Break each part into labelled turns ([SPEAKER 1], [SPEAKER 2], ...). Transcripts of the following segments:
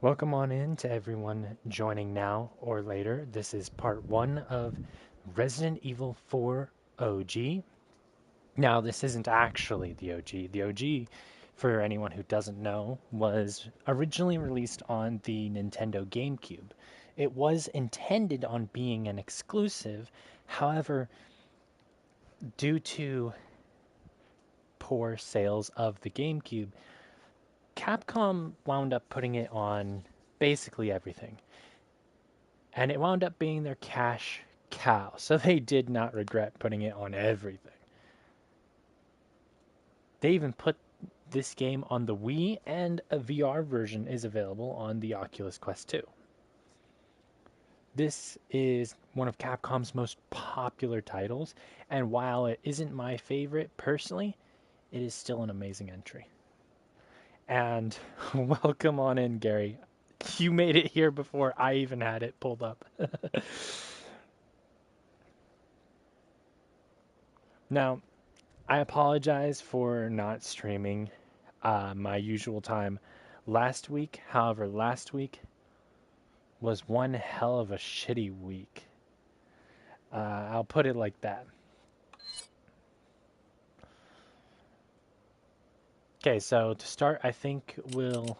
[SPEAKER 1] Welcome on in to everyone joining now or later. This is part one of Resident Evil 4 OG. Now, this isn't actually the OG. The OG, for anyone who doesn't know, was originally released on the Nintendo GameCube. It was intended on being an exclusive, however, due to poor sales of the GameCube, Capcom wound up putting it on basically everything. And it wound up being their cash cow, so they did not regret putting it on everything. They even put this game on the Wii, and a VR version is available on the Oculus Quest 2. This is one of Capcom's most popular titles, and while it isn't my favorite personally, it is still an amazing entry. And welcome on in, Gary. You made it here before I even had it pulled up. Now, I apologize for not streaming my usual time last week. However, last week was one hell of a shitty week. I'll put it like that. Okay, so to start, I think we'll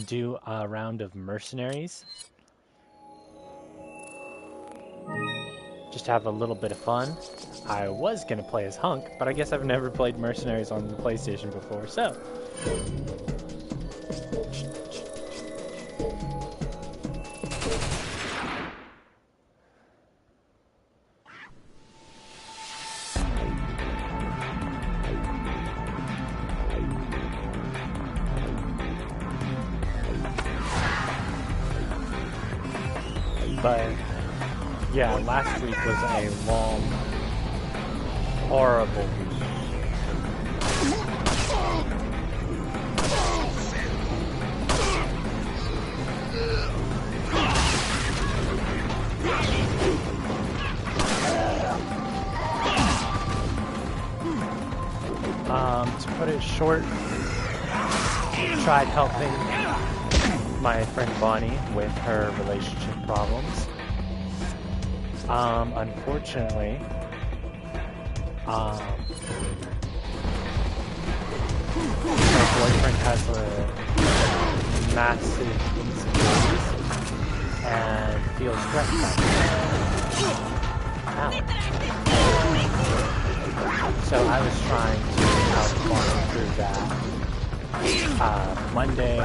[SPEAKER 1] do a round of mercenaries. Just have a little bit of fun. I was going to play as Hunk, but I guess I've never played mercenaries on the PlayStation before, so. But yeah, last week was a long, horrible week. To put it short, tried helping my friend Bonnie with her relationship problems. Unfortunately, her boyfriend has a massive insecurities and feels threatened by it. So I was trying to help Bonnie through that. Monday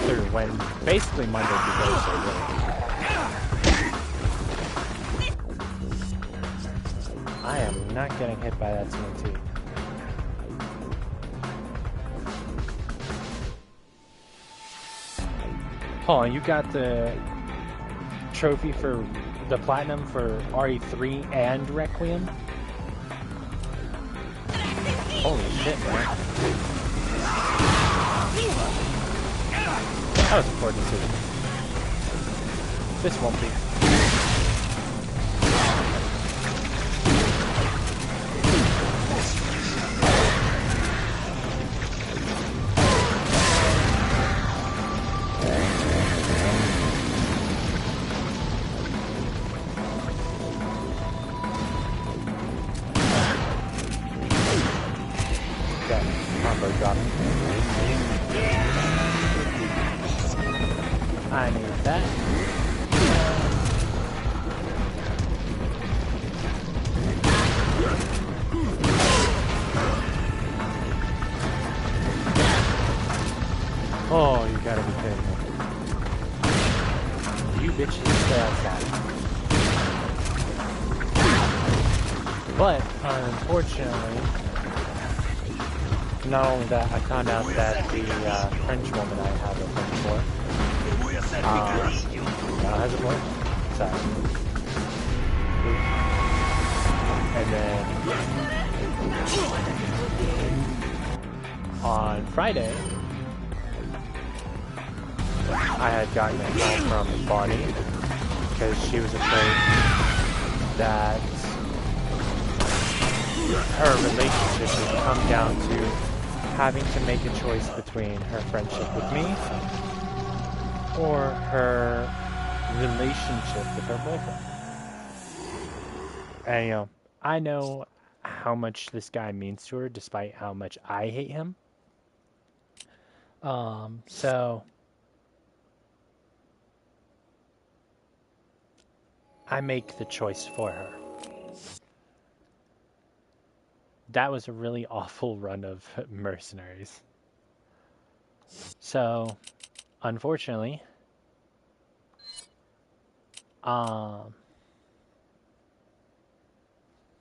[SPEAKER 1] through Wednesday, basically Monday through Thursday, really. I am not getting hit by that TNT. Hold on, you got the trophy for the platinum for RE4 and Requiem? Holy shit, man. That was a poor decision. This won't be. Okay, combo dropping. I need that. Oh, you gotta be kidding me. You bitches stay outside. But, unfortunately, not only that, I found out that the French woman I have a friend for now has a boy. Sorry. And then on Friday, I had gotten a call from Bonnie because she was afraid that her relationship would come down to having to make a choice between her friendship with me or her relationship with her boyfriend. And, I know how much this guy means to her, despite how much I hate him. So I make the choice for her. That was a really awful run of mercenaries. So, unfortunately,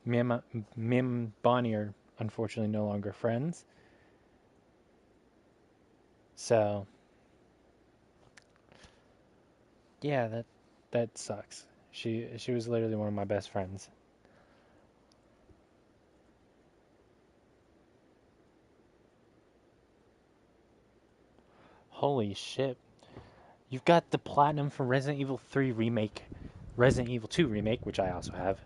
[SPEAKER 1] me and Bonnie are unfortunately no longer friends. So, yeah, that sucks. She was literally one of my best friends. Holy shit. You've got the platinum for Resident Evil 3 Remake, Resident Evil 2 Remake, which I also have,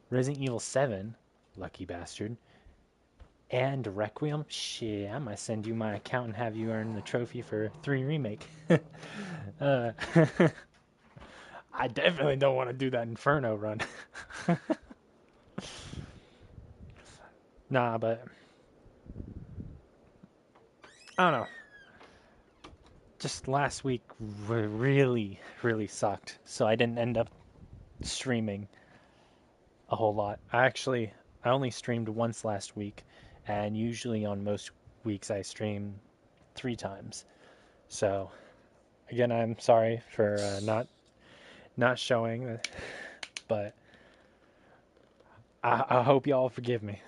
[SPEAKER 1] Resident Evil 7, lucky bastard, and Requiem. Shit, I might send you my account and have you earn the trophy for 3 Remake. uh, I definitely don't want to do that Inferno run. Nah, but I don't know. Just last week really, really sucked, so I didn't end up streaming a whole lot. I only streamed once last week, and usually on most weeks I stream 3 times. So again, I'm sorry for not showing, but I hope y'all forgive me.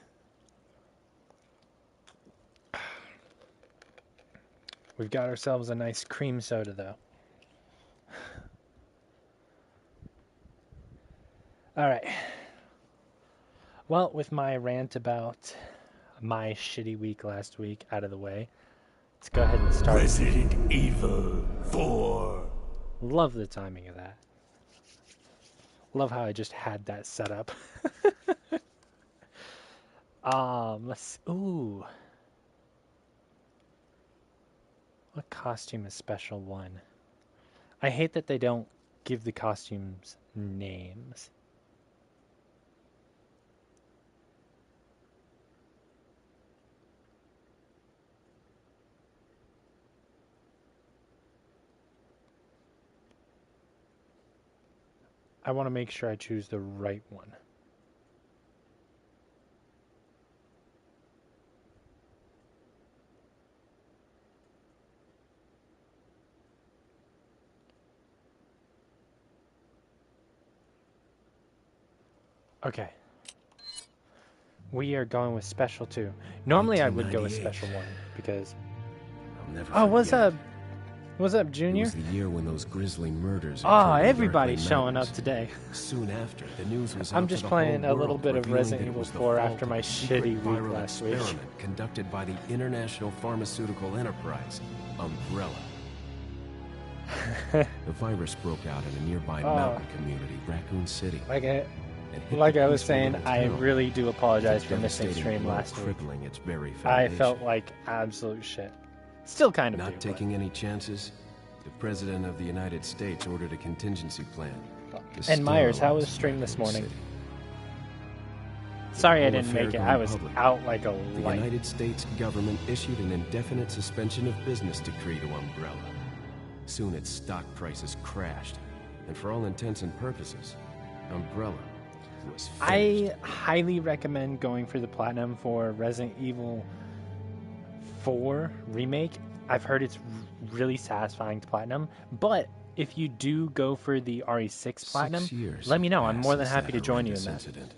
[SPEAKER 1] We've got ourselves a nice cream soda, though. All right. Well, with my rant about my shitty week last week out of the way, let's go ahead and start.
[SPEAKER 2] Resident Evil 4.
[SPEAKER 1] Love the timing of that. Love how I just had that set up. Ooh. What costume is special one? I hate that they don't give the costumes names. I want to make sure I choose the right one. Okay. We are going with special 2. Normally I would go with special 1 because...
[SPEAKER 2] I'll never
[SPEAKER 1] Oh, what's
[SPEAKER 2] forget.
[SPEAKER 1] up? What's up, Junior?
[SPEAKER 2] It was the year when those grisly murders
[SPEAKER 1] Oh,
[SPEAKER 2] occurred in
[SPEAKER 1] everybody's
[SPEAKER 2] Darkly
[SPEAKER 1] showing up
[SPEAKER 2] Mountains.
[SPEAKER 1] today.
[SPEAKER 2] Soon after, the news was
[SPEAKER 1] I'm
[SPEAKER 2] out
[SPEAKER 1] just
[SPEAKER 2] to the
[SPEAKER 1] playing
[SPEAKER 2] whole
[SPEAKER 1] a little
[SPEAKER 2] world,
[SPEAKER 1] bit of
[SPEAKER 2] revealing
[SPEAKER 1] Resident
[SPEAKER 2] that it
[SPEAKER 1] Evil
[SPEAKER 2] was the
[SPEAKER 1] 4
[SPEAKER 2] fault
[SPEAKER 1] after
[SPEAKER 2] of
[SPEAKER 1] my
[SPEAKER 2] a secret
[SPEAKER 1] shitty week
[SPEAKER 2] viral
[SPEAKER 1] last week.
[SPEAKER 2] experiment conducted by the international pharmaceutical enterprise, Umbrella. The virus broke out in a nearby mountain community, Raccoon City.
[SPEAKER 1] Like I
[SPEAKER 2] and hit
[SPEAKER 1] like
[SPEAKER 2] the
[SPEAKER 1] I was
[SPEAKER 2] peaceful
[SPEAKER 1] saying,
[SPEAKER 2] little
[SPEAKER 1] I
[SPEAKER 2] town
[SPEAKER 1] really do apologize
[SPEAKER 2] with a
[SPEAKER 1] for missing
[SPEAKER 2] devastating
[SPEAKER 1] stream
[SPEAKER 2] blow
[SPEAKER 1] last week.
[SPEAKER 2] crippling its very
[SPEAKER 1] I
[SPEAKER 2] foundation.
[SPEAKER 1] felt like absolute shit. Still kind of
[SPEAKER 2] Not
[SPEAKER 1] do,
[SPEAKER 2] taking any chances, the President of the United States ordered a contingency plan. to
[SPEAKER 1] And Myers, how was
[SPEAKER 2] sterilize
[SPEAKER 1] stream this
[SPEAKER 2] Raccoon
[SPEAKER 1] morning?
[SPEAKER 2] City.
[SPEAKER 1] Sorry I
[SPEAKER 2] Whole
[SPEAKER 1] didn't
[SPEAKER 2] affair
[SPEAKER 1] make it.
[SPEAKER 2] gone
[SPEAKER 1] I was
[SPEAKER 2] public.
[SPEAKER 1] out like a
[SPEAKER 2] The
[SPEAKER 1] light.
[SPEAKER 2] United States government issued an indefinite suspension of business decree to Umbrella. Soon its stock prices crashed, and for all intents and purposes, Umbrella was finished.
[SPEAKER 1] I highly recommend going for the platinum for Resident Evil 4 Remake. I've heard it's really satisfying to platinum, but if you do go for the RE6 platinum,
[SPEAKER 2] 6 years
[SPEAKER 1] let me know. I'm
[SPEAKER 2] have
[SPEAKER 1] more than
[SPEAKER 2] passed
[SPEAKER 1] happy to
[SPEAKER 2] since
[SPEAKER 1] join you in
[SPEAKER 2] horrendous
[SPEAKER 1] that.
[SPEAKER 2] incident.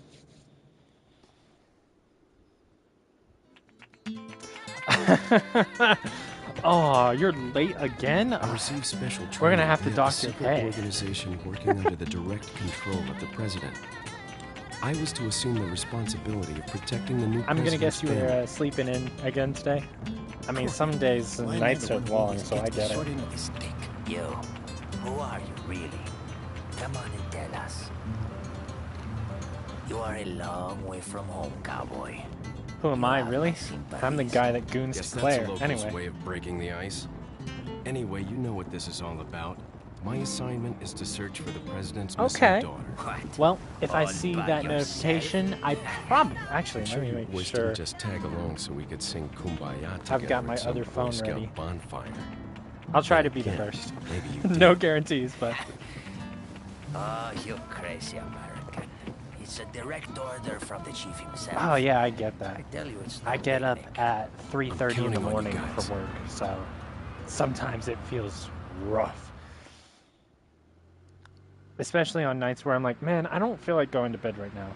[SPEAKER 1] Oh, you're late again?
[SPEAKER 2] I received special training
[SPEAKER 1] We're gonna have to
[SPEAKER 2] via a
[SPEAKER 1] dock your
[SPEAKER 2] secret
[SPEAKER 1] pay.
[SPEAKER 2] organization working under the direct control of the president. I was to assume the responsibility of protecting the new
[SPEAKER 1] I'm gonna
[SPEAKER 2] president's
[SPEAKER 1] guess you were
[SPEAKER 2] family.
[SPEAKER 1] sleeping in again today. I mean, some days the nights are long, so I get it.
[SPEAKER 3] Yo, who are you really? Come on and tell us. You are a long way from home, cowboy.
[SPEAKER 1] Who am I, really? I'm the guy that goons
[SPEAKER 2] Guess
[SPEAKER 1] to
[SPEAKER 2] that's a
[SPEAKER 1] Claire.
[SPEAKER 2] local's
[SPEAKER 1] Anyway,
[SPEAKER 2] way of breaking the ice. Anyway, you know what this is all about. My assignment is to search for the president's
[SPEAKER 1] Okay.
[SPEAKER 2] missing daughter.
[SPEAKER 3] What?
[SPEAKER 1] Well, if I
[SPEAKER 3] All
[SPEAKER 1] see
[SPEAKER 3] by
[SPEAKER 1] that
[SPEAKER 3] yourself?
[SPEAKER 1] notification, I probably actually
[SPEAKER 2] I'm
[SPEAKER 1] let
[SPEAKER 2] sure
[SPEAKER 1] me
[SPEAKER 2] you
[SPEAKER 1] make
[SPEAKER 2] boys
[SPEAKER 1] sure
[SPEAKER 2] didn't just tag along so we could sing Kumbaya together
[SPEAKER 1] I've got my
[SPEAKER 2] at some
[SPEAKER 1] other
[SPEAKER 2] Boy
[SPEAKER 1] phone
[SPEAKER 2] Scout
[SPEAKER 1] ready.
[SPEAKER 2] bonfire.
[SPEAKER 1] I'll try
[SPEAKER 2] Then
[SPEAKER 1] to be the
[SPEAKER 2] again,
[SPEAKER 1] first.
[SPEAKER 2] Maybe you did.
[SPEAKER 1] No guarantees, but
[SPEAKER 3] Oh, you crazy American. It's a direct order from the chief himself.
[SPEAKER 1] oh yeah, I get that.
[SPEAKER 3] I tell you, it's no
[SPEAKER 1] I get up
[SPEAKER 3] picnic.
[SPEAKER 1] at 3:30 in the
[SPEAKER 2] counting on you
[SPEAKER 1] morning
[SPEAKER 2] guys.
[SPEAKER 1] for work, so sometimes it feels rough. Especially on nights where I'm like, man, I don't feel like going to bed right now.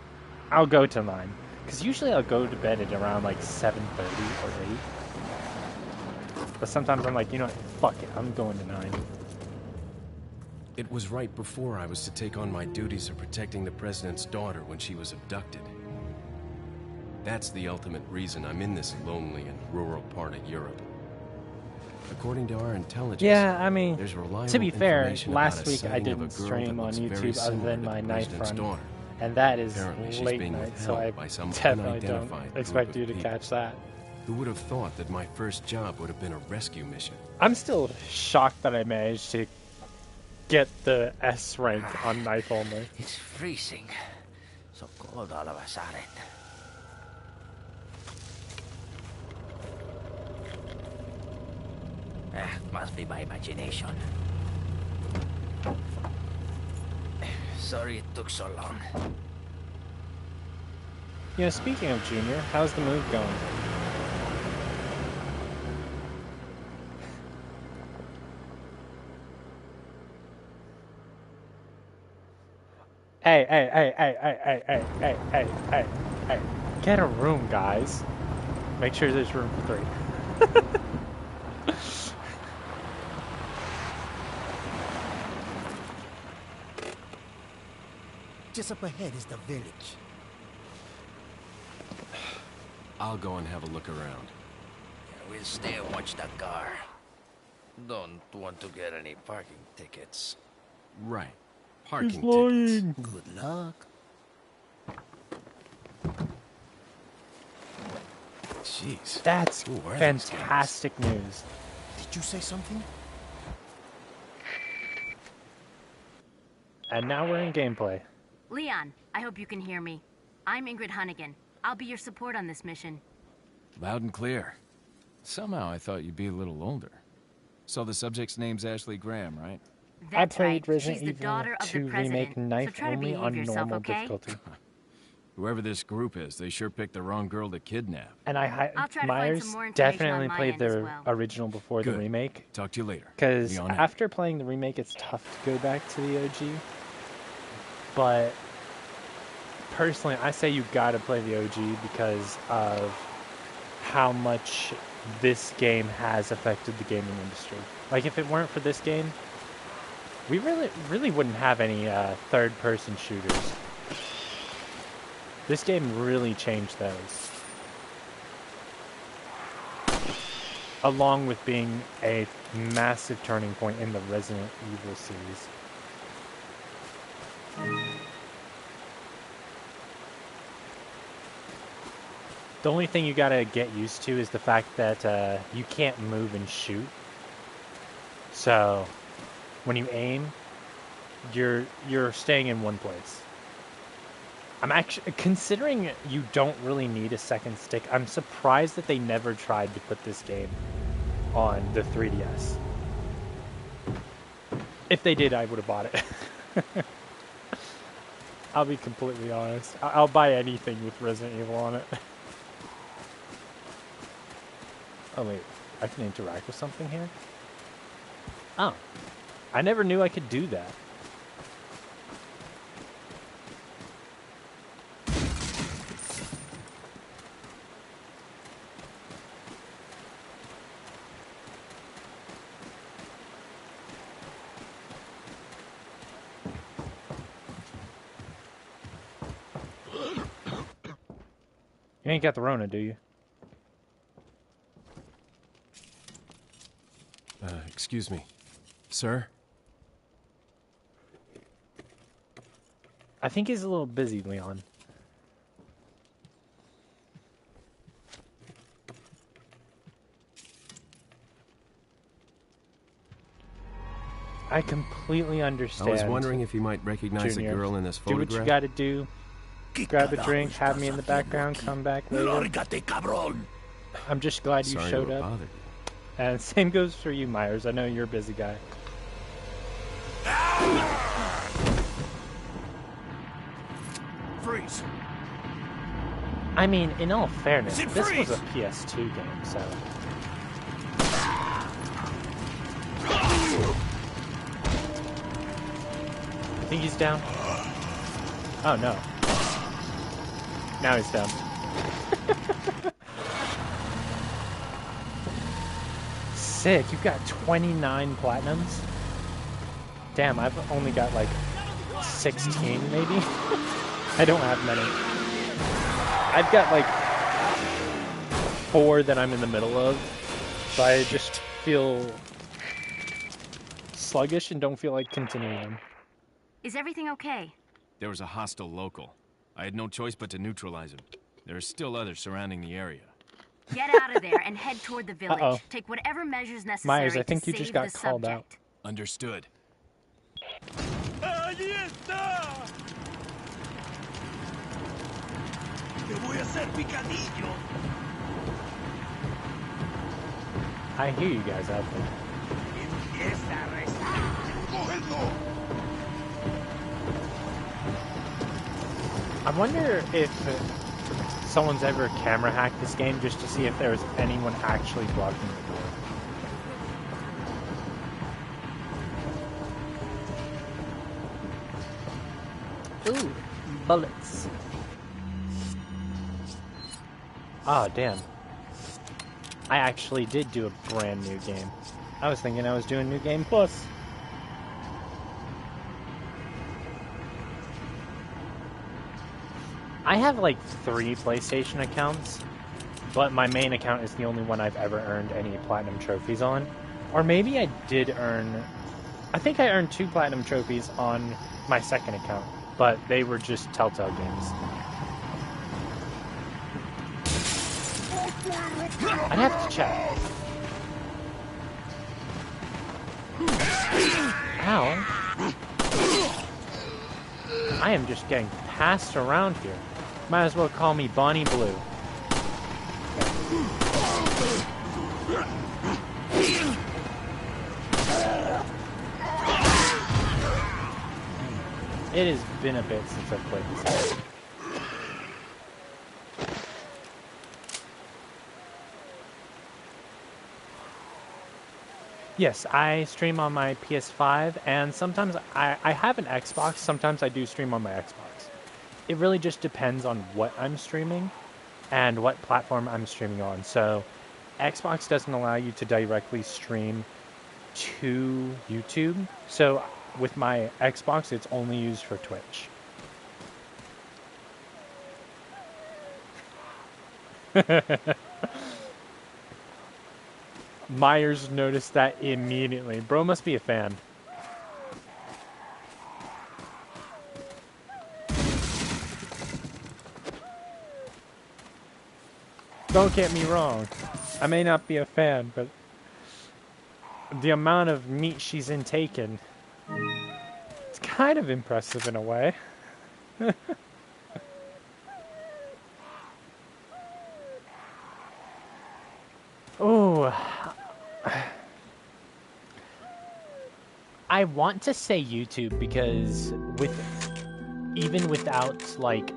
[SPEAKER 1] I'll go till 9. Because usually I'll go to bed at around like 7:30 or 8. But sometimes I'm like, you know what, fuck it, I'm going to 9.
[SPEAKER 2] It was right before I was to take on my duties of protecting the president's daughter when she was abducted. That's the ultimate reason I'm in this lonely and rural part of Europe. According to our intelligence,
[SPEAKER 1] Yeah, I mean,
[SPEAKER 2] there's reliable
[SPEAKER 1] to be fair,
[SPEAKER 2] information
[SPEAKER 1] last
[SPEAKER 2] about a
[SPEAKER 1] week I
[SPEAKER 2] sighting of a
[SPEAKER 1] didn't
[SPEAKER 2] girl
[SPEAKER 1] stream
[SPEAKER 2] that
[SPEAKER 1] on
[SPEAKER 2] looks very
[SPEAKER 1] YouTube other
[SPEAKER 2] similar
[SPEAKER 1] than
[SPEAKER 2] to
[SPEAKER 1] my
[SPEAKER 2] the
[SPEAKER 1] night
[SPEAKER 2] president's
[SPEAKER 1] run.
[SPEAKER 2] daughter.
[SPEAKER 1] And that is
[SPEAKER 2] Apparently she's
[SPEAKER 1] late
[SPEAKER 2] being
[SPEAKER 1] night, so I
[SPEAKER 2] withheld by some
[SPEAKER 1] definitely don't
[SPEAKER 2] unidentified group
[SPEAKER 1] expect
[SPEAKER 2] of
[SPEAKER 1] you to
[SPEAKER 2] people.
[SPEAKER 1] catch that.
[SPEAKER 2] Who would have thought that my first job would have been a rescue mission?
[SPEAKER 1] I'm still shocked that I managed to get the S rank on knife only.
[SPEAKER 3] It's freezing. So cold all of a sudden. Must be my imagination. Sorry it took so long.
[SPEAKER 1] You know, speaking of Junior, how's the move going? Hey. Get a room, guys. Make sure there's room for 3.
[SPEAKER 4] Just up ahead is the village.
[SPEAKER 2] I'll go and have a look around.
[SPEAKER 3] We'll stay and watch the car. Don't want to get any parking tickets.
[SPEAKER 2] Right.
[SPEAKER 1] He's
[SPEAKER 2] Parking tickets.
[SPEAKER 1] lying.
[SPEAKER 4] Good luck.
[SPEAKER 2] Jeez.
[SPEAKER 1] That's
[SPEAKER 2] Who were these
[SPEAKER 1] fantastic news.
[SPEAKER 4] Did you say something?
[SPEAKER 1] And now we're in gameplay.
[SPEAKER 5] Leon, I hope you can hear me. I'm Ingrid Hunnigan. I'll be your support on this mission.
[SPEAKER 6] Loud and clear. Somehow I thought you'd be a little older. So the subject's name's Ashley Graham, right?
[SPEAKER 5] That's
[SPEAKER 1] I played
[SPEAKER 5] right.
[SPEAKER 1] Resident
[SPEAKER 5] She's the
[SPEAKER 1] Evil
[SPEAKER 5] daughter of
[SPEAKER 1] 2
[SPEAKER 5] the president.
[SPEAKER 1] Remake Knife
[SPEAKER 5] so try to
[SPEAKER 1] only
[SPEAKER 5] behave
[SPEAKER 1] on
[SPEAKER 5] yourself,
[SPEAKER 1] normal
[SPEAKER 5] okay?
[SPEAKER 1] difficulty.
[SPEAKER 6] Whoever this group is, they sure picked the wrong girl to kidnap.
[SPEAKER 1] And
[SPEAKER 5] I'll try to find some
[SPEAKER 1] Myers
[SPEAKER 5] more information
[SPEAKER 1] definitely
[SPEAKER 5] on my
[SPEAKER 1] played
[SPEAKER 5] end as
[SPEAKER 1] the
[SPEAKER 5] well.
[SPEAKER 1] original before the
[SPEAKER 6] Good.
[SPEAKER 1] remake.
[SPEAKER 6] Talk to you later.
[SPEAKER 1] Because
[SPEAKER 6] Be on it.
[SPEAKER 1] after playing the remake, it's tough to go back to the OG. But personally, I say you gotta play the OG because of how much this game has affected the gaming industry. Like, if it weren't for this game, we really wouldn't have any third-person shooters. This game really changed those. Along with being a massive turning point in the Resident Evil series. The only thing you gotta get used to is the fact that you can't move and shoot. So, when you aim, you're staying in one place. I'm actually considering you don't really need a second stick. I'm surprised that they never tried to put this game on the 3DS. If they did, I would have bought it. I'll be completely honest. I'll buy anything with Resident Evil on it. Oh wait, I can interact with something here? Oh, I never knew I could do that. You ain't got the Rona, do you?
[SPEAKER 2] Excuse me. Sir?
[SPEAKER 1] I think he's a little busy, Leon. I completely
[SPEAKER 2] I
[SPEAKER 1] understand.
[SPEAKER 2] was wondering if you might recognize
[SPEAKER 1] Junior.
[SPEAKER 2] the girl in this
[SPEAKER 1] Do what
[SPEAKER 2] photograph.
[SPEAKER 1] you gotta do. Grab a drink, have me in the background, come back later.
[SPEAKER 4] Lárgate, cabrón.
[SPEAKER 1] I'm just glad you
[SPEAKER 2] Sorry
[SPEAKER 1] showed
[SPEAKER 2] to have
[SPEAKER 1] up.
[SPEAKER 2] bothered you.
[SPEAKER 1] And same goes for you, Myers. I know you're a busy guy.
[SPEAKER 4] Freeze.
[SPEAKER 1] I mean, in all fairness,
[SPEAKER 4] Zip
[SPEAKER 1] this was
[SPEAKER 4] freeze!
[SPEAKER 1] a PS2 game, so... I think he's down. Oh, no. Now he's down. Sick, you've got 29 platinums? Damn, I've only got like 16 maybe? I don't have many. I've got like 4 that I'm in the middle of, so I just feel sluggish and don't feel like continuing them.
[SPEAKER 5] Is everything okay?
[SPEAKER 6] There was a hostile local. I had no choice but to neutralize him. There are still others surrounding the area.
[SPEAKER 5] Get out of there and head toward the village.
[SPEAKER 1] Uh-oh.
[SPEAKER 5] Take whatever measures necessary
[SPEAKER 1] Myers, I think
[SPEAKER 5] to
[SPEAKER 1] you just
[SPEAKER 5] save
[SPEAKER 1] got
[SPEAKER 5] the
[SPEAKER 1] called
[SPEAKER 5] subject.
[SPEAKER 1] out.
[SPEAKER 6] Understood.
[SPEAKER 4] Allí está. Te voy a hacer picadillo.
[SPEAKER 1] I hear you guys out there.
[SPEAKER 4] Empieza a rezar. Cógelo.
[SPEAKER 1] I wonder if someone's ever camera hacked this game just to see if there was anyone actually blocking the door. Ooh, bullets. Oh, damn. I actually did do a brand new game. I was thinking I was doing New Game Plus. I have like 3 PlayStation accounts, but my main account is the only one I've ever earned any platinum trophies on. Or maybe I did earn... I think I earned 2 platinum trophies on my second account, but they were just Telltale games. I'd have to check. Ow. I am just getting passed around here. Might as well call me Bonnie Blue. It has been a bit since I've played this game. Yes, I stream on my PS5, and sometimes I have an Xbox. Sometimes I do stream on my Xbox. It really just depends on what I'm streaming and what platform I'm streaming on. So Xbox doesn't allow you to directly stream to YouTube. So with my Xbox, it's only used for Twitch. Myers noticed that immediately. Bro must be a fan. Don't get me wrong. I may not be a fan, but the amount of meat she's intaken, it's kind of impressive in a way. Oh, I want to say YouTube because even without like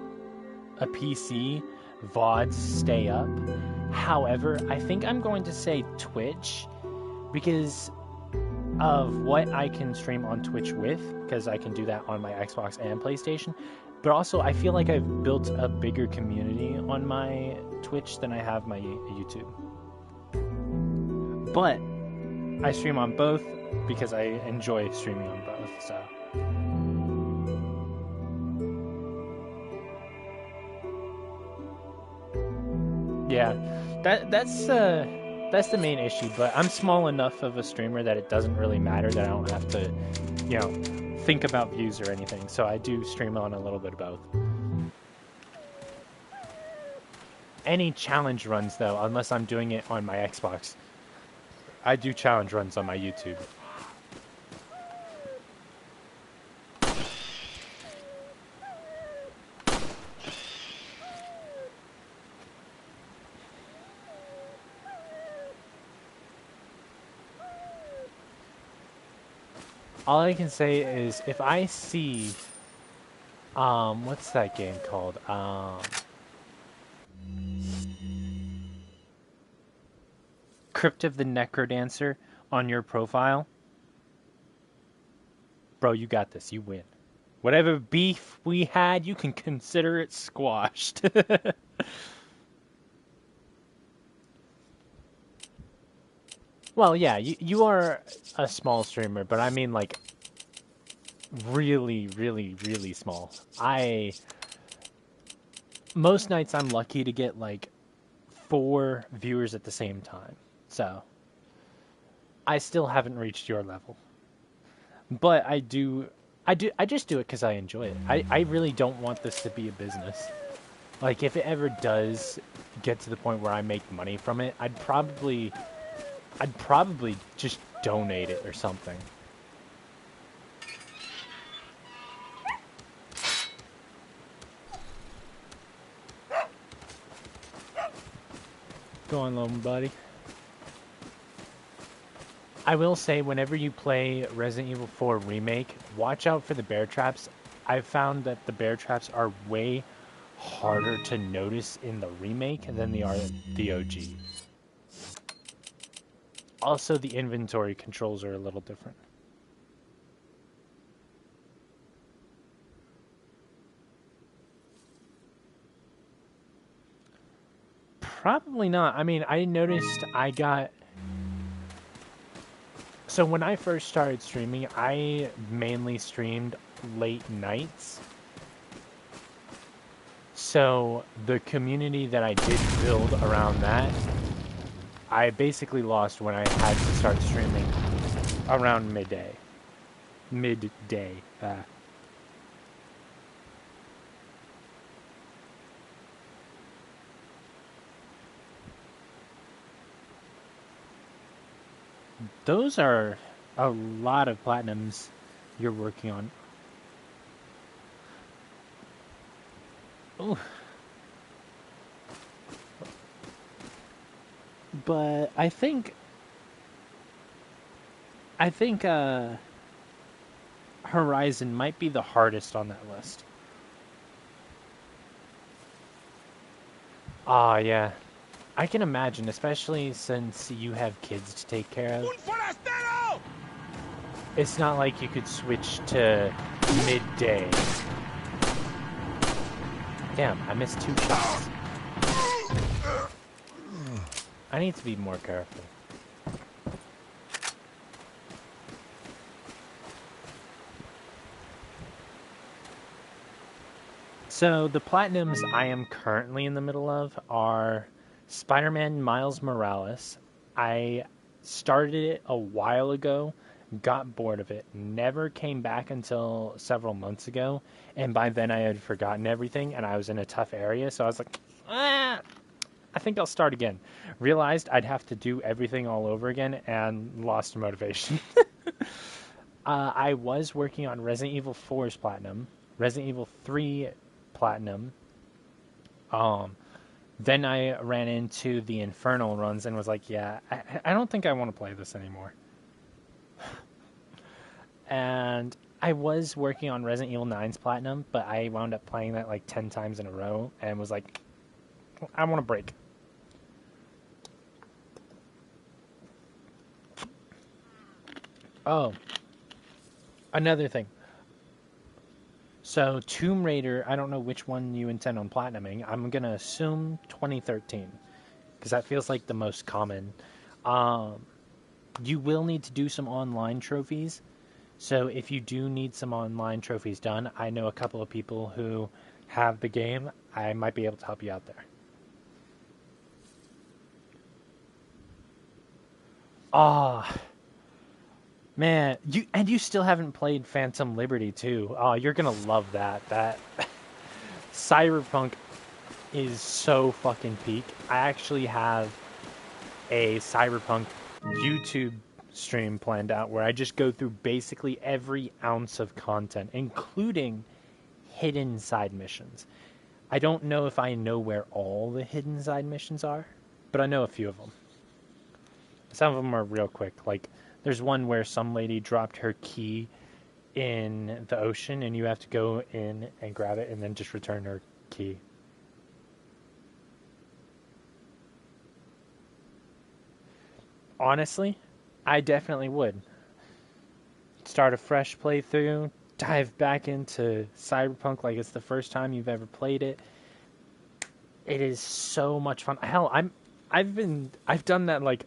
[SPEAKER 1] a PC, VODs stay up. However, I think I'm going to say Twitch because of what I can stream on Twitch with, because I can do that on my Xbox and PlayStation. But also, I feel like I've built a bigger community on my Twitch than I have my YouTube. But I stream on both because I enjoy streaming on both, so. Yeah, that's the main issue, but I'm small enough of a streamer that it doesn't really matter that I don't have to, you know, think about views or anything, so I do stream on a little bit of both. Any challenge runs, though, unless I'm doing it on my Xbox. I do challenge runs on my YouTube. All I can say is if I see, what's that game called? Crypt of the Necrodancer on your profile, bro, you got this. You win. Whatever beef we had, you can consider it squashed. Well, yeah, you are a small streamer, but I mean like really, really, really small. Most nights I'm lucky to get like 4 viewers at the same time. So I still haven't reached your level. But I just do it because I enjoy it. I really don't want this to be a business. Like if it ever does get to the point where I make money from it, I'd probably just donate it or something. Go on, little buddy. I will say, whenever you play Resident Evil 4 Remake, watch out for the bear traps. I've found that the bear traps are way harder to notice in the remake than they are in the OG. Also, the inventory controls are a little different. Probably not. I mean, I noticed I got... So when I first started streaming, I mainly streamed late nights. So the community that I did build around that, I basically lost when I had to start streaming around midday. Midday. Those are a lot of platinums you're working on. Ooh. But I think Horizon might be the hardest on that list. Ah, yeah. I can imagine, especially since you have kids to take care of.
[SPEAKER 4] Un forastero!
[SPEAKER 1] It's not like you could switch to midday. Damn, I missed 2 shots. I need to be more careful. So the platinums I am currently in the middle of are Spider-Man Miles Morales. I started it a while ago, got bored of it, never came back until several months ago, and by then I had forgotten everything and I was in a tough area, so I was like, I think I'll start again. Realized I'd have to do everything all over again and lost motivation. I was working on Resident Evil 4's Platinum, Resident Evil 3 Platinum. Then I ran into the Infernal runs and was like, yeah, I don't think I want to play this anymore. And I was working on Resident Evil 9's Platinum, but I wound up playing that like 10 times in a row and was like, I want a break. Oh, another thing. So Tomb Raider, I don't know which one you intend on platinuming. I'm going to assume 2013 because that feels like the most common. You will need to do some online trophies. So if you do need some online trophies done, I know a couple of people who have the game. I might be able to help you out there. Ah, man, you still haven't played Phantom Liberty too. Oh, you're gonna love that. That Cyberpunk is so fucking peak. I actually have a Cyberpunk YouTube stream planned out where I just go through basically every ounce of content, including hidden side missions. I don't know if I know where all the hidden side missions are, but I know a few of them. Some of them are real quick, like There's one where some lady dropped her key in the ocean, and you have to go in and grab it and then just return her key. Honestly, I definitely would. Start a fresh playthrough, dive back into Cyberpunk like it's the first time you've ever played it. It is so much fun. Hell, I've done that like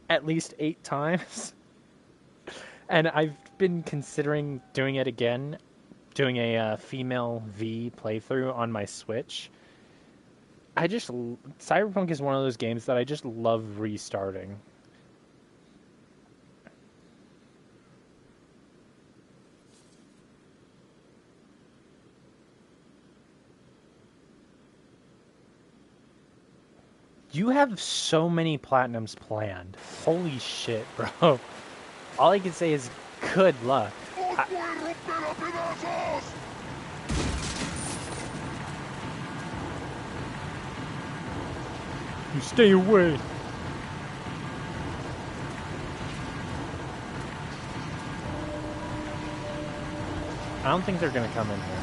[SPEAKER 1] at least 8 times. And I've been considering doing it again, doing a female V playthrough on my Switch. Cyberpunk is one of those games that I just love restarting. You have so many platinums planned. Holy shit, bro. All I can say is good luck. You stay away. I don't think they're gonna come in here.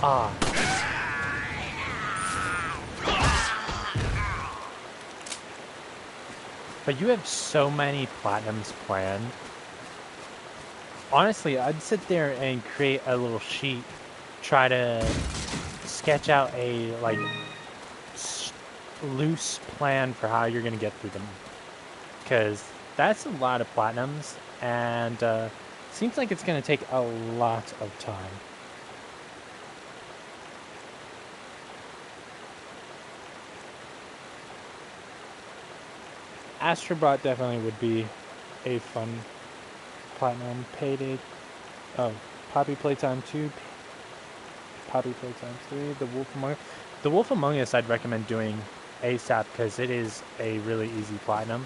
[SPEAKER 1] Ah. But you have so many platinums planned. Honestly, I'd sit there and create a little sheet, try to sketch out a like loose plan for how you're gonna get through them, because that's a lot of platinums, and seems like it's gonna take a lot of time. Astrobot definitely would be a fun platinum. Payday. Oh, Poppy Playtime 2. Poppy Playtime 3. The Wolf Among Us I'd recommend doing ASAP because it is a really easy platinum.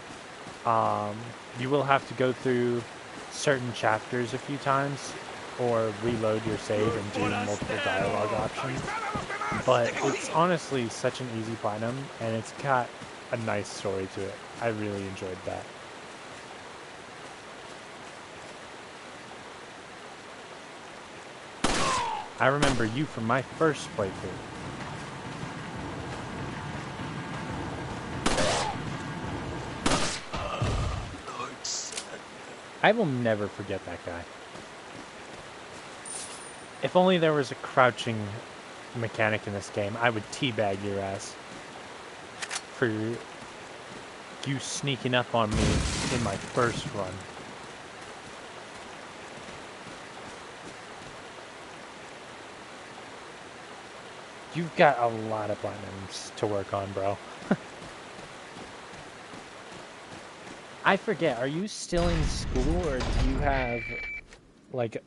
[SPEAKER 1] You will have to go through certain chapters a few times or reload your save and do multiple dialogue options. But it's honestly such an easy platinum, and it's got a nice story to it. I really enjoyed that. I remember you from my first playthrough. I will never forget that guy. If only there was a crouching mechanic in this game, I would teabag your ass for you sneaking up on me in my first run. You've got a lot of platinums to work on, bro. I forget, are you still in school or do you have, like,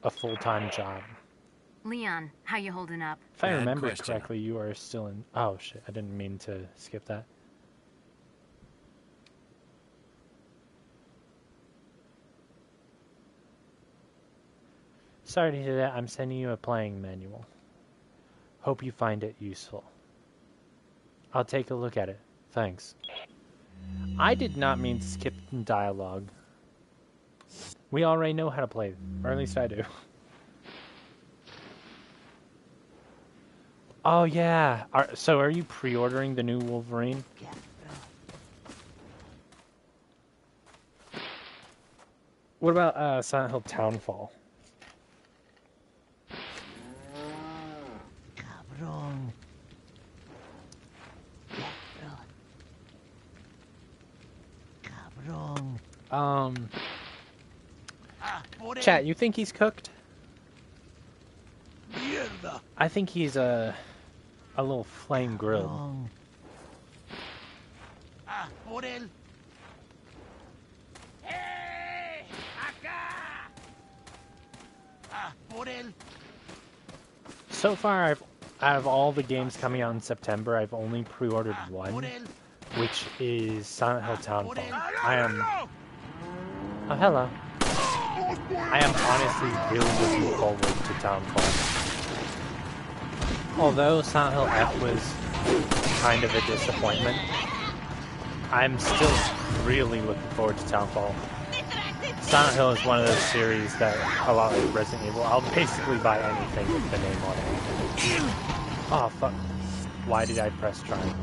[SPEAKER 1] a full-time job?
[SPEAKER 5] Leon, how you holding up?
[SPEAKER 1] If I
[SPEAKER 6] Bad
[SPEAKER 1] remember
[SPEAKER 6] question.
[SPEAKER 1] correctly, you are still in... Oh, shit, I didn't mean to skip that. Sorry to hear that. I'm sending you a playing manual. Hope you find it useful. I'll take a look at it. Thanks. I did not mean to skip dialogue. We already know how to play, or at least I do. Oh yeah. So are you pre-ordering the new Wolverine? What about Silent Hill Townfall?
[SPEAKER 4] Cabrón. Cabrón.
[SPEAKER 1] Chat, you think he's cooked?
[SPEAKER 4] Mierda.
[SPEAKER 1] I think he's a little flame grilled.
[SPEAKER 4] Por él. Hey, acá. Por él.
[SPEAKER 1] So far, out of all the games coming out in September, I've only pre-ordered one, which is Silent Hill Townfall. I am Oh, hello. I am honestly really looking forward to Townfall. Although Silent Hill F was kind of a disappointment, I'm still really looking forward to Townfall. Silent Hill is one of those series that, a lot like Resident Evil, I'll basically buy anything with the name on it. Oh, fuck. Why did I press triangle?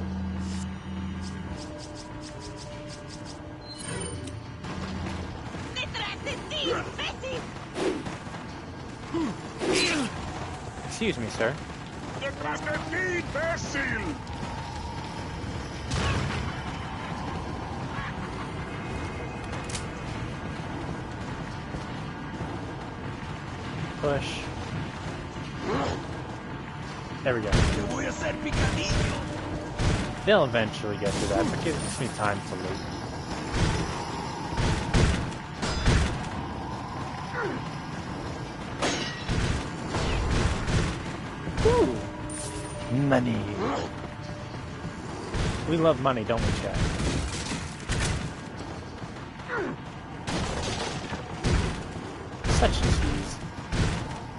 [SPEAKER 1] Excuse me, sir.
[SPEAKER 4] ¡Detrás de ti, imbécil!
[SPEAKER 1] Push. There we go.
[SPEAKER 4] ¡Te voy a hacer picadillo!
[SPEAKER 1] They'll eventually get to that, but gives me time to loot. Woo! Money. We love money, don't we, chat? Such cheese.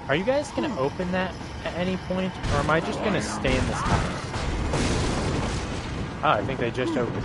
[SPEAKER 1] Are you guys gonna open that at any point, or am I just gonna stay in this house? Oh, I think they just opened it.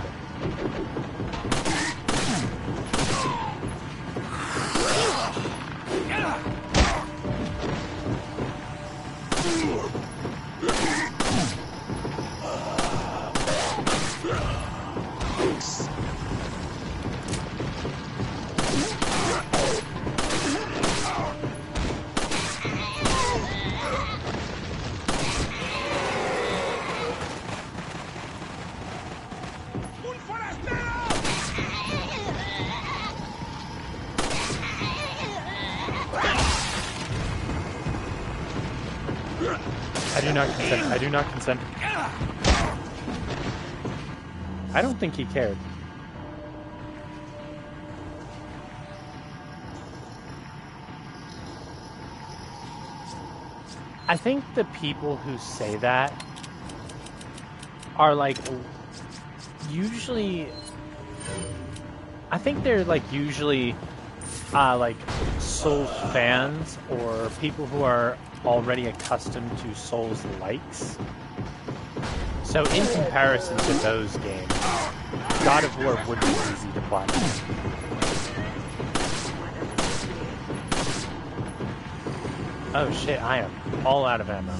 [SPEAKER 1] I do not consent. I don't think he cared. I think the people who say that are like usually, I think they're like usually like Souls fans or people who are already accustomed to Souls likes. So in comparison to those games, God of War would be easy to platinum. Oh shit, I am all out of ammo.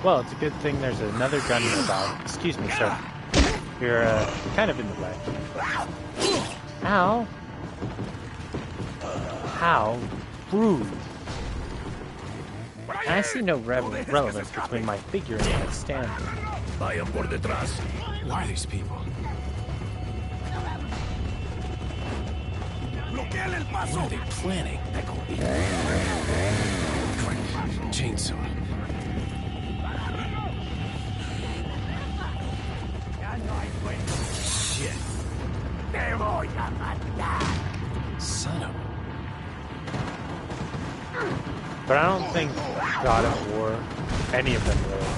[SPEAKER 1] Well, it's a good thing there's another gun nearby. Excuse me, sir. You're kind of in the way. Ow. How rude. And I see no relevance between my figure and my stand.
[SPEAKER 4] Vayan por detrás.
[SPEAKER 2] Why are these people?
[SPEAKER 4] Bloqueale el paso.
[SPEAKER 2] What are they planning? Chainsaw. Shit.
[SPEAKER 4] Te voy a matar.
[SPEAKER 2] Son of a...
[SPEAKER 1] But I don't think God of War, any of them really,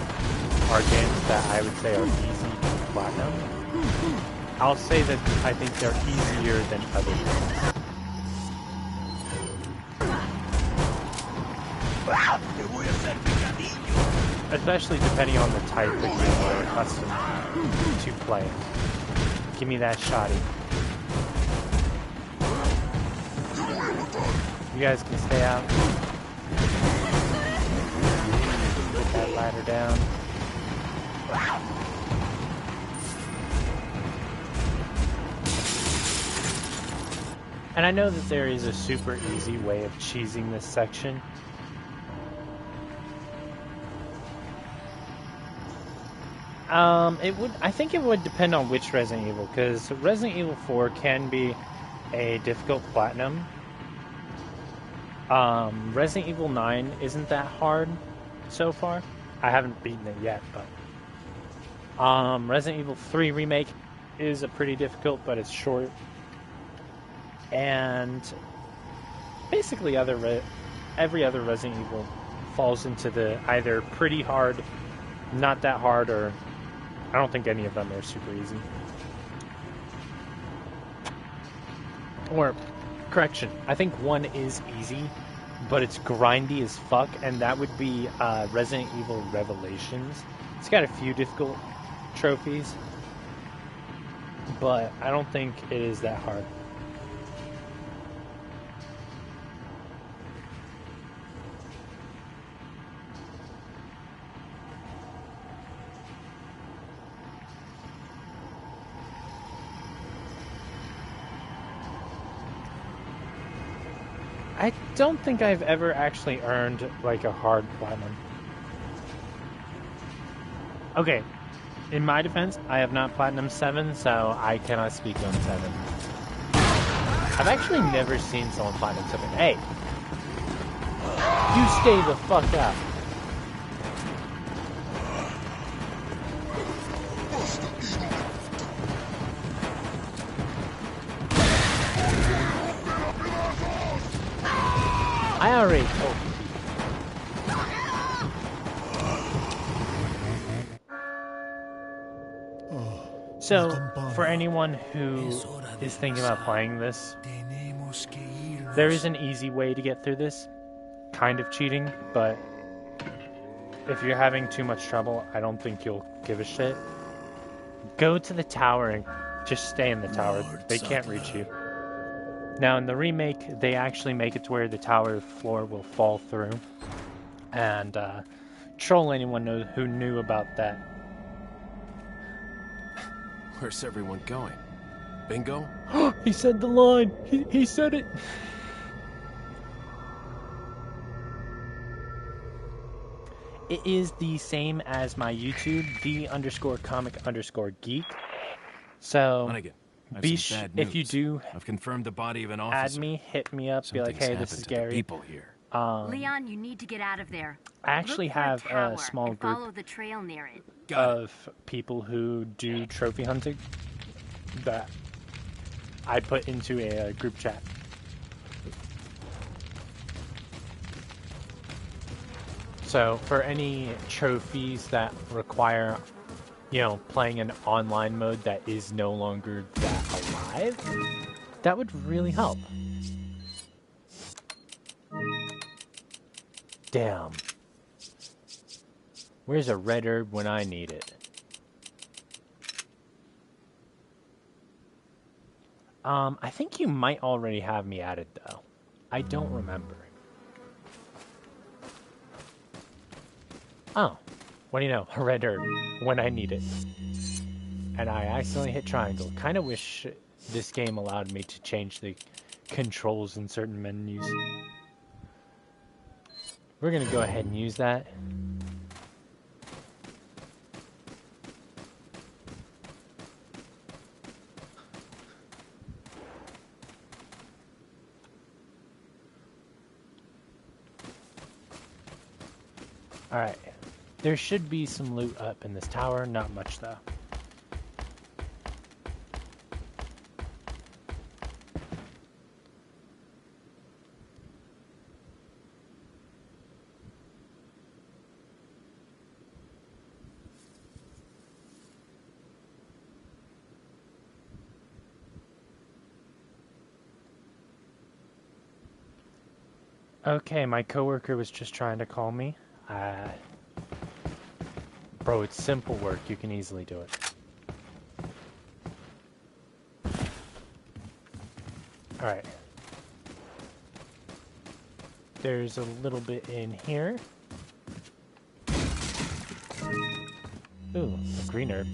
[SPEAKER 1] are games that I would say are easy to platinum. I'll say that I think they're easier than other games.
[SPEAKER 4] Te voy a hacer picadillo.
[SPEAKER 1] Especially depending on the type of game you're accustomed to playing. Give me that shotty. You guys can stay out. Put that ladder down. And I know that there is a super easy way of cheesing this section. I think it would depend on which Resident Evil, because Resident Evil 4 can be a difficult platinum. Resident Evil 9 isn't that hard so far. I haven't beaten it yet, but Resident Evil 3 Remake is a pretty difficult, but it's short. And basically every other Resident Evil falls into the either pretty hard, not that hard, or I don't think any of them are super easy. Or, correction, I think one is easy, but it's grindy as fuck, and that would be Resident Evil Revelations. It's got a few difficult trophies, but I don't think it is that hard. I don't think I've ever actually earned like a hard platinum. Okay, in my defense, I have not platinum 7, so I cannot speak on 7. I've actually never seen someone platinum 7. Hey! You stay the fuck out. I already told you. So, for anyone who is thinking about playing this, there is an easy way to get through this. Kind of cheating, but if you're having too much trouble, I don't think you'll give a shit. Go to the tower and just stay in the tower. They can't reach you. Now, in the remake, they actually make it to where the tower floor will fall through. And troll anyone who knew about that.
[SPEAKER 2] Where's everyone going? Bingo?
[SPEAKER 1] He said the line! He said it! It is the same as my YouTube, the_comic_geek. So,
[SPEAKER 2] Hunnigan, I have
[SPEAKER 1] be
[SPEAKER 2] some bad
[SPEAKER 1] if you
[SPEAKER 2] news.
[SPEAKER 1] do
[SPEAKER 2] I've confirmed the body of an
[SPEAKER 1] add
[SPEAKER 2] officer.
[SPEAKER 1] me, hit me up, be like,
[SPEAKER 2] Something's
[SPEAKER 1] hey, this
[SPEAKER 2] happened
[SPEAKER 1] is
[SPEAKER 2] to the
[SPEAKER 1] Gary.
[SPEAKER 2] people here.
[SPEAKER 5] Leon, you need to get out of there.
[SPEAKER 1] I actually
[SPEAKER 5] Look for
[SPEAKER 1] have
[SPEAKER 5] tower
[SPEAKER 1] a small
[SPEAKER 5] and
[SPEAKER 1] group
[SPEAKER 5] follow the trail near it.
[SPEAKER 1] of people who do trophy hunting that I put into a group chat. So for any trophies that require, you know, playing an online mode that is no longer that alive, that would really help. Damn. Where's a red herb when I need it? I think you might already have me added, though. I don't remember. Oh, what do you know? A red herb when I need it. And I accidentally hit triangle. Kind of wish this game allowed me to change the controls in certain menus. We're gonna go ahead and use that. Alright. There should be some loot up in this tower. Not much, though. Okay, my coworker was just trying to call me. Bro, it's simple work. You can easily do it. Alright. There's a little bit in here. Ooh, a green herb.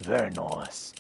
[SPEAKER 1] Very nice.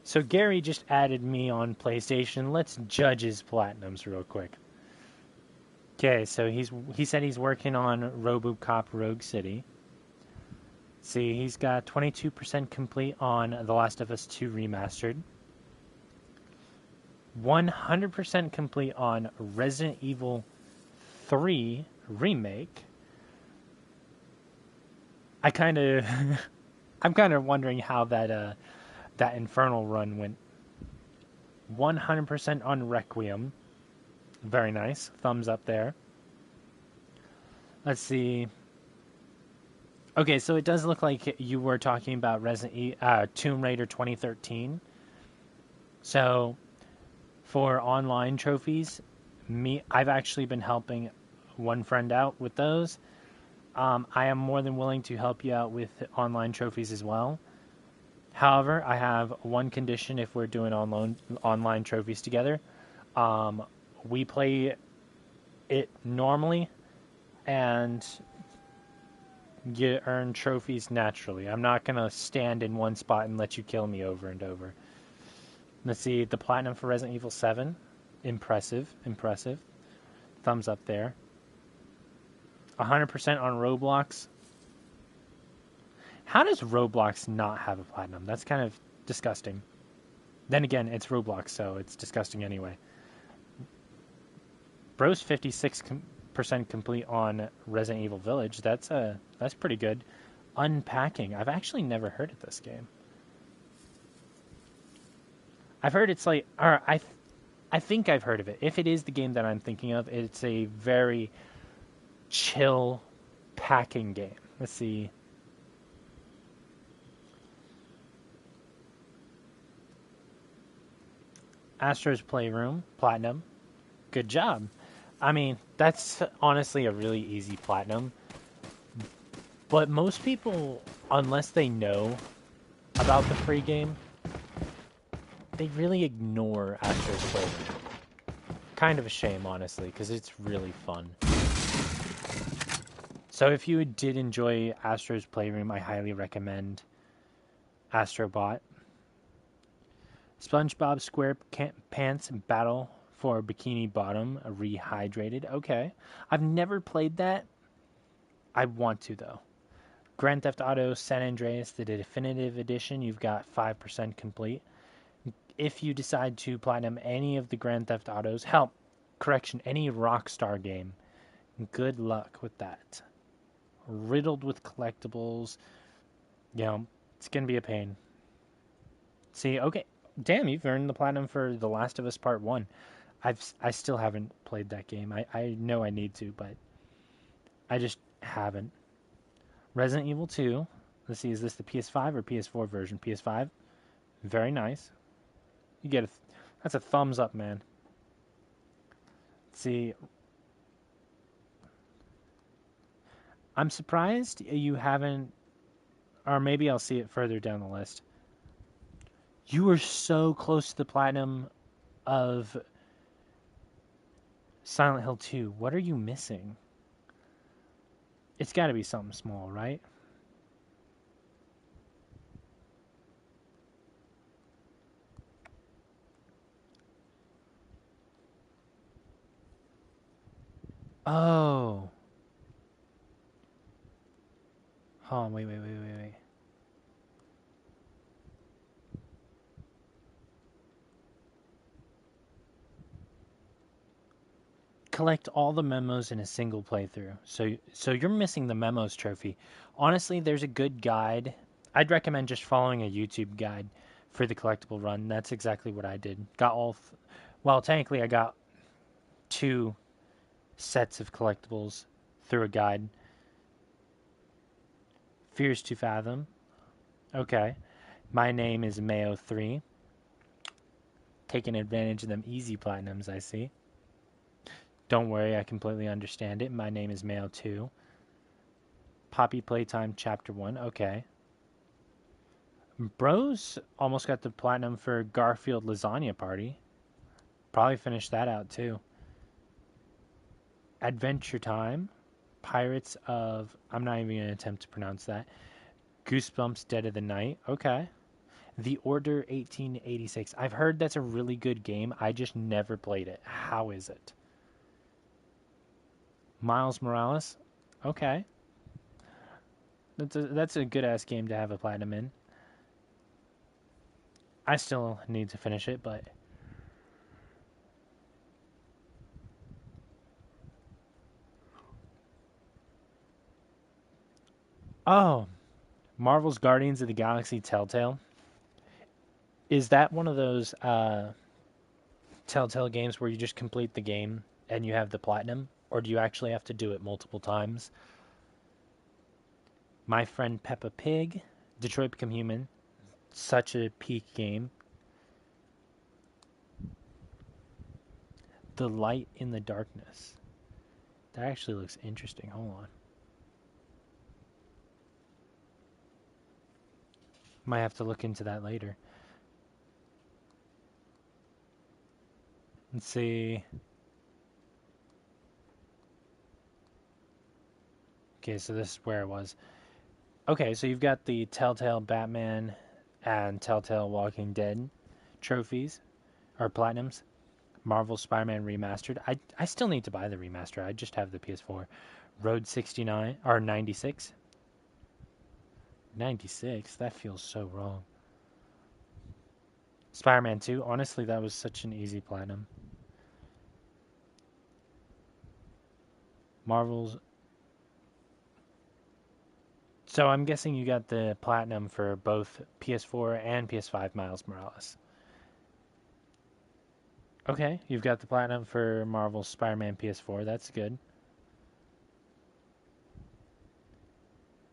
[SPEAKER 1] So Gary just added me on PlayStation. Let's judge his platinums real quick. Okay, so he said he's working on RoboCop Rogue City. See, he's got 22% complete on The Last of Us 2 Remastered. 100% complete on Resident Evil 3 Remake. I kind of I'm kind of wondering how that Infernal run went. 100% on Requiem. Very nice. Thumbs up there. Let's see. Okay, so it does look like you were talking about Tomb Raider 2013. So, for online trophies, I've actually been helping one friend out with those. I am more than willing to help you out with online trophies as well. However, I have one condition if we're doing online trophies together. We play it normally, and you earn trophies naturally. I'm not going to stand in one spot and let you kill me over and over. Let's see, the platinum for Resident Evil 7. Impressive, impressive. Thumbs up there. 100% on Roblox. How does Roblox not have a platinum? That's kind of disgusting. Then again, it's Roblox, so it's disgusting anyway. Bro's 56% complete on Resident Evil Village. That's pretty good. Unpacking. I've actually never heard of this game. I've heard it's like, or I think I've heard of it. If it is the game that I'm thinking of, it's a very chill packing game. Let's see. Astro's Playroom, Platinum. Good job. I mean, that's honestly a really easy Platinum. But most people, unless they know about the free game, they really ignore Astro's Playroom. Kind of a shame, honestly, because it's really fun. So if you did enjoy Astro's Playroom, I highly recommend Astrobot. SpongeBob SquarePants Battle for Bikini Bottom Rehydrated. Okay. I've never played that. I want to, though. Grand Theft Auto San Andreas, the definitive edition, you've got 5% complete. If you decide to platinum any of the Grand Theft Autos, any Rockstar game, good luck with that. Riddled with collectibles. It's going to be a pain. See, okay. Damn, you've earned the platinum for The Last of Us Part 1. I still haven't played that game. I know I need to, but I just haven't. Resident Evil 2. Let's see, is this the PS5 or PS4 version? PS5. Very nice. You get that's a thumbs up, man. Let's see. I'm surprised you haven't, or maybe I'll see it further down the list. You were so close to the platinum of Silent Hill 2. What are you missing? It's got to be something small, right? Oh. Hold on, wait. Collect all the memos in a single playthrough. So you're missing the memos trophy. Honestly, there's a good guide. I'd recommend just following a YouTube guide for the collectible run. That's exactly what I did. Well, technically I got 2 sets of collectibles through a guide. Fears to Fathom. Okay. My name is Mayo3. Taking advantage of them easy platinums, I see. Don't worry, I completely understand it. My name is Mayo 2. Poppy Playtime Chapter 1. Okay. Bros almost got the platinum for Garfield Lasagna Party. Probably finished that out too. Adventure Time. Pirates of... I'm not even going to attempt to pronounce that. Goosebumps Dead of the Night. Okay. The Order 1886. I've heard that's a really good game. I just never played it. How is it? Miles Morales. Okay. That's a good-ass game to have a platinum in. I still need to finish it, but... Oh, Marvel's Guardians of the Galaxy Telltale. Is that one of those Telltale games where you just complete the game and you have the platinum? Or do you actually have to do it multiple times? My Friend Peppa Pig, Detroit Become Human, such a peak game. The Light in the Darkness. That actually looks interesting. Hold on. Might have to look into that later. Let's see. Okay, so this is where it was. Okay, so you've got the Telltale Batman and Telltale Walking Dead trophies, or platinums. Marvel Spider-Man Remastered. I still need to buy the remaster. I just have the PS4. Road 69, or 96. 96? That feels so wrong. Spider-Man 2. Honestly, that was such an easy platinum. Marvel's... So I'm guessing you got the platinum for both PS4 and PS5 Miles Morales. Okay, you've got the platinum for Marvel's Spider-Man PS4. That's good.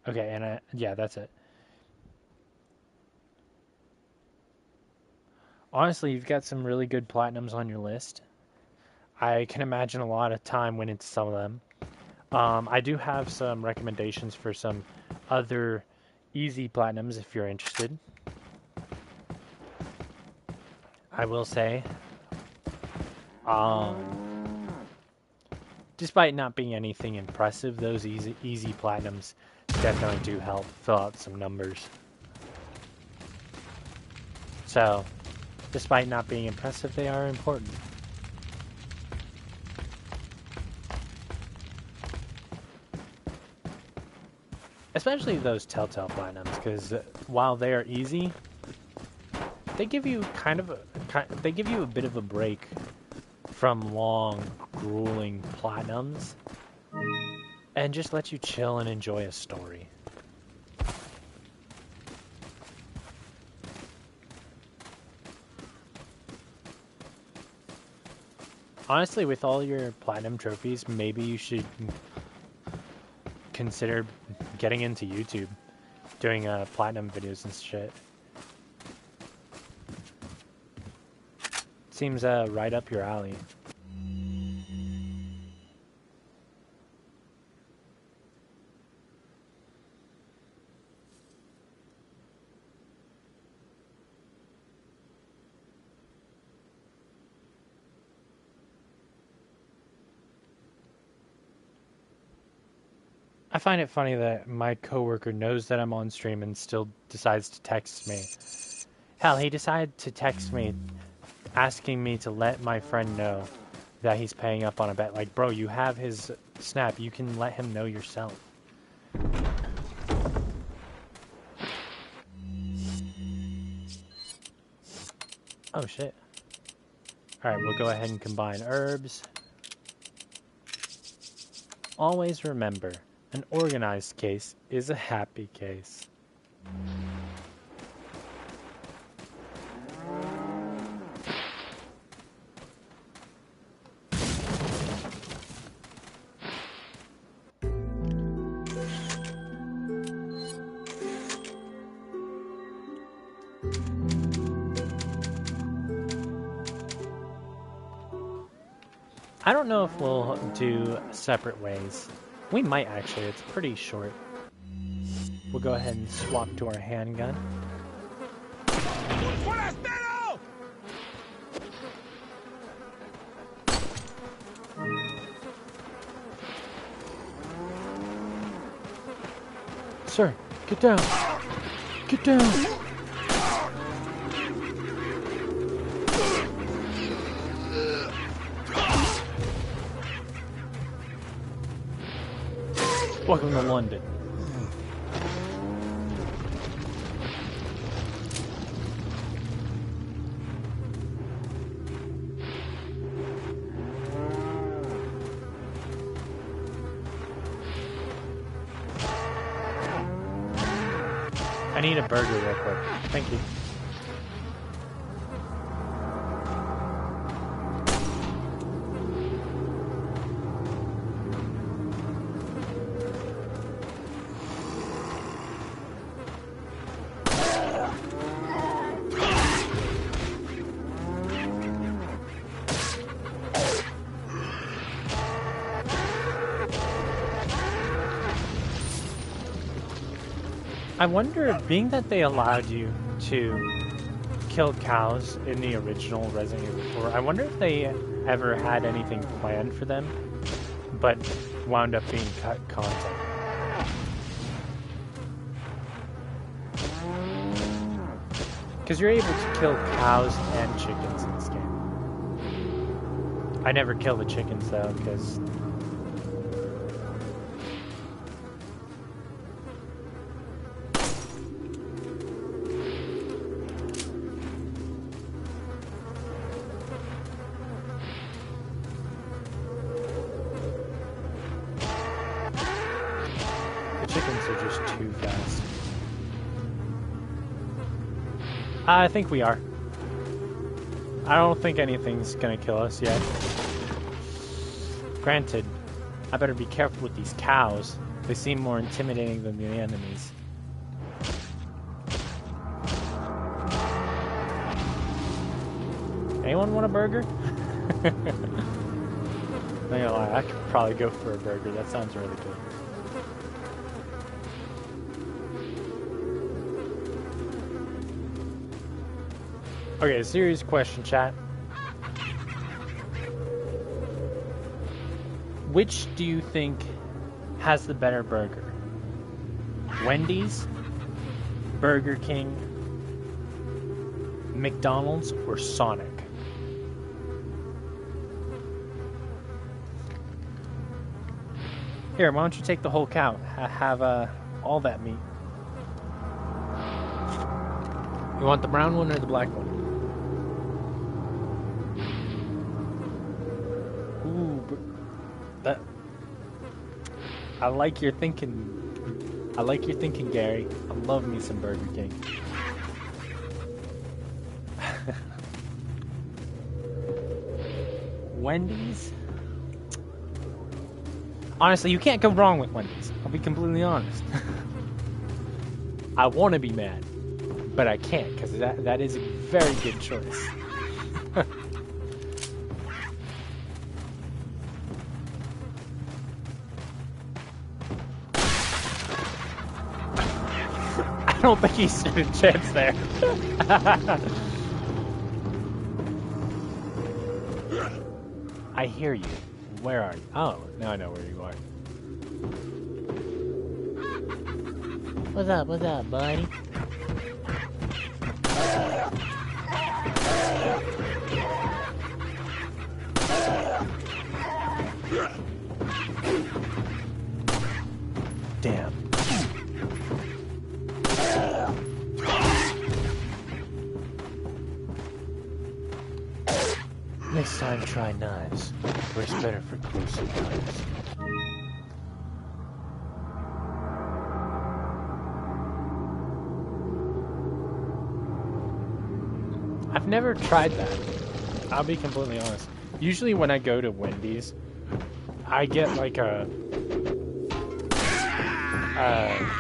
[SPEAKER 1] Okay, and yeah, that's it. Honestly, you've got some really good platinums on your list. I can imagine a lot of time went into some of them. I do have some recommendations for some other easy platinums if you're interested. I will say, despite not being anything impressive, those easy platinums definitely do help fill out some numbers. So, despite not being impressive, they are important. Especially those Telltale platinums, because while they are easy, they give you they give you a bit of a break from long, grueling platinums, and just let you chill and enjoy a story. Honestly, with all your platinum trophies, maybe you should consider getting into YouTube, doing platinum videos and shit. Seems right up your alley. I find it funny that my coworker knows that I'm on stream and still decides to text me. Hell, he decided to text me asking me to let my friend know that he's paying up on a bet. Like, bro, you have his snap. You can let him know yourself. Oh, shit. Alright, we'll go ahead and combine herbs. Always remember, an organized case is a happy case. I don't know if we'll do separate ways. We might actually, it's pretty short. We'll go ahead and swap to our handgun. Sir, get down! Get down! Welcome to London. I need a burger real quick. Thank you. I wonder, being that they allowed you to kill cows in the original Resident Evil 4, I wonder if they ever had anything planned for them, but wound up being cut content. Because you're able to kill cows and chickens in this game. I never kill the chickens though, because too fast. I think we are. I don't think anything's gonna kill us yet. Granted, I better be careful with these cows. They seem more intimidating than the enemies. Anyone want a burger? I'm not gonna lie, I could probably go for a burger. That sounds really good. Okay, serious question, chat. Which do you think has the better burger? Wendy's, Burger King, McDonald's, or Sonic? Here, why don't you take the whole cow? Have all that meat. You want the brown one or the black one? That I like your thinking. I like your thinking, Gary. I love me some Burger King. Wendy's? Honestly, you can't go wrong with Wendy's. I'll be completely honest. I want to be mad, but I can't, because that is a very good choice. I don't think he stood a chance there. I hear you. Where are you? Oh, now I know where you are. What's up, buddy? Damn. Next time, try knives. Works better for close encounters. I've never tried that. I'll be completely honest. Usually when I go to Wendy's, I get like a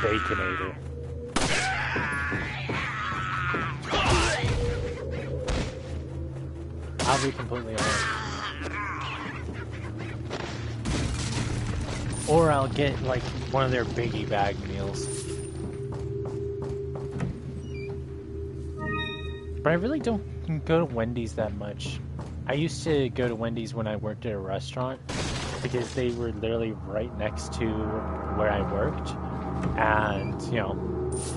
[SPEAKER 1] Baconator. I'll be completely honest. Or I'll get like one of their biggie bag meals. But I really don't go to Wendy's that much. I used to go to Wendy's when I worked at a restaurant because they were literally right next to where I worked. And, you know,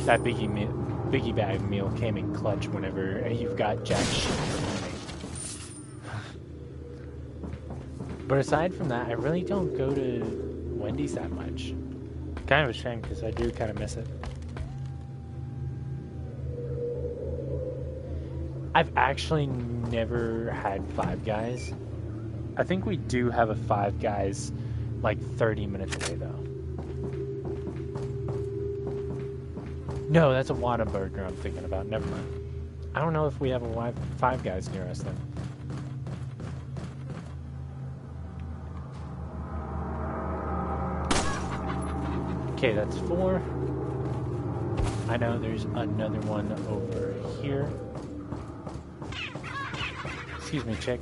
[SPEAKER 1] that biggie bag meal came in clutch whenever you've got jack shit for money. But aside from that, I really don't go to Wendy's that much. Kind of a shame because I do kind of miss it. I've actually never had Five Guys. I think we do have a Five Guys like 30 minutes away though. No, that's a Whataburger I'm thinking about. Never mind. I don't know if we have a Five Guys near us then. Okay, that's 4. I know there's another one over here. Excuse me, chick.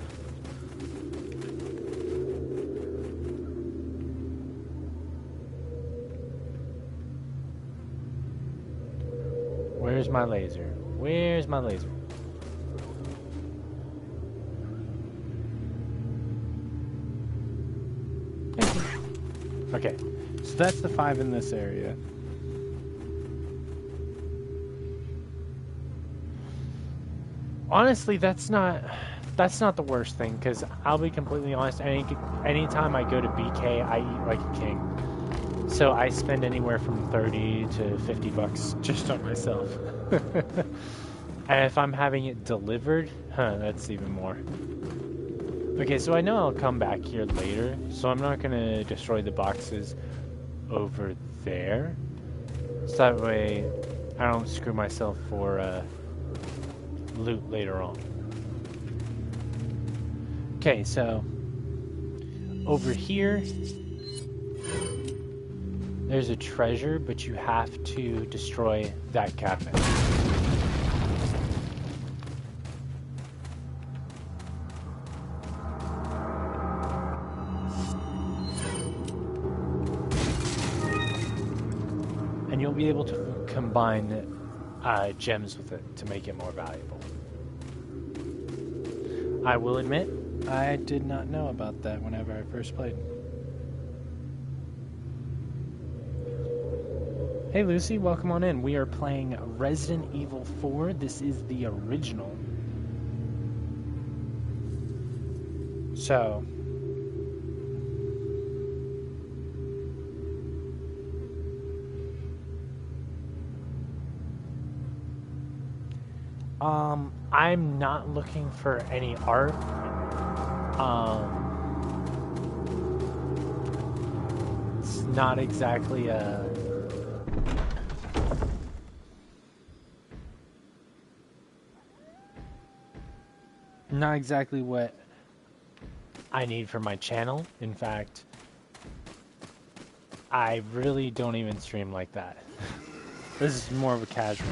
[SPEAKER 1] Where's my laser? Where's my laser? Thank you. Okay, so that's the 5 in this area. Honestly, that's not the worst thing, because I'll be completely honest, anytime I go to BK, I eat like a king. So I spend anywhere from 30 to 50 bucks just on myself. And if I'm having it delivered, that's even more. Okay, so I know I'll come back here later, so I'm not gonna destroy the boxes over there. So that way I don't screw myself for loot later on. Okay, so over here there's a treasure, but you have to destroy that cabinet. And you'll be able to combine gems with it to make it more valuable. I will admit, I did not know about that whenever I first played. Hey Lucy, welcome on in. We are playing Resident Evil 4. This is the original. So, I'm not looking for any art. It's not exactly a not exactly what I need for my channel. In fact, I really don't even stream like that. This is more of a casual.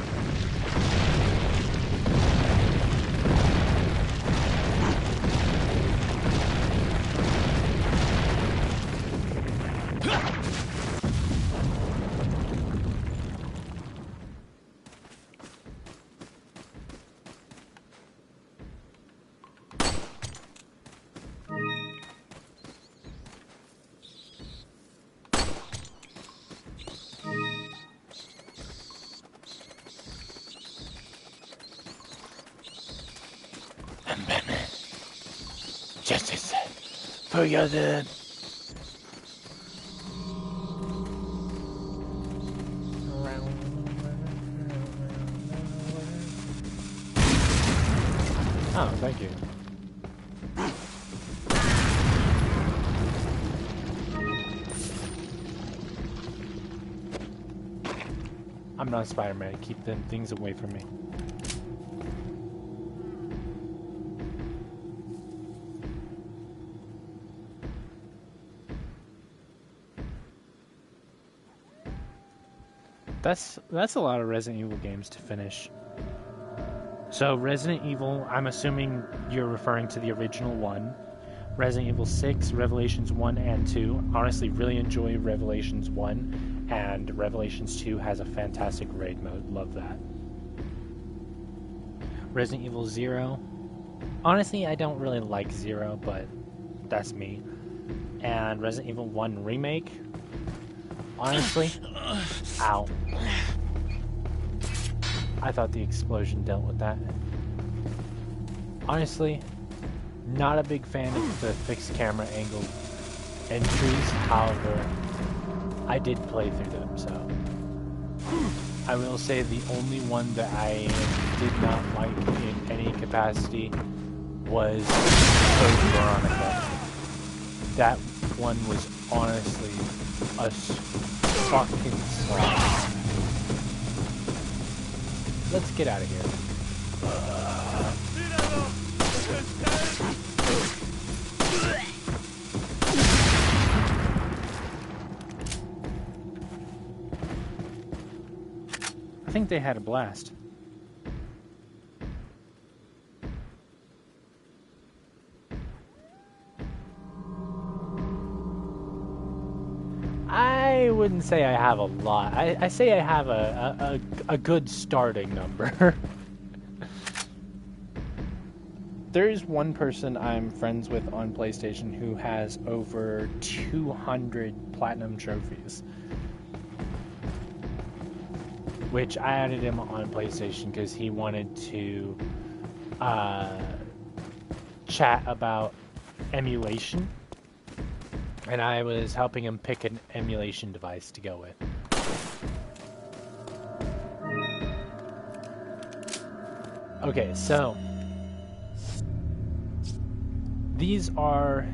[SPEAKER 1] Justice for your dead. Oh, thank you. I'm not Spider-Man. Keep them things away from me. That's a lot of Resident Evil games to finish. So Resident Evil, I'm assuming you're referring to the original one. Resident Evil 6, Revelations 1 and 2. Honestly, really enjoy Revelations 1, and Revelations 2 has a fantastic raid mode. Love that. Resident Evil 0. Honestly, I don't really like 0, but that's me. And Resident Evil 1 Remake. Honestly, ow. I thought the explosion dealt with that. Honestly, not a big fan of the fixed camera angle entries. However, I did play through them, so I will say the only one that I did not like in any capacity was Code Veronica. That one was honestly a fucking slog. Let's get out of here. I think they had a blast. I wouldn't say I have a lot. I say I have a good starting number. There's one person I'm friends with on PlayStation who has over 200 platinum trophies. Which I added him on PlayStation because he wanted to chat about emulation. And I was helping him pick an emulation device to go with. Okay, so these are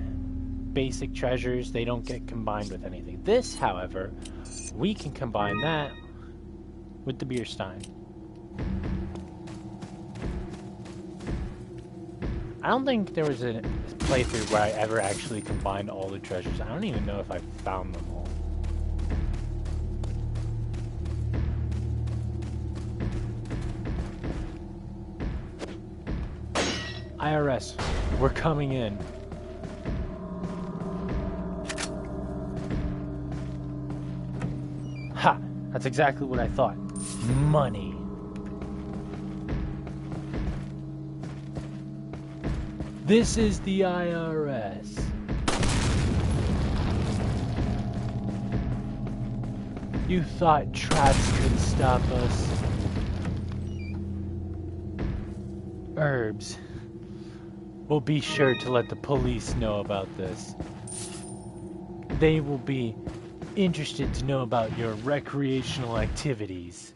[SPEAKER 1] basic treasures. They don't get combined with anything. This, however, we can combine that with the beer stein. I don't think there was a playthrough where I ever actually combined all the treasures. I don't even know if I found them all. IRS, we're coming in. Ha! That's exactly what I thought. Money. This is the IRS. You thought traps could stop us? Herbs. We'll be sure to let the police know about this. They will be interested to know about your recreational activities.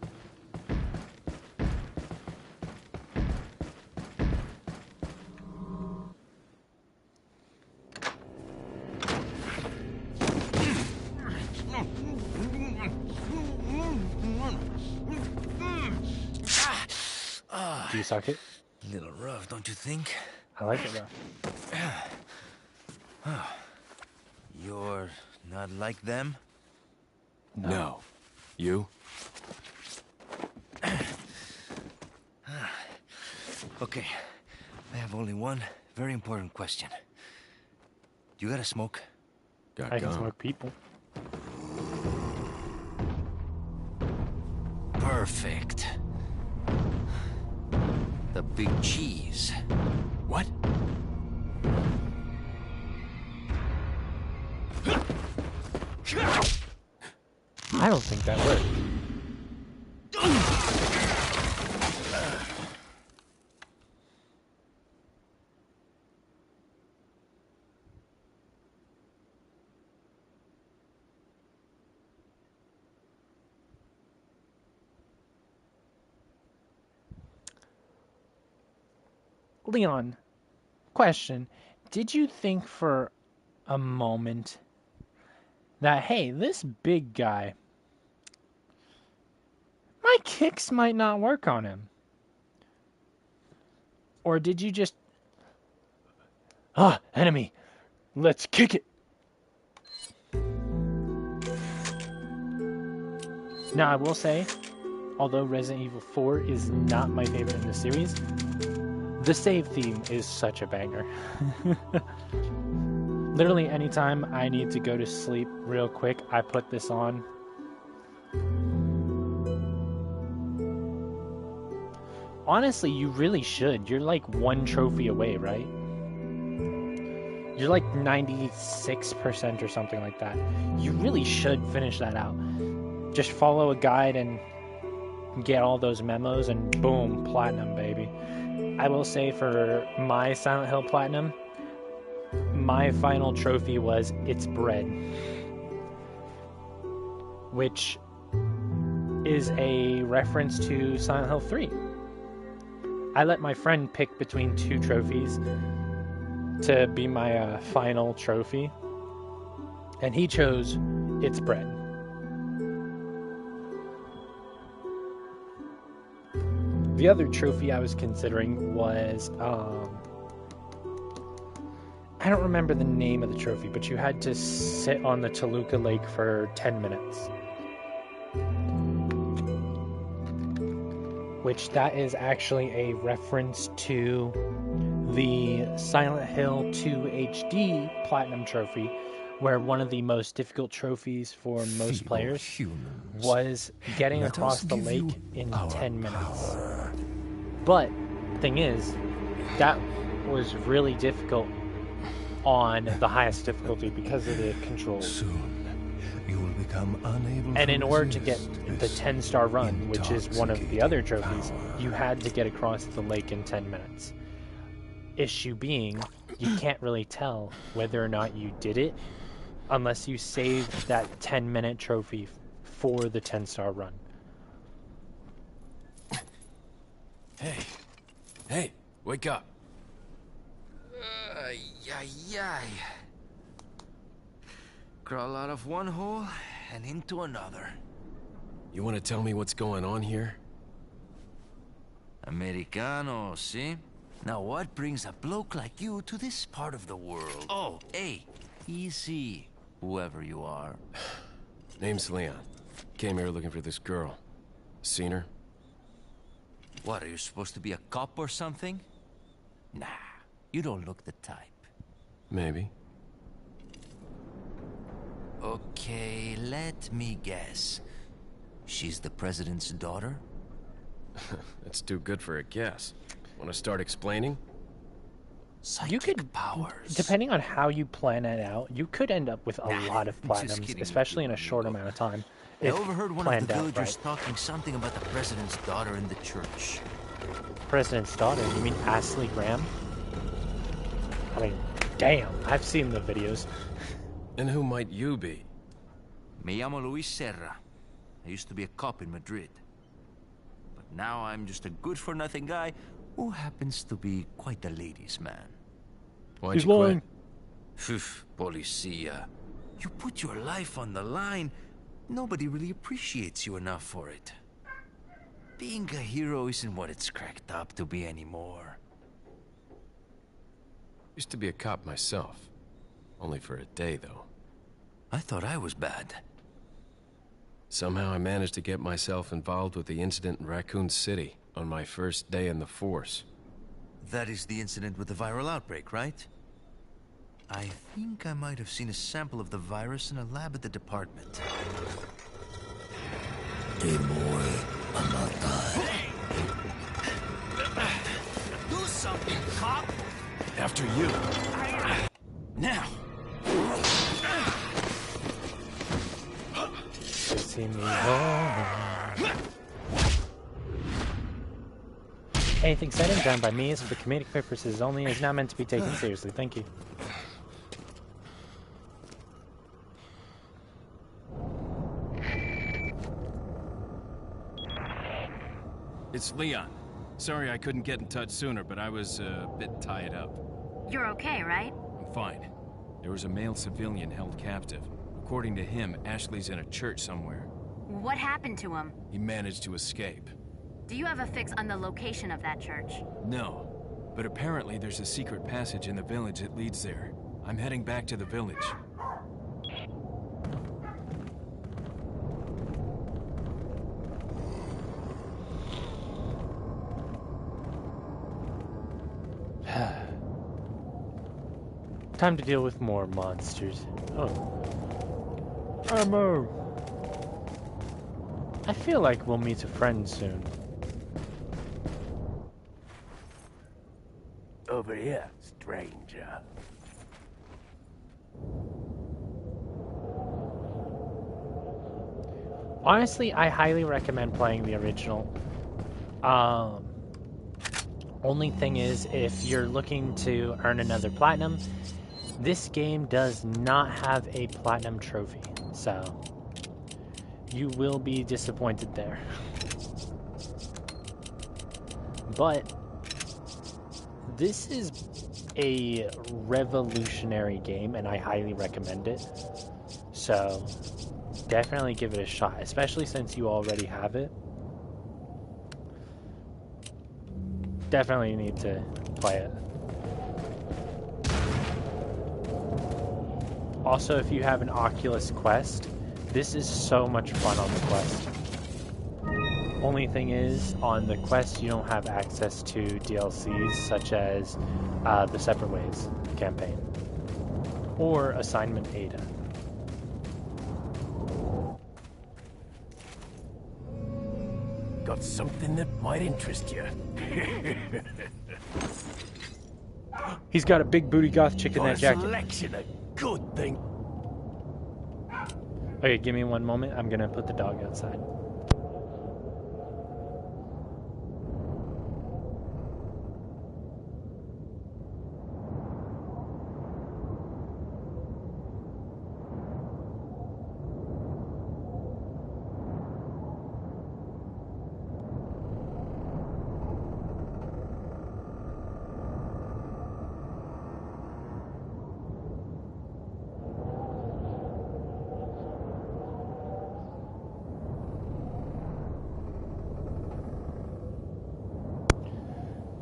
[SPEAKER 1] Do you suck it?
[SPEAKER 3] Little rough, don't you think?
[SPEAKER 1] I like it though.
[SPEAKER 3] You're not like them?
[SPEAKER 2] No. You?
[SPEAKER 3] Okay, I have only one very important question. You got a smoke?
[SPEAKER 2] Got
[SPEAKER 1] I can
[SPEAKER 2] gum.
[SPEAKER 1] smoke people.
[SPEAKER 3] Perfect. The big cheese.
[SPEAKER 2] What?
[SPEAKER 1] I don't think that worked. Leon, question. Did you think for a moment that, hey, this big guy, my kicks might not work on him? Or did you just, enemy, let's kick it? Now, I will say, although Resident Evil 4 is not my favorite in the series, the save theme is such a banger. Literally anytime I need to go to sleep real quick, I put this on. Honestly, you really should. You're like one trophy away, right? You're like 96% or something like that. You really should finish that out. Just follow a guide and get all those memos and boom, platinum, baby. I will say for my Silent Hill Platinum, my final trophy was It's Bread. which is a reference to Silent Hill 3. I let my friend pick between 2 trophies to be my final trophy, and he chose It's Bread. The other trophy I was considering was, I don't remember the name of the trophy, but you had to sit on the Toluca Lake for 10 minutes. Which that is actually a reference to the Silent Hill 2 HD Platinum Trophy, where one of the most difficult trophies for most players was getting across the lake in 10 minutes. But, thing is, that was really difficult on the highest difficulty because of the controls.
[SPEAKER 4] Soon, you will become unable
[SPEAKER 1] And
[SPEAKER 4] to
[SPEAKER 1] in order to get
[SPEAKER 4] resist
[SPEAKER 1] the
[SPEAKER 4] this
[SPEAKER 1] 10-star run, which is one of the other trophies,
[SPEAKER 4] power.
[SPEAKER 1] you had to get across the lake in 10 minutes. Issue being, you can't really tell whether or not you did it unless you saved that 10-minute trophy for the 10-star run.
[SPEAKER 6] Hey, wake up.
[SPEAKER 3] Ay. Crawl out of one hole and into another.
[SPEAKER 2] You want to tell me what's going on here?
[SPEAKER 3] Americano, see? Now what brings a bloke like you to this part of the world? Oh, hey, easy, whoever you are.
[SPEAKER 2] Name's Leon. Came here looking for this girl. Seen her?
[SPEAKER 3] What, are you supposed to be a cop or something? Nah, you don't look the type.
[SPEAKER 2] Maybe.
[SPEAKER 3] Okay, let me guess. She's the president's daughter?
[SPEAKER 2] That's too good for a guess. Want to start explaining?
[SPEAKER 3] Psychic
[SPEAKER 1] You could,
[SPEAKER 3] powers.
[SPEAKER 1] depending on how you plan it out, you could end up with a lot of
[SPEAKER 3] just
[SPEAKER 1] platinums,
[SPEAKER 3] kidding
[SPEAKER 1] especially in a
[SPEAKER 3] with you,
[SPEAKER 1] short
[SPEAKER 3] amigo.
[SPEAKER 1] amount of time.
[SPEAKER 3] I
[SPEAKER 1] If
[SPEAKER 3] overheard one of
[SPEAKER 1] planned
[SPEAKER 3] the
[SPEAKER 1] out
[SPEAKER 3] villagers
[SPEAKER 1] right.
[SPEAKER 3] talking something about the president's daughter in the church.
[SPEAKER 1] President's daughter, you mean Ashley Graham? I mean, damn, I've seen the videos.
[SPEAKER 2] And who might you be?
[SPEAKER 3] Me llamo Luis Serra. I used to be a cop in Madrid. But now I'm just a good-for-nothing guy who happens to be quite a ladies' man.
[SPEAKER 2] Why'd
[SPEAKER 1] He's
[SPEAKER 2] you quit?
[SPEAKER 1] lying.
[SPEAKER 3] Phew, policia. You put your life on the line. Nobody really appreciates you enough for it. Being a hero isn't what it's cracked up to be anymore.
[SPEAKER 2] Used to be a cop myself. Only for a day, though.
[SPEAKER 3] I thought I was bad.
[SPEAKER 2] Somehow I managed to get myself involved with the incident in Raccoon City on my first day in the force.
[SPEAKER 3] That is the incident with the viral outbreak, right? I think I might have seen a sample of the virus in a lab at the department.
[SPEAKER 4] Hey boy, I'm not dying.
[SPEAKER 3] Do something, cop!
[SPEAKER 6] After you. Now.
[SPEAKER 1] You see me roll. Anything said and done by me is for comedic purposes only and is not meant to be taken seriously. Thank you.
[SPEAKER 6] It's Leon. Sorry I couldn't get in touch sooner, but I was a bit tied up.
[SPEAKER 5] You're okay, right?
[SPEAKER 6] I'm fine. There was a male civilian held captive. According to him, Ashley's in a church somewhere.
[SPEAKER 5] What happened to him?
[SPEAKER 6] He managed to escape.
[SPEAKER 5] Do you have a fix on the location of that church?
[SPEAKER 6] No, but apparently there's a secret passage in the village that leads there. I'm heading back to the village.
[SPEAKER 1] Time to deal with more monsters. Oh. Ammo! I feel like we'll meet a friend soon.
[SPEAKER 4] Over here, stranger.
[SPEAKER 1] Honestly, I highly recommend playing the original. Only thing is, if you're looking to earn another platinum, this game does not have a platinum trophy. So, you will be disappointed there. But this is a revolutionary game, and I highly recommend it. So definitely give it a shot, especially since you already have it. Definitely need to play it. Also, if you have an Oculus Quest, this is so much fun on the Quest. Only thing is, on the Quest you don't have access to DLCs such as the Separate Ways campaign or Assignment Ada.
[SPEAKER 4] Got something that might interest you.
[SPEAKER 1] He's got a big booty goth chick in that jacket.
[SPEAKER 4] Selection of good thing.
[SPEAKER 1] Okay, give me one moment. I'm gonna put the dog outside.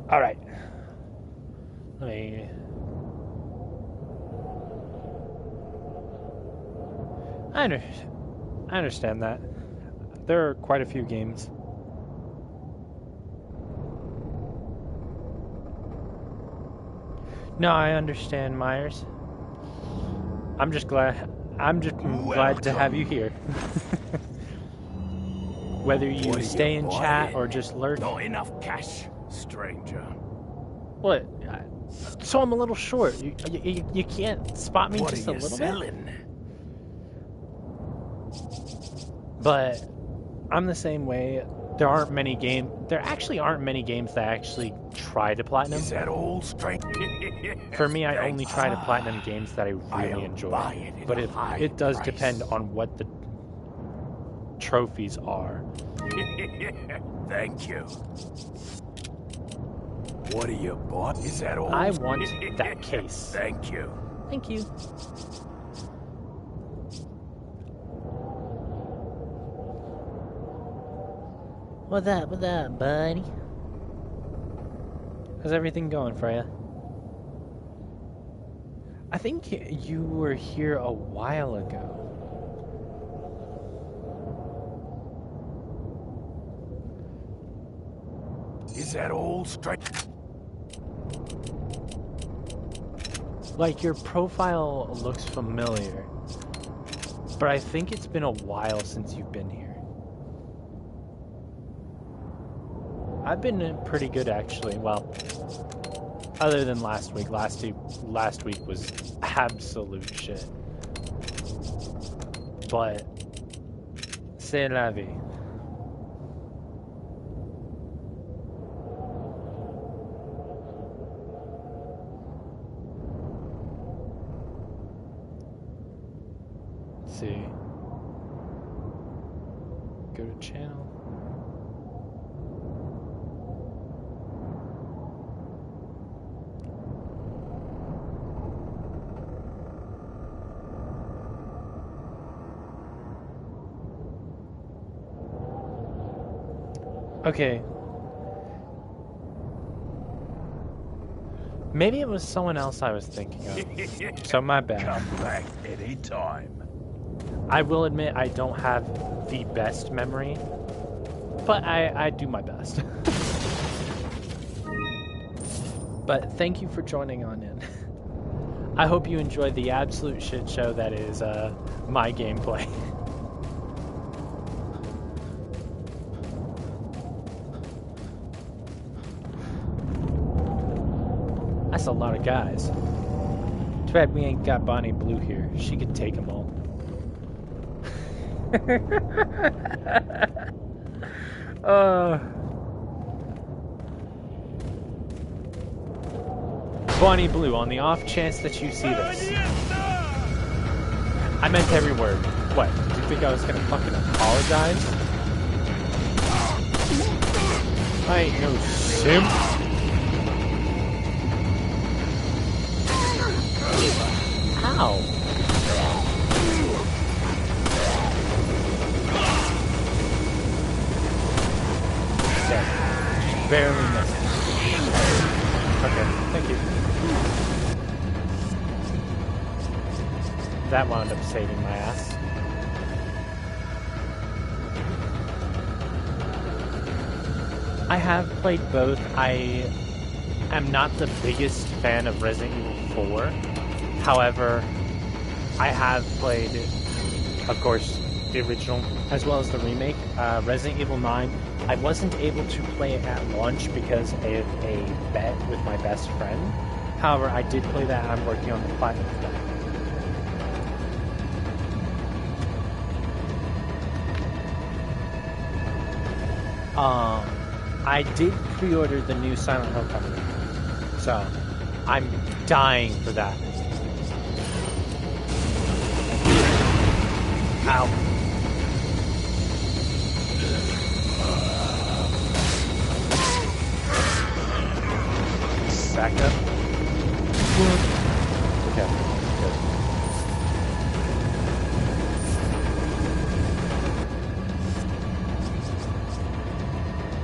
[SPEAKER 1] All right. I understand that. There are quite a few games. No, I understand, Myers. I'm just glad to have you here. Whether you stay in chat or just lurk.
[SPEAKER 4] Not enough cash, stranger.
[SPEAKER 1] What? So I'm a little short. You can't spot me
[SPEAKER 4] What
[SPEAKER 1] just
[SPEAKER 4] are
[SPEAKER 1] a
[SPEAKER 4] you
[SPEAKER 1] little
[SPEAKER 4] selling?
[SPEAKER 1] bit? But I'm the same way. There actually aren't many games that actually try to platinum.
[SPEAKER 4] Is that all, stranger?
[SPEAKER 1] For me, I only try to platinum games that I really enjoy. But it does depend on what the trophies are.
[SPEAKER 4] Thank you. What do you bought? Is that all?
[SPEAKER 1] I want that case.
[SPEAKER 4] Thank you.
[SPEAKER 1] Thank you. What's up, buddy? How's everything going for you? I think you were here a while ago.
[SPEAKER 4] Is that all, stranger?
[SPEAKER 1] Like, your profile looks familiar, but I think it's been a while since you've been here. I've been pretty good, actually. Well, other than last week. Last week was absolute shit. But c'est la vie. Let's see. Go to channel. Okay. Maybe it was someone else I was thinking of. So my bad.
[SPEAKER 4] Come back anytime.
[SPEAKER 1] I will admit I don't have the best memory, but I do my best. But thank you for joining on in. I hope you enjoyed the absolute shit show that is my gameplay. That's a lot of guys. Too bad we ain't got Bonnie Blue here. She could take them all. Bonnie Blue, on the off chance that you see this, I meant every word. What? Did you think I was gonna fucking apologize? I ain't no simp. Ow. Dead. Just barely missed. Okay, thank you. That wound up saving my ass. I have played both. I am not the biggest fan of Resident Evil 4. However, I have played, of course, the original as well as the remake. Resident Evil 9, I wasn't able to play it at launch because of a bet with my best friend. However, I did play that. I'm working on the platinum for that. I did pre-order the new Silent Hill company, so I'm dying for that. Ow. Back up. Okay, good.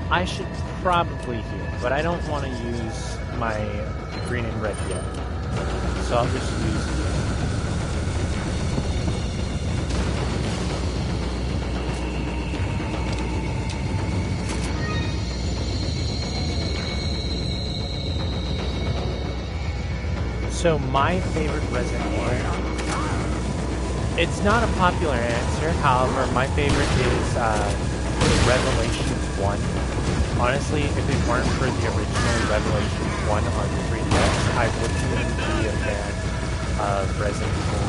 [SPEAKER 1] I should probably heal, but I don't want to use my green and red yet. So I'll just use... So my favorite Resident Evil... It's not a popular answer, however, my favorite is Revelations 1. Honestly, if it weren't for the original Revelations 1 on 3DS, I wouldn't even be a fan of Resident Evil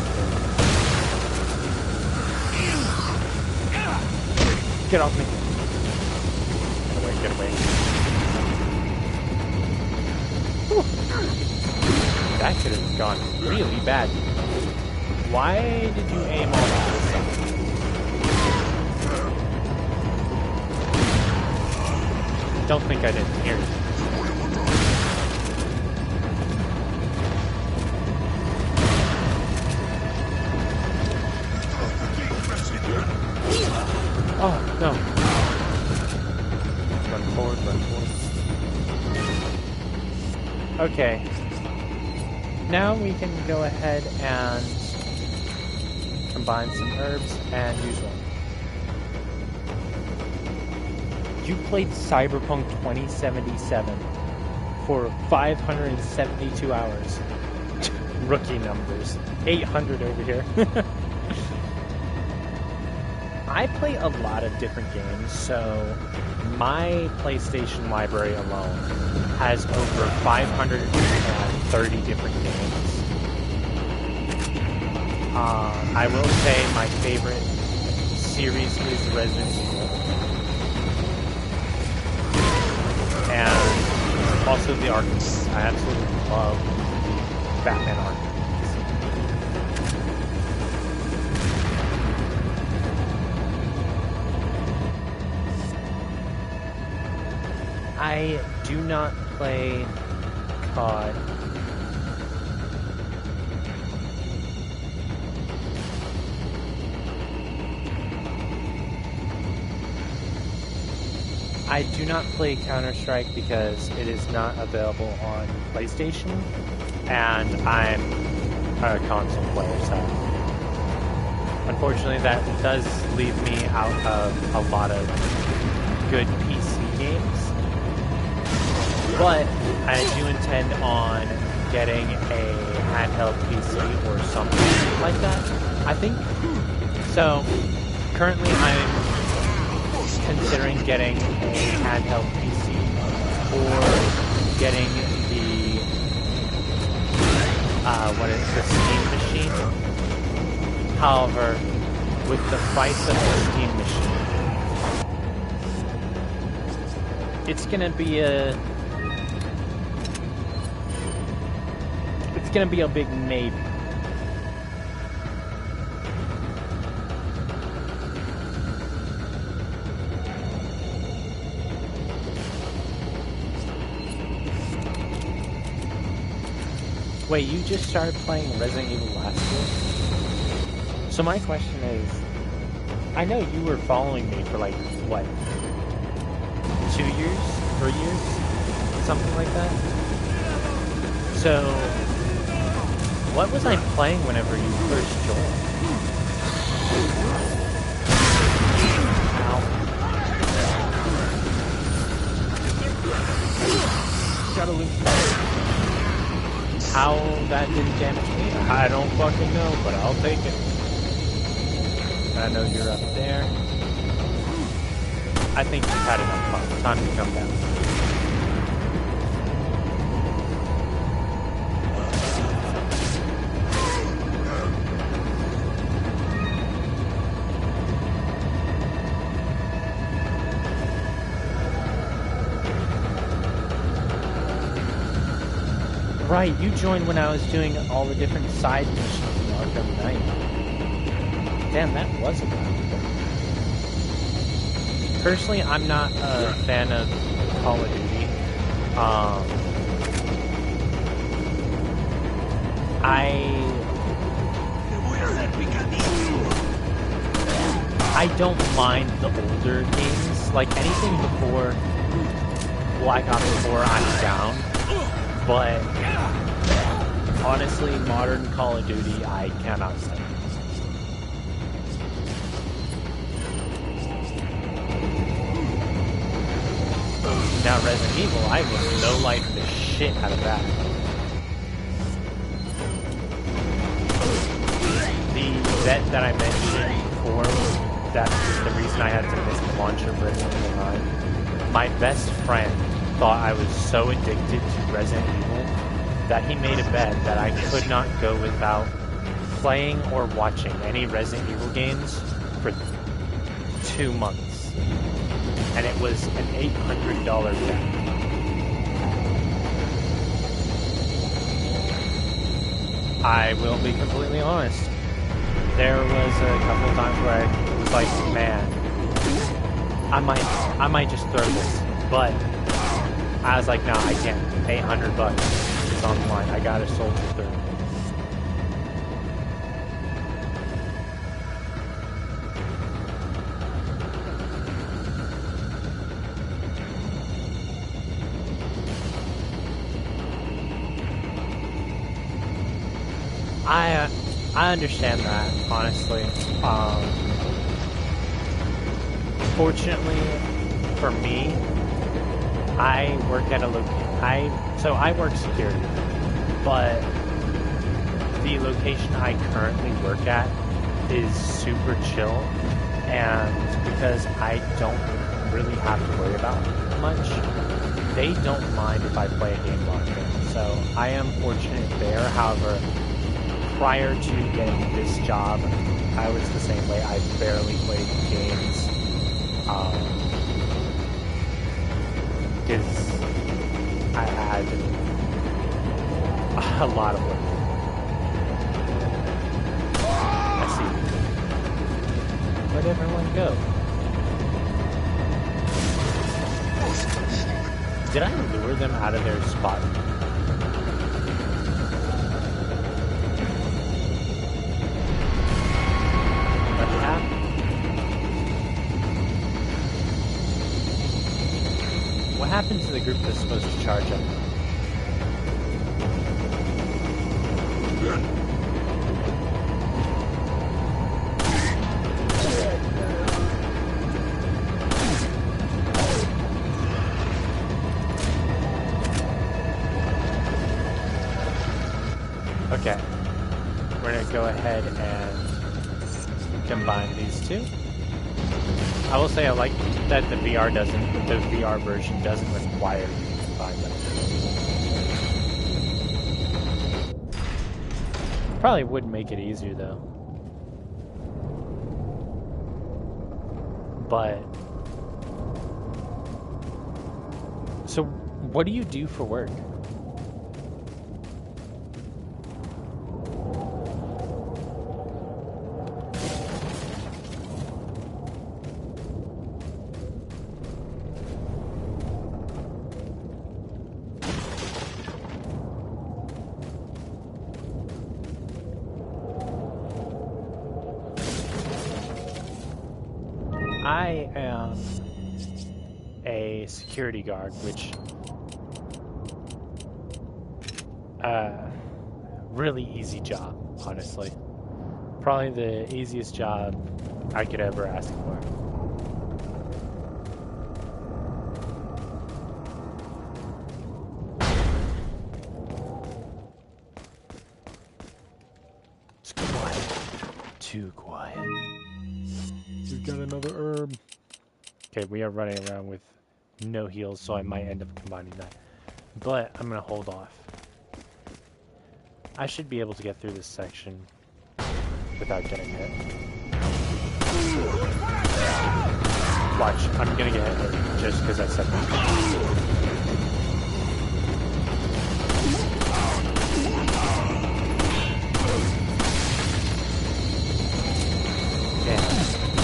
[SPEAKER 1] 2. Get off me. Get away, get away. Whew. That could have gone really bad. Why did you aim all that stuff? Don't think I didn't hear you. Oh, no. Run forward, run forward. Okay. Now we can go ahead and combine some herbs and use one. You played Cyberpunk 2077 for 572 hours. Rookie numbers. 800 over here. I play a lot of different games, so my PlayStation library alone has over 530 different games. I will say my favorite series is Resident Evil. And also the Arkham. I absolutely love the Batman Arkham. I do not play COD. I do not play Counter-Strike because it is not available on PlayStation, and I'm a console player, so unfortunately that does leave me out of a lot of good PC games. But I do intend on getting a handheld PC or something like that, I think. So currently I'm considering getting a handheld PC or getting the the Steam machine. However, with the price of the Steam machine, it's gonna be a big maybe. Wait, you just started playing Resident Evil last year? So my question is, I know you were following me for like, what, 2 years? 3 years? Something like that? So, what was I playing whenever you first joined? Ow. Gotta loot. How that didn't damage me, I don't fucking know, but I'll take it. I know you're up there. I think you've had enough fun. Time to come down. Right, you joined when I was doing all the different side missions in Arkham Knight. Damn, that was a while ago. Personally, I'm not a fan of Call of Duty. I don't mind the older games. Like anything before Black Ops 4, I'm down. But honestly, modern Call of Duty, I cannot stand. Now Resident Evil, I would no-life the shit out of that. The vet that I mentioned before, that's the reason I had to miss the launch of Resident Evil 9. My best friend thought I was so addicted to Resident Evil that he made a bet that I could not go without playing or watching any Resident Evil games for 2 months. And it was an $800 bet. I will be completely honest. There was a couple of times where I was like, man, I might just throw this, but I was like, no, I can't. $800 is on the line. I got it sold for 30. I understand that, honestly. Fortunately for me, I work at a so I work security, but the location I currently work at is super chill, and because I don't really have to worry about much, they don't mind if I play a game logged in. So I am fortunate there. However, prior to getting this job, I was the same way. I barely played games. Because I had a lot of work. I see. Where'd everyone go? Did I lure them out of their spot? What happened to the group that's supposed to charge up? Okay. We're going to go ahead and combine these two. I will say I like that the VR version doesn't require you to combine them. Probably would make it easier though. But so what do you do for work? I am a security guard, which really easy job, honestly. Probably the easiest job I could ever ask for. It's quiet. Too quiet. We've got another herb. Okay, we are running around with no heals, so I might end up combining that. But I'm gonna hold off. I should be able to get through this section without getting hit. Watch, I'm gonna get hit just because I said that. Damn.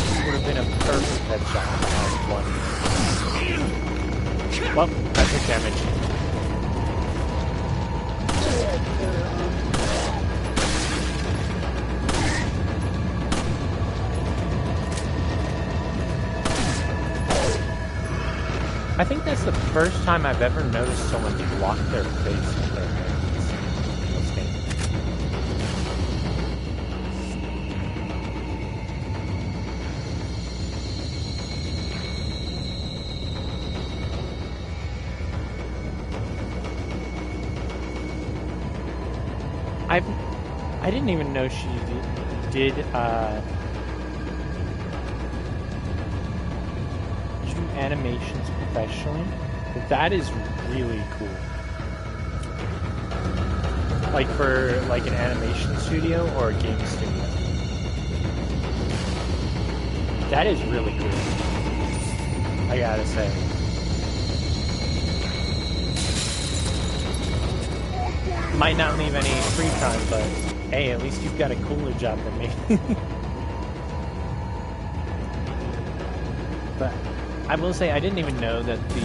[SPEAKER 1] This would have been a perfect headshot if I had one. Well, I took damage. I think that's the first time I've ever noticed someone block their face with their hands. This game. I didn't even know she did animations professionally. That is really cool. Like for like an animation studio or a game studio. That is really cool. I gotta say. Might not leave any free time, but hey, at least you've got a cooler job than me. But I will say I didn't even know that the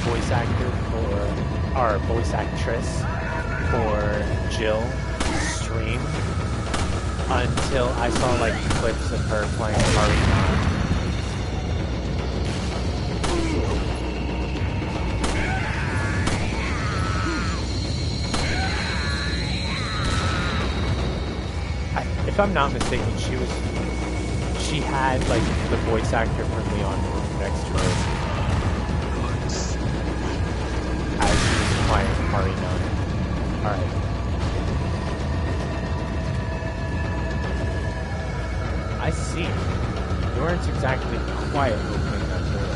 [SPEAKER 1] voice actor or voice actress for Jill streamed until I saw like clips of her playing RE4. If I'm not mistaken, she had like the voice actor from Leon next to her as she was playing RE9. Alright. I see. You weren't exactly quiet opening that door.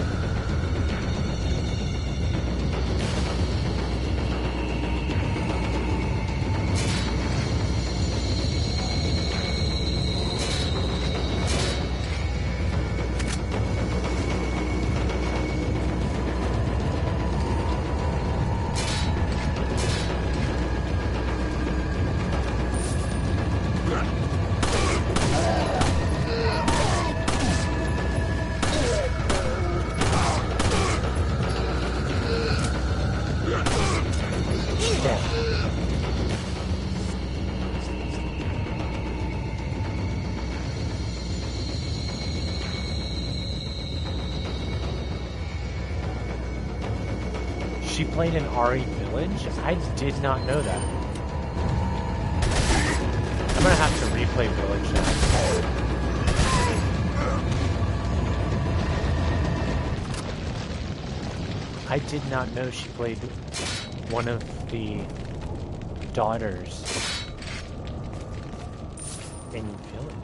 [SPEAKER 1] She played in RE Village? I did not know that. I'm gonna have to replay Village now. I did not know she played one of the daughters in Village.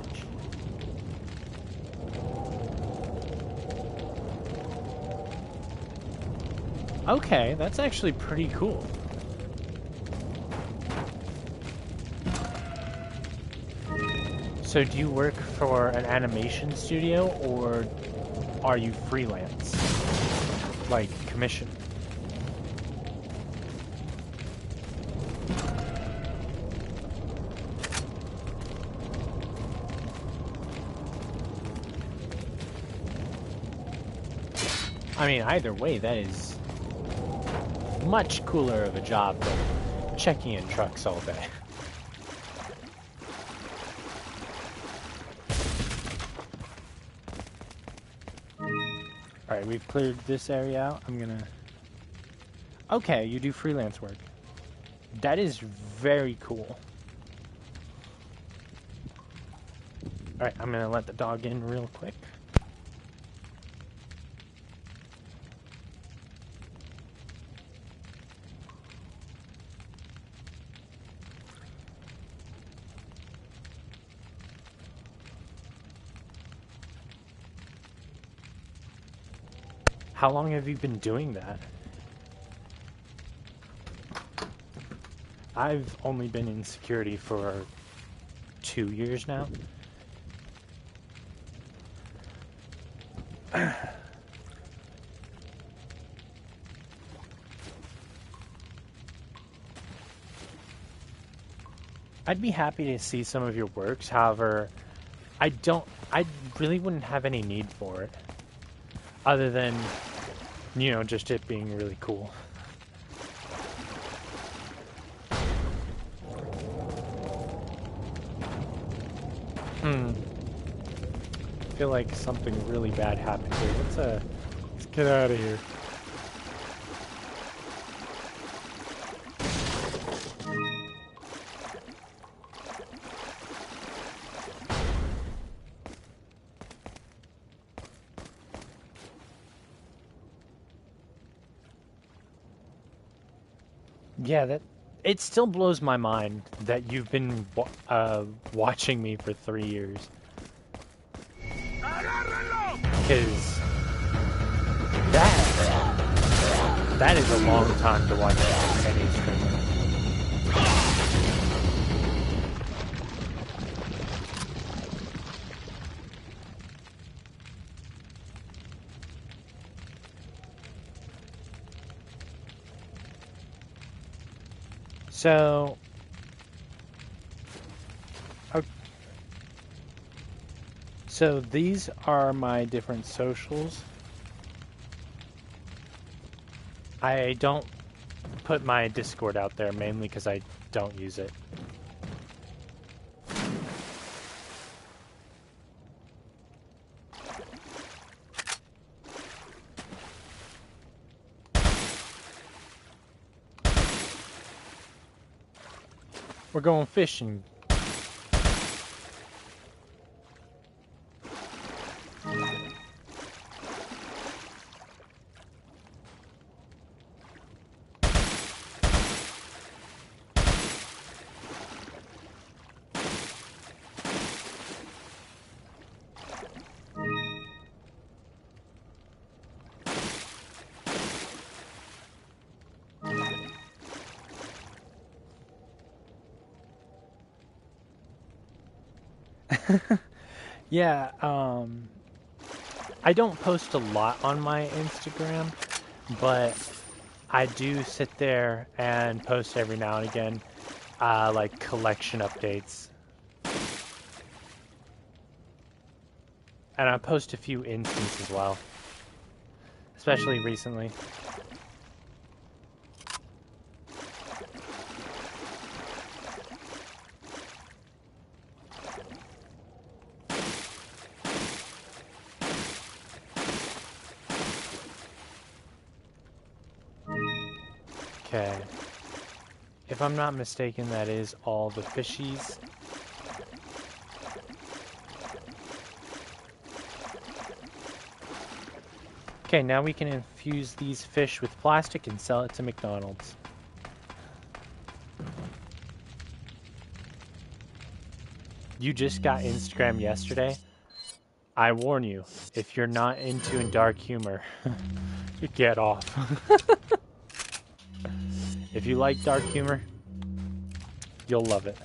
[SPEAKER 1] Okay, that's actually pretty cool. So do you work for an animation studio or are you freelance? Like commission? I mean, either way, that is much cooler of a job than checking in trucks all day. Alright, we've cleared this area out. I'm gonna... Okay, you do freelance work. That is very cool. Alright, I'm gonna let the dog in real quick. How long have you been doing that? I've only been in security for 2 years now. I'd be happy to see some of your works, however, I really wouldn't have any need for it. Other than, you know, just it being really cool. I feel like something really bad happened here. Let's get out of here. Yeah, it still blows my mind that you've been watching me for 3 years. Because that is a long time to watch any streamer. So, so these are my different socials. I don't put my Discord out there mainly because I don't use it. We're going fishing. Yeah, I don't post a lot on my Instagram, but I do sit there and post every now and again, like collection updates. And I post a few instances as well, especially recently. Okay. If I'm not mistaken, that is all the fishies. Okay, now we can infuse these fish with plastic and sell it to McDonald's. You just got Instagram yesterday? I warn you, if you're not into dark humor, get off. If you like dark humor, you'll love it.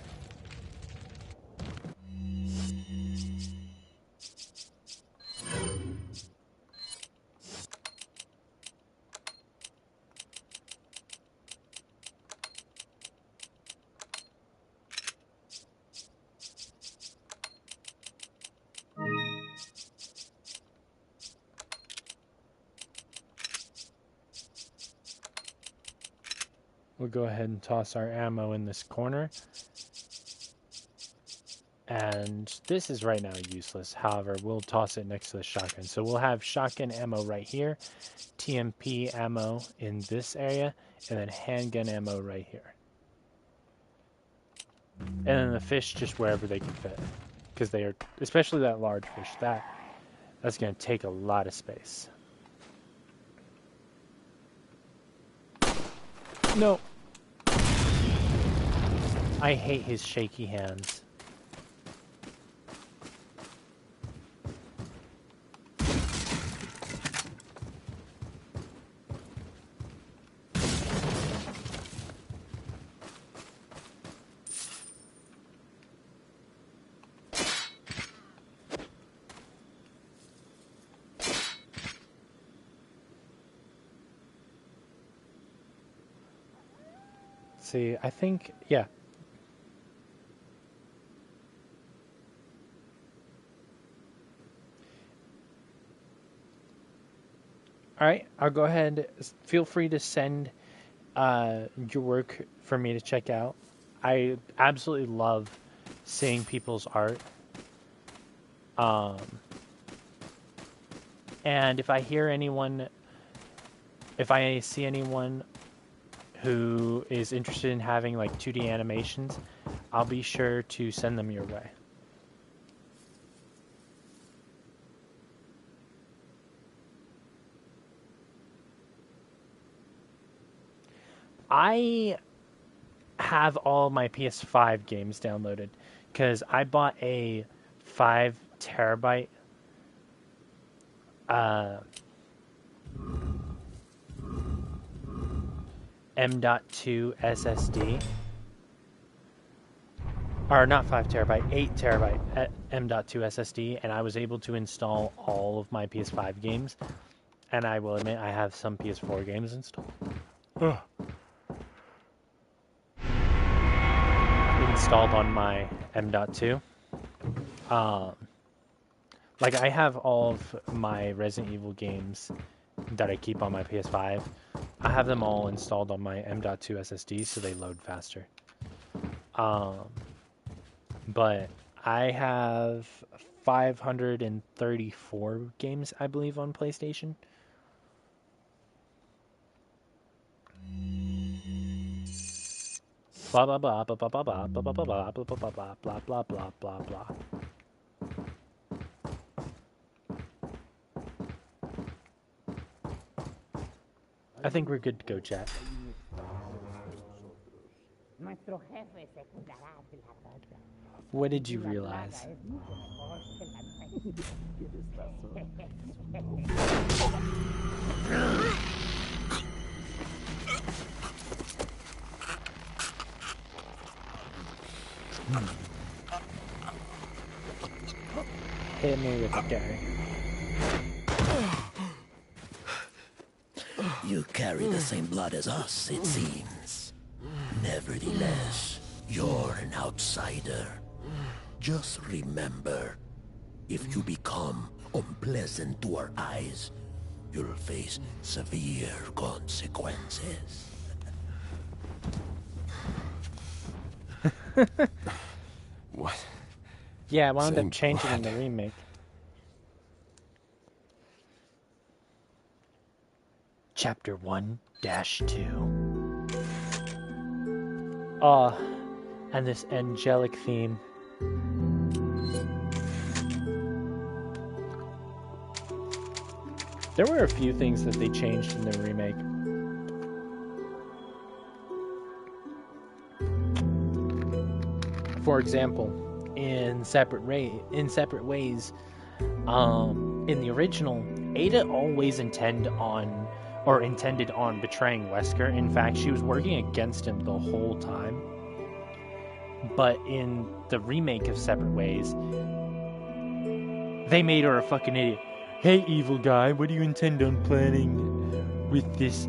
[SPEAKER 1] We'll go ahead and toss our ammo in this corner. And this is right now useless. However, we'll toss it next to the shotgun. So we'll have shotgun ammo right here, TMP ammo in this area, and then handgun ammo right here. And then the fish just wherever they can fit. Because they are, especially that large fish, that's going to take a lot of space. No. I hate his shaky hands. See, I think, yeah. All right, I'll go ahead. Feel free to send your work for me to check out. I absolutely love seeing people's art. And if I see anyone who is interested in having like 2D animations, I'll be sure to send them your way. I have all my PS5 games downloaded because I bought a 5 terabyte M.2 SSD, or not 5 terabyte, 8 terabyte M.2 SSD, and I was able to install all of my PS5 games, and I will admit I have some PS4 games installed. Installed on my M.2. Like I have all of my Resident Evil games that I keep on my PS5. I have them all installed on my M.2 SSD so they load faster. But I have 534 games, I believe, on PlayStation. Blah blah blah blah blah blah blah blah blah blah blah blah blah blah blah blah blah blah blah. I think we're good to go, chat. What did you realize? Hit me with a guy.
[SPEAKER 4] You carry the same blood as us, it seems. Nevertheless, you're an outsider. Just remember, if you become unpleasant to our eyes, you'll face severe consequences.
[SPEAKER 2] What?
[SPEAKER 1] Yeah, I wound
[SPEAKER 2] Same
[SPEAKER 1] up changing in
[SPEAKER 2] blood.
[SPEAKER 1] the remake. Chapter 1-2. And this angelic theme. There were a few things that they changed in the remake. For example, in separate ways, in the original, Ada always intended on betraying Wesker. In fact, she was working against him the whole time. But in the remake of Separate Ways, they made her a fucking idiot. Hey, evil guy, what do you intend on planning with this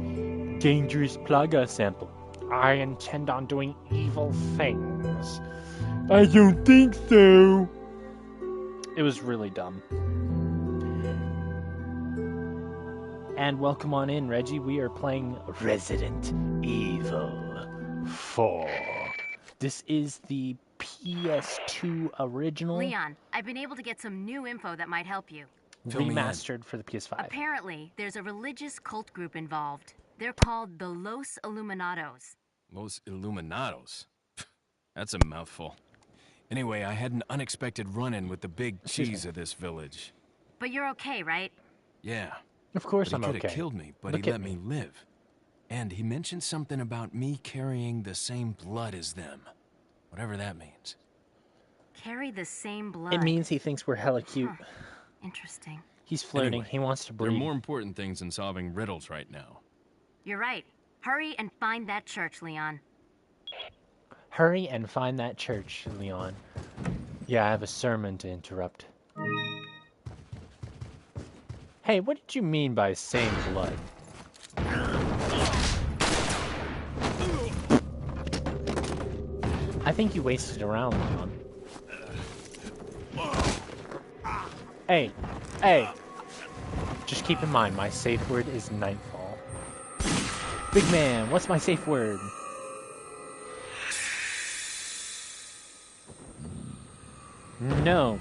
[SPEAKER 1] dangerous plaga sample? I intend on doing evil things. I don't think so. It was really dumb. And welcome on in, Reggie. We are playing Resident Evil 4. This is the PS2 original
[SPEAKER 5] Leon, I've been able to get some new info that might help you.
[SPEAKER 6] Fill me in.
[SPEAKER 1] remastered for the PS5.
[SPEAKER 5] Apparently, there's a religious cult group involved. They're called the Los Illuminados.
[SPEAKER 6] Los Illuminados. That's a mouthful. Anyway, I had an unexpected run-in with the big
[SPEAKER 1] Excuse
[SPEAKER 6] cheese
[SPEAKER 1] me.
[SPEAKER 6] of this village.
[SPEAKER 5] But you're okay, right?
[SPEAKER 6] Yeah,
[SPEAKER 1] Of course
[SPEAKER 6] but
[SPEAKER 1] I'm
[SPEAKER 6] he could
[SPEAKER 1] okay.
[SPEAKER 6] have killed me, but
[SPEAKER 1] Look
[SPEAKER 6] he
[SPEAKER 1] at
[SPEAKER 6] let me live. And he mentioned something about me carrying the same blood as them. Whatever that means.
[SPEAKER 5] Carry the same blood.
[SPEAKER 1] It means he thinks we're hella cute.
[SPEAKER 5] Huh. Interesting.
[SPEAKER 1] He's flirting.
[SPEAKER 6] Anyway,
[SPEAKER 1] He wants to
[SPEAKER 6] There are
[SPEAKER 1] breed.
[SPEAKER 6] more important things than solving riddles right now.
[SPEAKER 5] You're right. Hurry and find that church, Leon.
[SPEAKER 1] Hurry and find that church, Leon. Yeah, I have a sermon to interrupt. Hey, what did you mean by same blood? I think you wasted a round, Leon. Hey, hey. Just keep in mind, my safe word is nightfall. Big man, what's my safe word? No,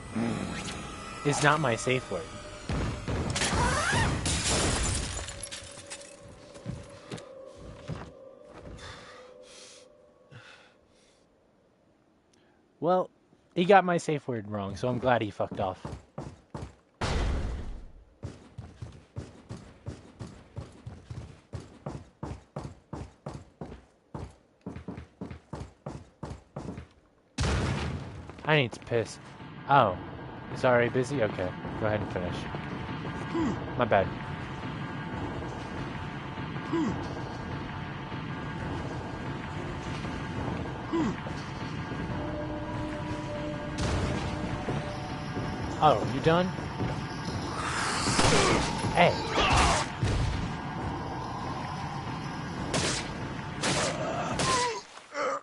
[SPEAKER 1] is not my safe word. Well, he got my safe word wrong, so I'm glad he fucked off. I need to piss. Oh, it's already busy? Okay, go ahead and finish. My bad. Oh, you done? Hey.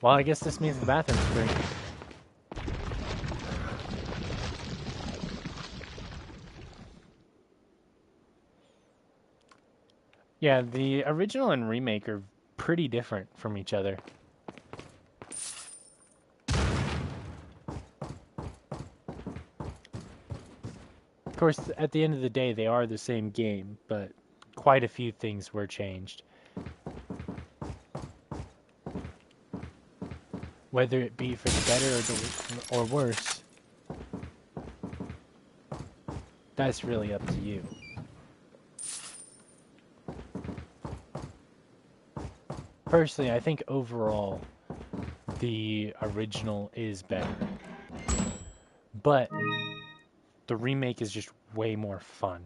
[SPEAKER 1] Well, I guess this means the bathroom's free. Yeah, the original and remake are pretty different from each other. Of course, at the end of the day, they are the same game, but quite a few things were changed. Whether it be for the better or worse, that's really up to you. Personally, I think overall, the original is better. But the remake is just way more fun.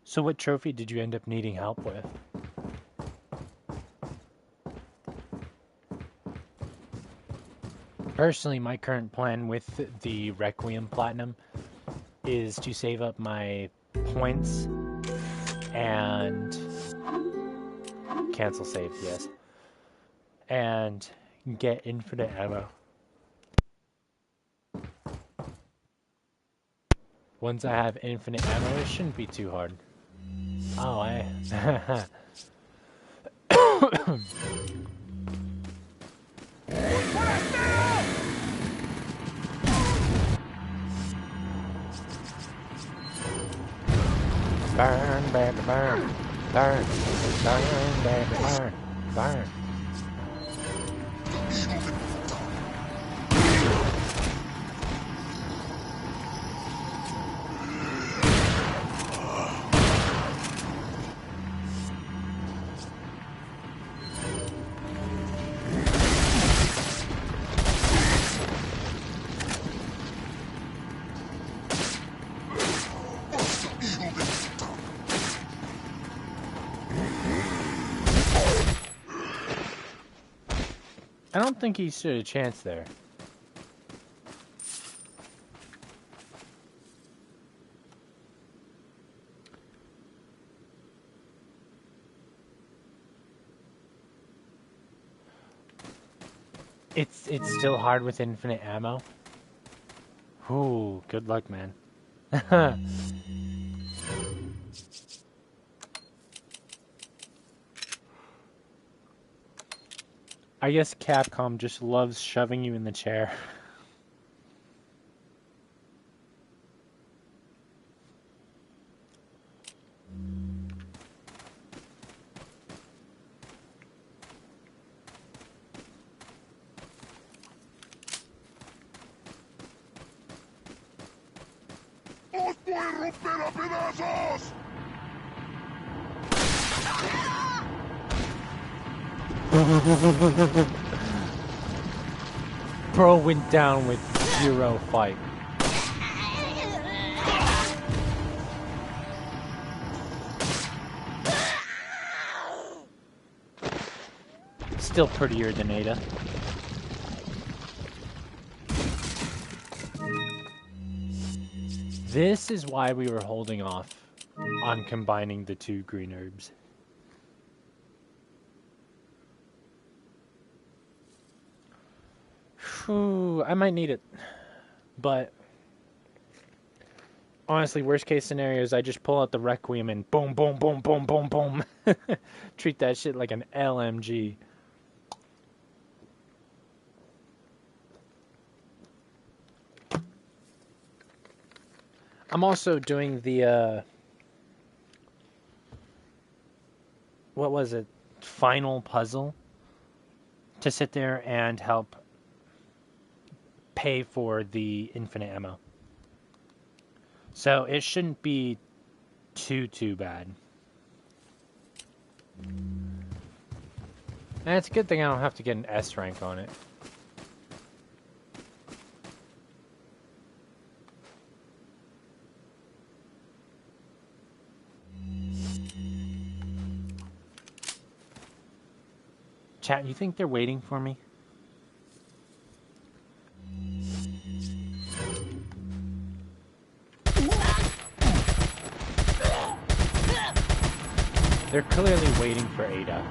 [SPEAKER 1] So what trophy did you end up needing help with? Personally, my current plan with the Requiem Platinum is to save up my points and cancel save, yes, and get infinite ammo. Once I have infinite ammo, it shouldn't be too hard. Oh, burn, baby, burn. Burn. Burn, baby, burn. Burn. I don't think he stood a chance there. It's still hard with infinite ammo. Ooh, good luck, man. I guess Capcom just loves shoving you in the chair. Bro went down with 0 fight. Still prettier than Ada. This is why we were holding off on combining the 2 green herbs. Whew, I might need it. But honestly, worst case scenario is I just pull out the Requiem and boom, boom, boom, boom, boom, boom. Treat that shit like an LMG. I'm also doing the, what was it? Final puzzle to sit there and help pay for the infinite ammo. So it shouldn't be too bad. And it's a good thing I don't have to get an S rank on it. Chat, you think they're waiting for me? They're clearly waiting for Ada.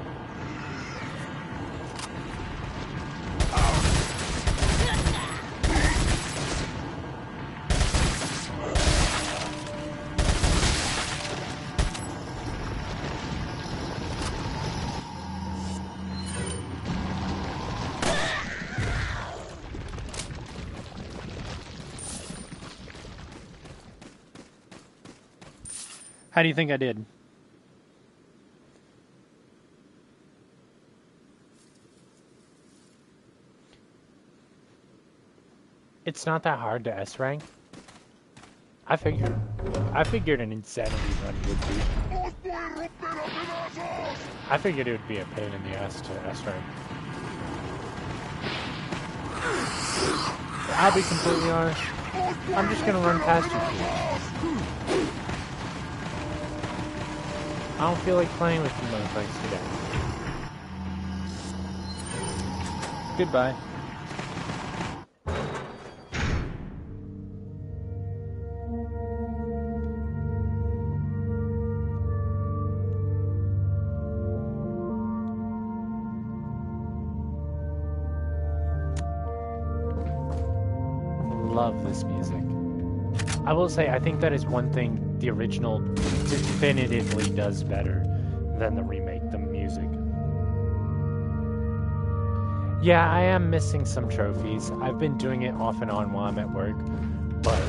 [SPEAKER 1] How do you think I did? It's not that hard to S rank. I figured an insanity run would be. I figured it would be a pain in the ass to S rank. I'll be completely honest. I'm just gonna run past you two. I don't feel like playing with you motherfuckers today. Goodbye. Love this music. I will say, I think that is one thing the original definitively does better than the remake, the music. Yeah, I am missing some trophies. I've been doing it off and on while I'm at work, but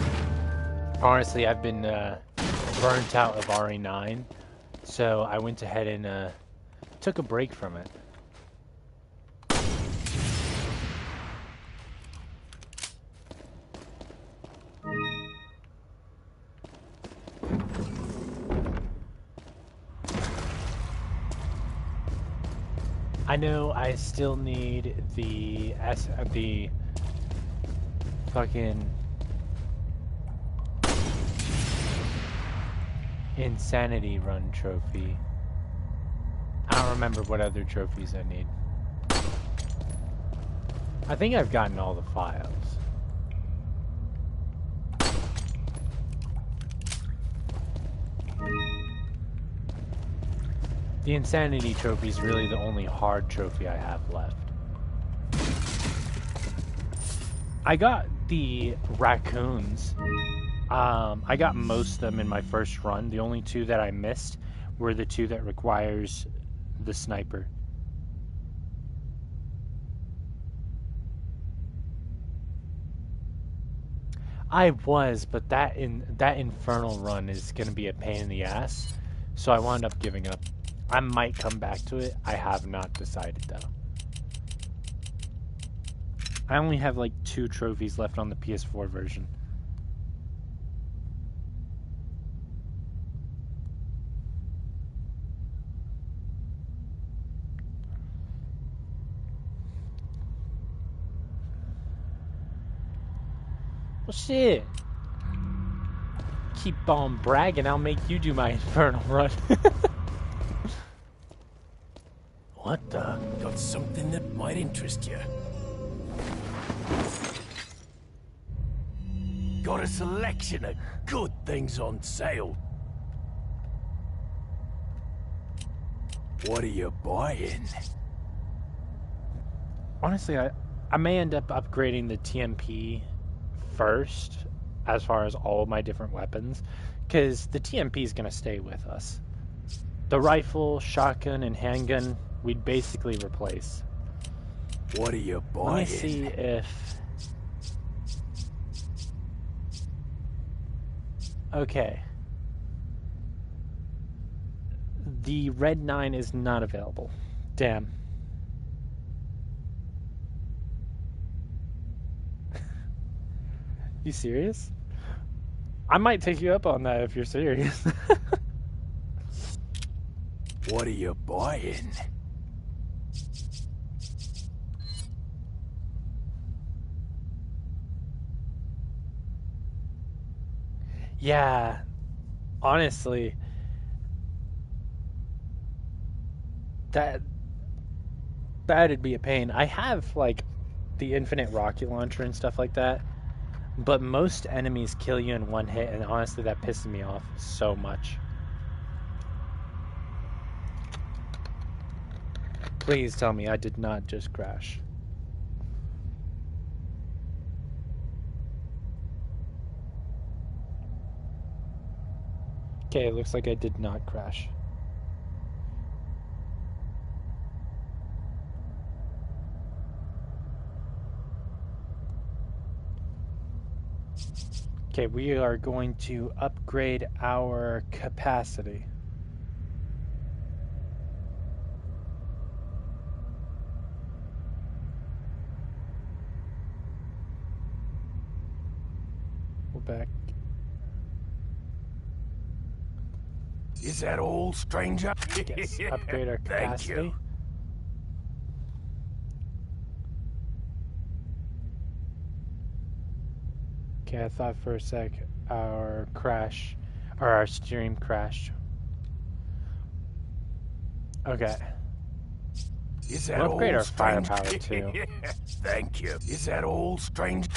[SPEAKER 1] honestly, I've been burnt out of RE9, so I went ahead and took a break from it. I know I still need the fucking Insanity Run trophy. I don't remember what other trophies I need. I think I've gotten all the files. The Insanity Trophy is really the only hard trophy I have left. I got the raccoons. I got most of them in my first run. The only two that I missed were the two that requires the sniper. I was, but that infernal run is gonna be a pain in the ass, so I wound up giving up. I might come back to it. I have not decided though. I only have like 2 trophies left on the PS4 version. Well, shit. Keep on bragging, I'll make you do my infernal run.
[SPEAKER 4] What the? Got something that might interest you. Got a selection of good things on sale. What are you buying?
[SPEAKER 1] Honestly, I may end up upgrading the TMP first as far as all of my different weapons, because the TMP is going to stay with us. The rifle, shotgun, and handgun we'd basically replace.
[SPEAKER 4] What are you buying?
[SPEAKER 1] Let me see if... Okay. The Red 9 is not available. Damn. You serious? I might take you up on that if you're serious.
[SPEAKER 4] What are you buying?
[SPEAKER 1] Yeah, honestly, that'd be a pain. I have like the infinite rocket launcher and stuff like that, but most enemies kill you in one hit, and honestly that pisses me off so much. Please tell me I did not just crash. Okay, it looks like I did not crash. Okay, we are going to upgrade our capacity. We're back.
[SPEAKER 4] Is that all, stranger?
[SPEAKER 1] Yes, upgrade our capacity.
[SPEAKER 4] Thank you.
[SPEAKER 1] Okay, I thought for a sec our stream crashed. Okay.
[SPEAKER 4] Is that
[SPEAKER 1] We'll upgrade
[SPEAKER 4] all,
[SPEAKER 1] our
[SPEAKER 4] stranger?
[SPEAKER 1] firepower too.
[SPEAKER 4] Thank you. Is that all, stranger?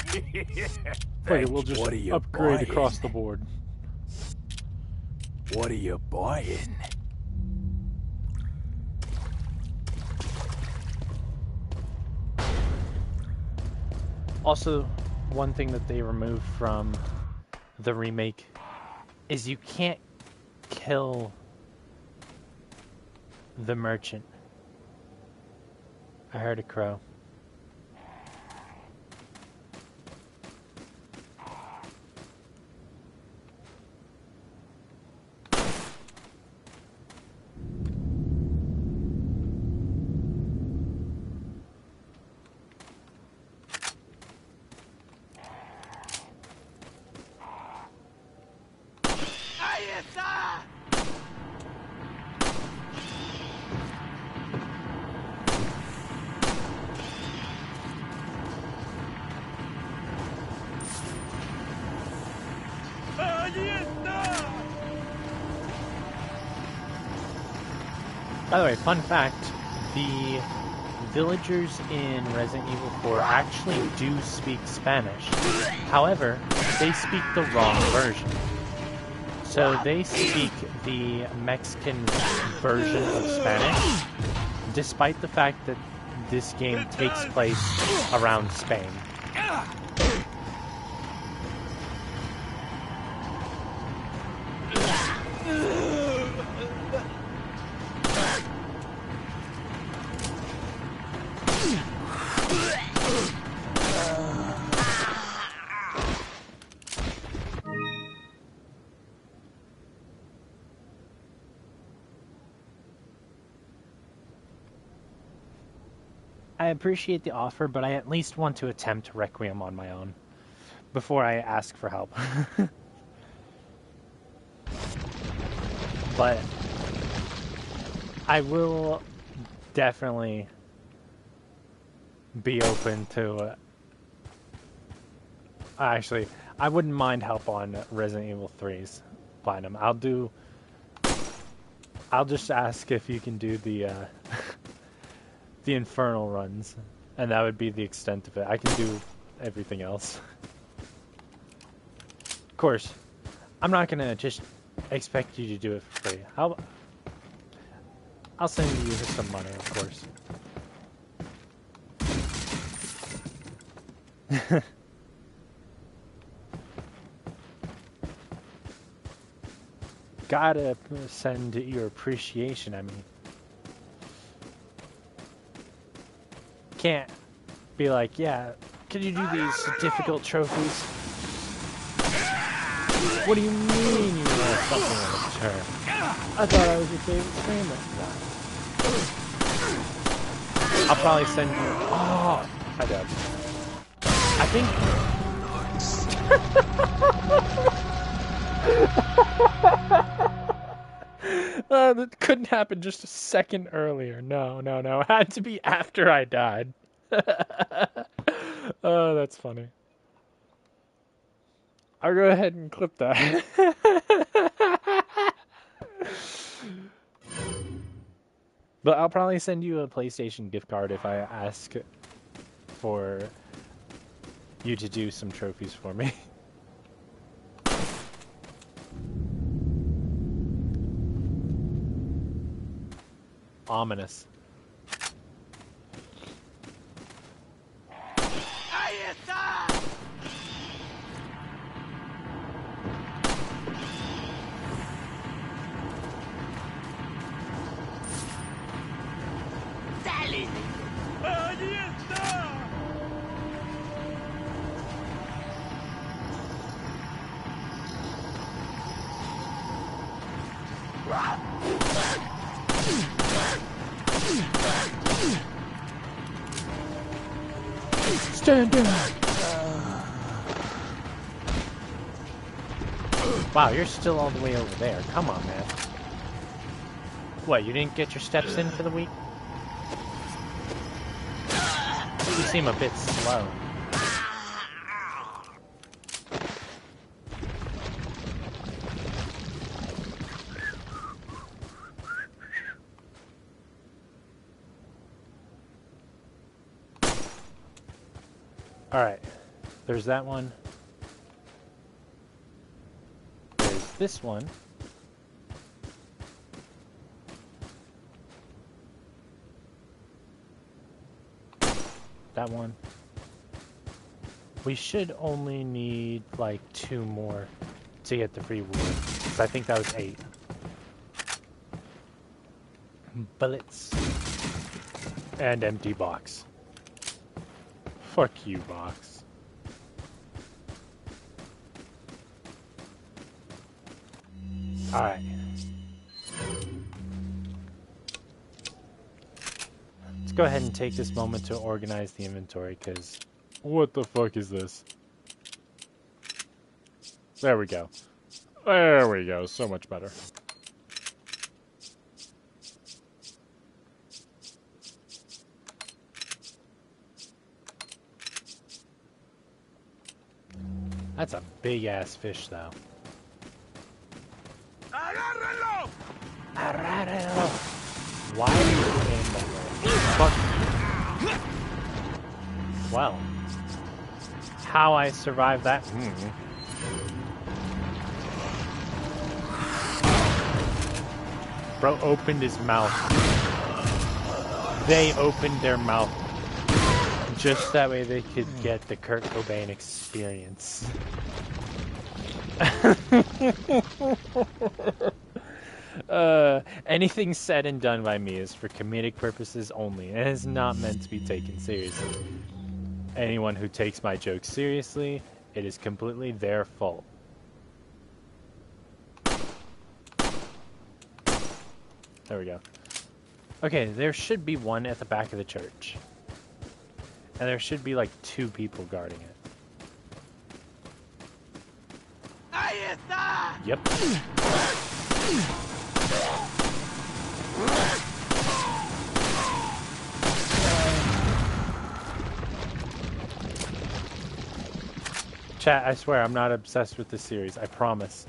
[SPEAKER 1] Wait, we'll just
[SPEAKER 4] What are you
[SPEAKER 1] upgrade
[SPEAKER 4] buying?
[SPEAKER 1] across the board.
[SPEAKER 4] What are you buying?
[SPEAKER 1] Also, one thing that they removed from the remake is you can't kill the merchant. I heard a crow. By the way, fun fact, the villagers in Resident Evil 4 actually do speak Spanish. However, they speak the wrong version. So they speak the Mexican version of Spanish, despite the fact that this game takes place around Spain. I appreciate the offer, but I at least want to attempt Requiem on my own before I ask for help. But I will definitely be open to... actually, I wouldn't mind help on Resident Evil 3's Platinum. I'll just ask if you can do the the Infernal runs, and that would be the extent of it. I can do everything else. Of course, I'm not gonna just expect you to do it for free. I'll send you some money, of course. Gotta send your appreciation, I mean. Can't be like, yeah, can you do these difficult trophies? What do you mean you want something in return? I thought I was your favorite streamer. No. I'll probably send you... Oh, I did. I think... that couldn't happen just a second earlier. No. It had to be after I died. Oh, that's funny. I'll go ahead and clip that. But I'll probably send you a PlayStation gift card if I ask for you to do some trophies for me. Ominous. Stand down. Wow, you're still all the way over there. Come on, man. What, you didn't get your steps in for the week? You seem a bit slow. Alright, there's that one. There's this one. That one. We should only need like 2 more to get the free reward. So I think that was 8. Bullets. And empty box. Fuck you, box. Alright. Let's go ahead and take this moment to organize the inventory, because... What the fuck is this? There we go. There we go. So much better. That's a big-ass fish, though. Agárralo! Why are you in that way? Fuck. Well, how I survived that? Bro opened his mouth. They opened their mouth just that way they could get the Kurt Cobain experience. Anything said and done by me is for comedic purposes only, and is not meant to be taken seriously. Anyone who takes my jokes seriously, it is completely their fault. There we go. Okay, there should be one at the back of the church. And there should be like 2 people guarding it. Yep. Chat, I swear I'm not obsessed with this series. I promise.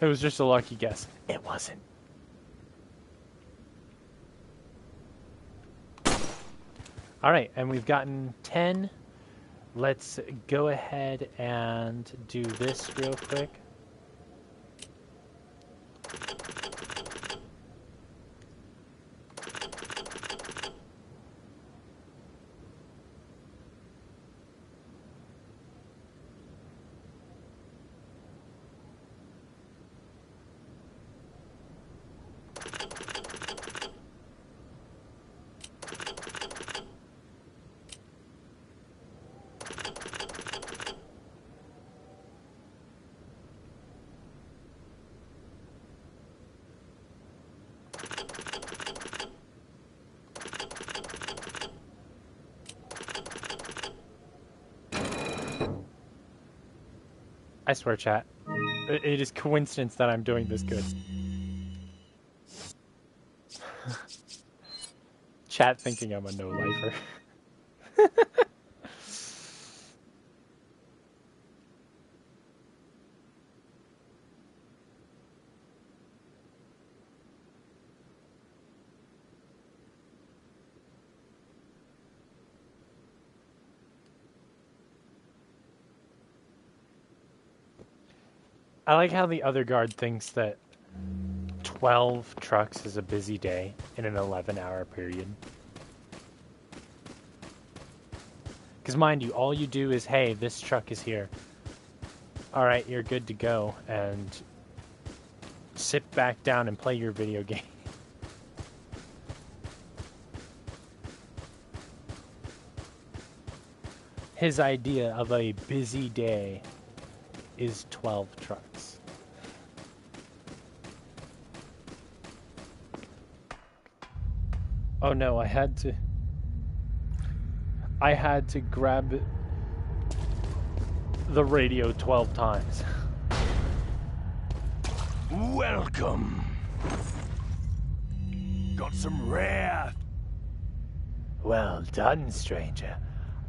[SPEAKER 1] It was just a lucky guess. It wasn't. Alright, and we've gotten 10. Let's go ahead and do this real quick. I swear, chat. It is coincidence that I'm doing this good. Chat thinking I'm a no-lifer. I like how the other guard thinks that 12 trucks is a busy day in an 11-hour period. Because mind you, all you do is, hey, this truck is here. Alright, you're good to go. And sit back down and play your video game. His idea of a busy day is 12 trucks. Oh no, I had to grab the radio 12 times.
[SPEAKER 7] Welcome. Got some rare.
[SPEAKER 1] Well done, stranger.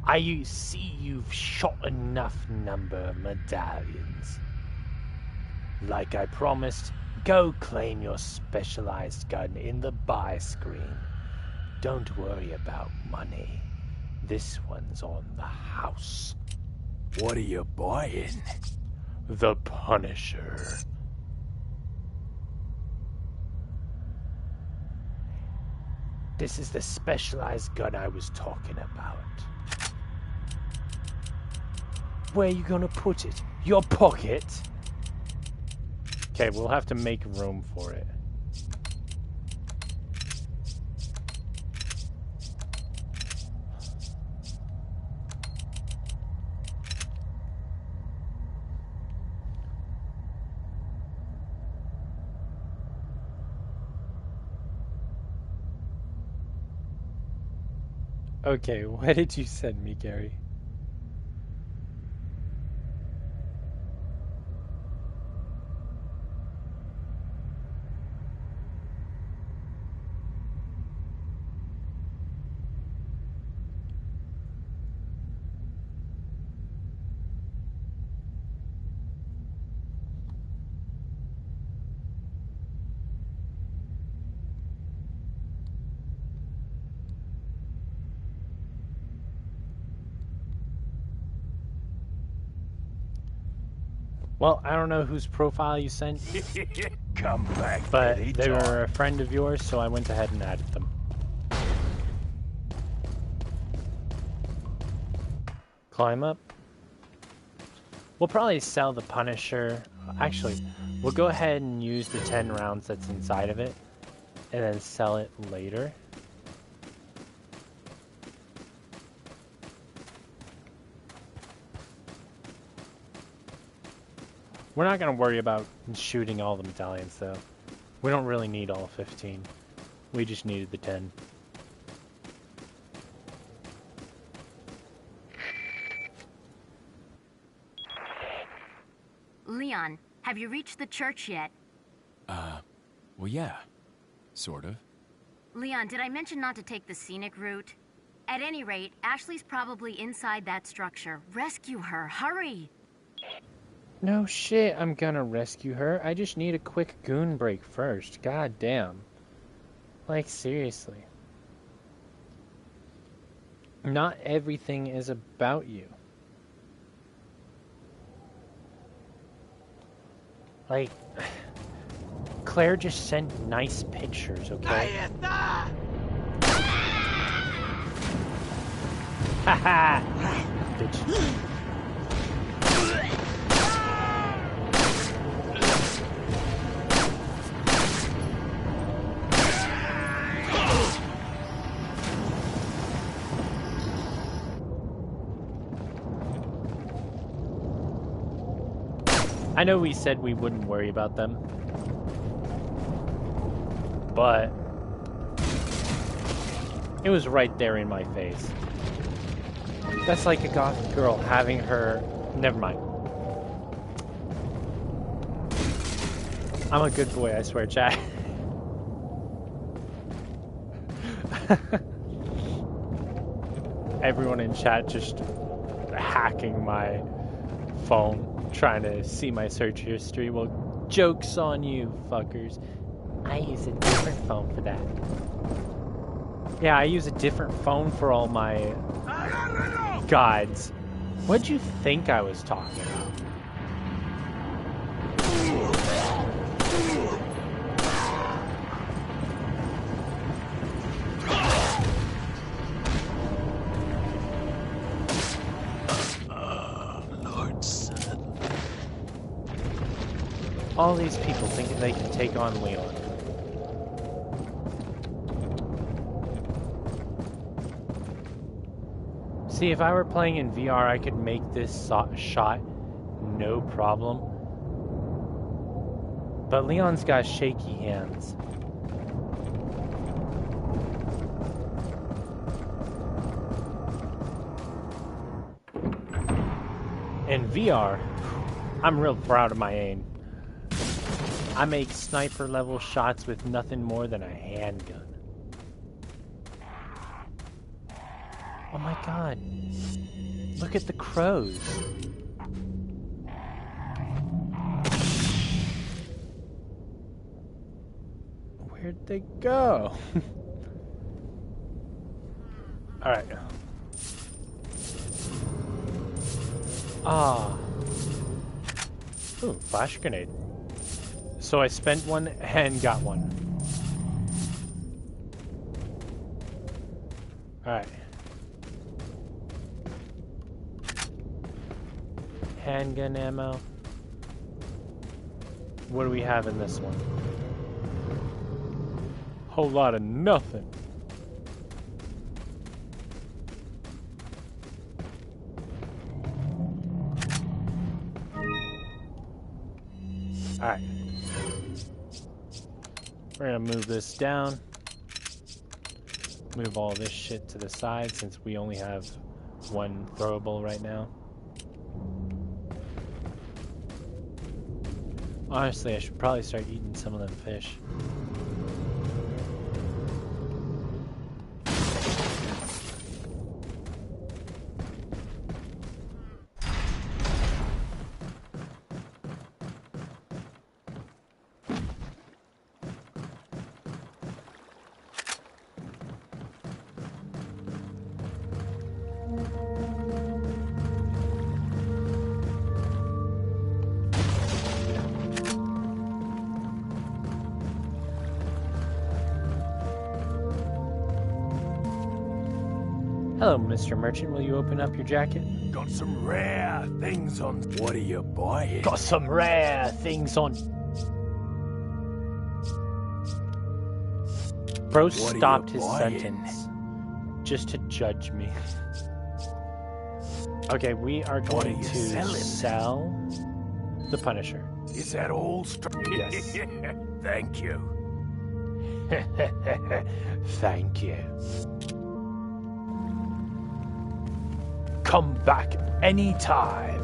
[SPEAKER 1] I see you've shot enough number of medallions. Like I promised, go claim your specialized gun in the buy screen. Don't worry about money. This one's on the house.
[SPEAKER 7] What are you buying?
[SPEAKER 1] The Punisher. This is the specialized gun I was talking about. Where are you gonna put it? Your pocket? Okay, we'll have to make room for it. Okay, what did you send me, Gary? Well, I don't know whose profile you sent,
[SPEAKER 7] Come back,
[SPEAKER 1] but
[SPEAKER 7] any
[SPEAKER 1] they were
[SPEAKER 7] time.
[SPEAKER 1] a friend of yours, so I went ahead and added them. Climb up. We'll probably sell the Punisher. Actually, we'll go ahead and use the 10 rounds that's inside of it, and then sell it later. We're not going to worry about shooting all the medallions, though. We don't really need all 15. We just needed the 10.
[SPEAKER 5] Leon, have you reached the church yet?
[SPEAKER 6] Well, yeah. Sort of.
[SPEAKER 5] Leon, did I mention not to take the scenic route? At any rate, Ashley's probably inside that structure. Rescue her, hurry!
[SPEAKER 1] No shit, I'm gonna rescue her. I just need a quick goon break first. God damn. Like, seriously. Not everything is about you. Like, Claire just sent nice pictures, okay? Haha! Bitch. I know we said we wouldn't worry about them, but it was right there in my face. That's like a goth girl having her... Never mind. I'm a good boy, I swear, chat. Everyone in chat just hacking my phone, trying to see my search history. Well, joke's on you, fuckers. I use a different phone for that. Yeah, I use a different phone for all my gods. What'd you think I was talking about? All these people thinking they can take on Leon. See, if I were playing in VR, I could make this shot no problem. But Leon's got shaky hands. In VR, I'm real proud of my aim. I make sniper level shots with nothing more than a handgun. Oh my god. Look at the crows. Where'd they go? Alright. Ah. Ooh, flash grenade. So I spent one and got one. Alright. Handgun ammo. What do we have in this one? Whole lot of nothing. Alright. We're gonna move this down. Move all this shit to the side since we only have one throwable right now. Honestly, I should probably start eating some of them fish. Hello, Mr. Merchant. Will you open up your jacket?
[SPEAKER 7] Got some rare things on. What are you buying?
[SPEAKER 1] Got some rare things on. Bro
[SPEAKER 7] What are you
[SPEAKER 1] stopped his
[SPEAKER 7] buying?
[SPEAKER 1] sentence just to judge me. Okay, we are
[SPEAKER 7] What are
[SPEAKER 1] going
[SPEAKER 7] you
[SPEAKER 1] to
[SPEAKER 7] selling?
[SPEAKER 1] sell the Punisher.
[SPEAKER 7] Is that all?
[SPEAKER 1] Yes.
[SPEAKER 7] Thank you.
[SPEAKER 1] Thank you. Come back anytime.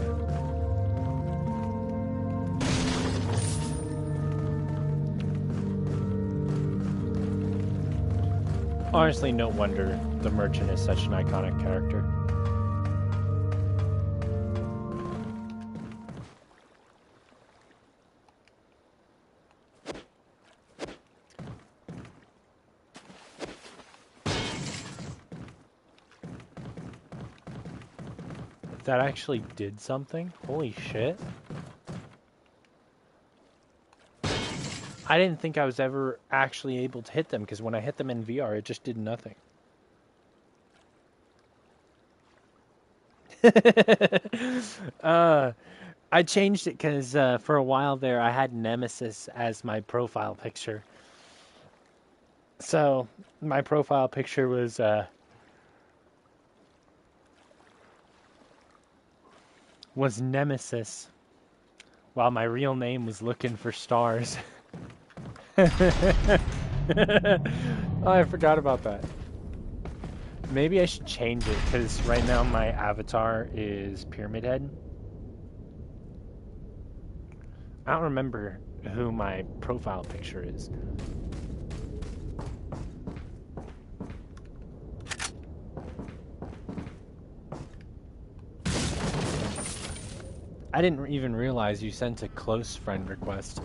[SPEAKER 1] Honestly, no wonder the Merchant is such an iconic character. That actually did something? Holy shit. I didn't think I was ever actually able to hit them, because when I hit them in VR, it just did nothing. I changed it because for a while there, I had Nemesis as my profile picture. So, my profile picture was Nemesis, while my real name was Looking for Stars. Oh, I forgot about that. Maybe I should change it, because right now my avatar is Pyramid Head. I don't remember who my profile picture is. I didn't even realize you sent a close friend request.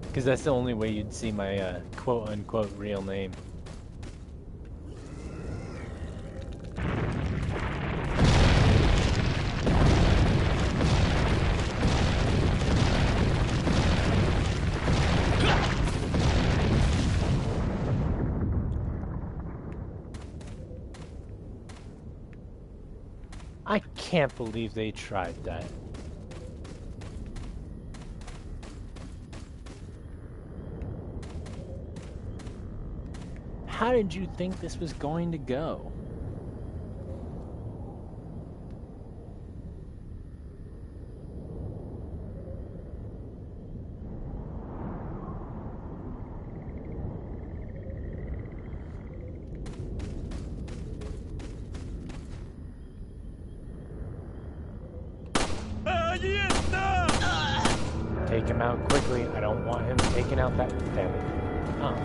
[SPEAKER 1] Because that's the only way you'd see my quote-unquote real name. I can't believe they tried that. How did you think this was going to go? Take him out quickly. I don't want him taking out that thing. Oh.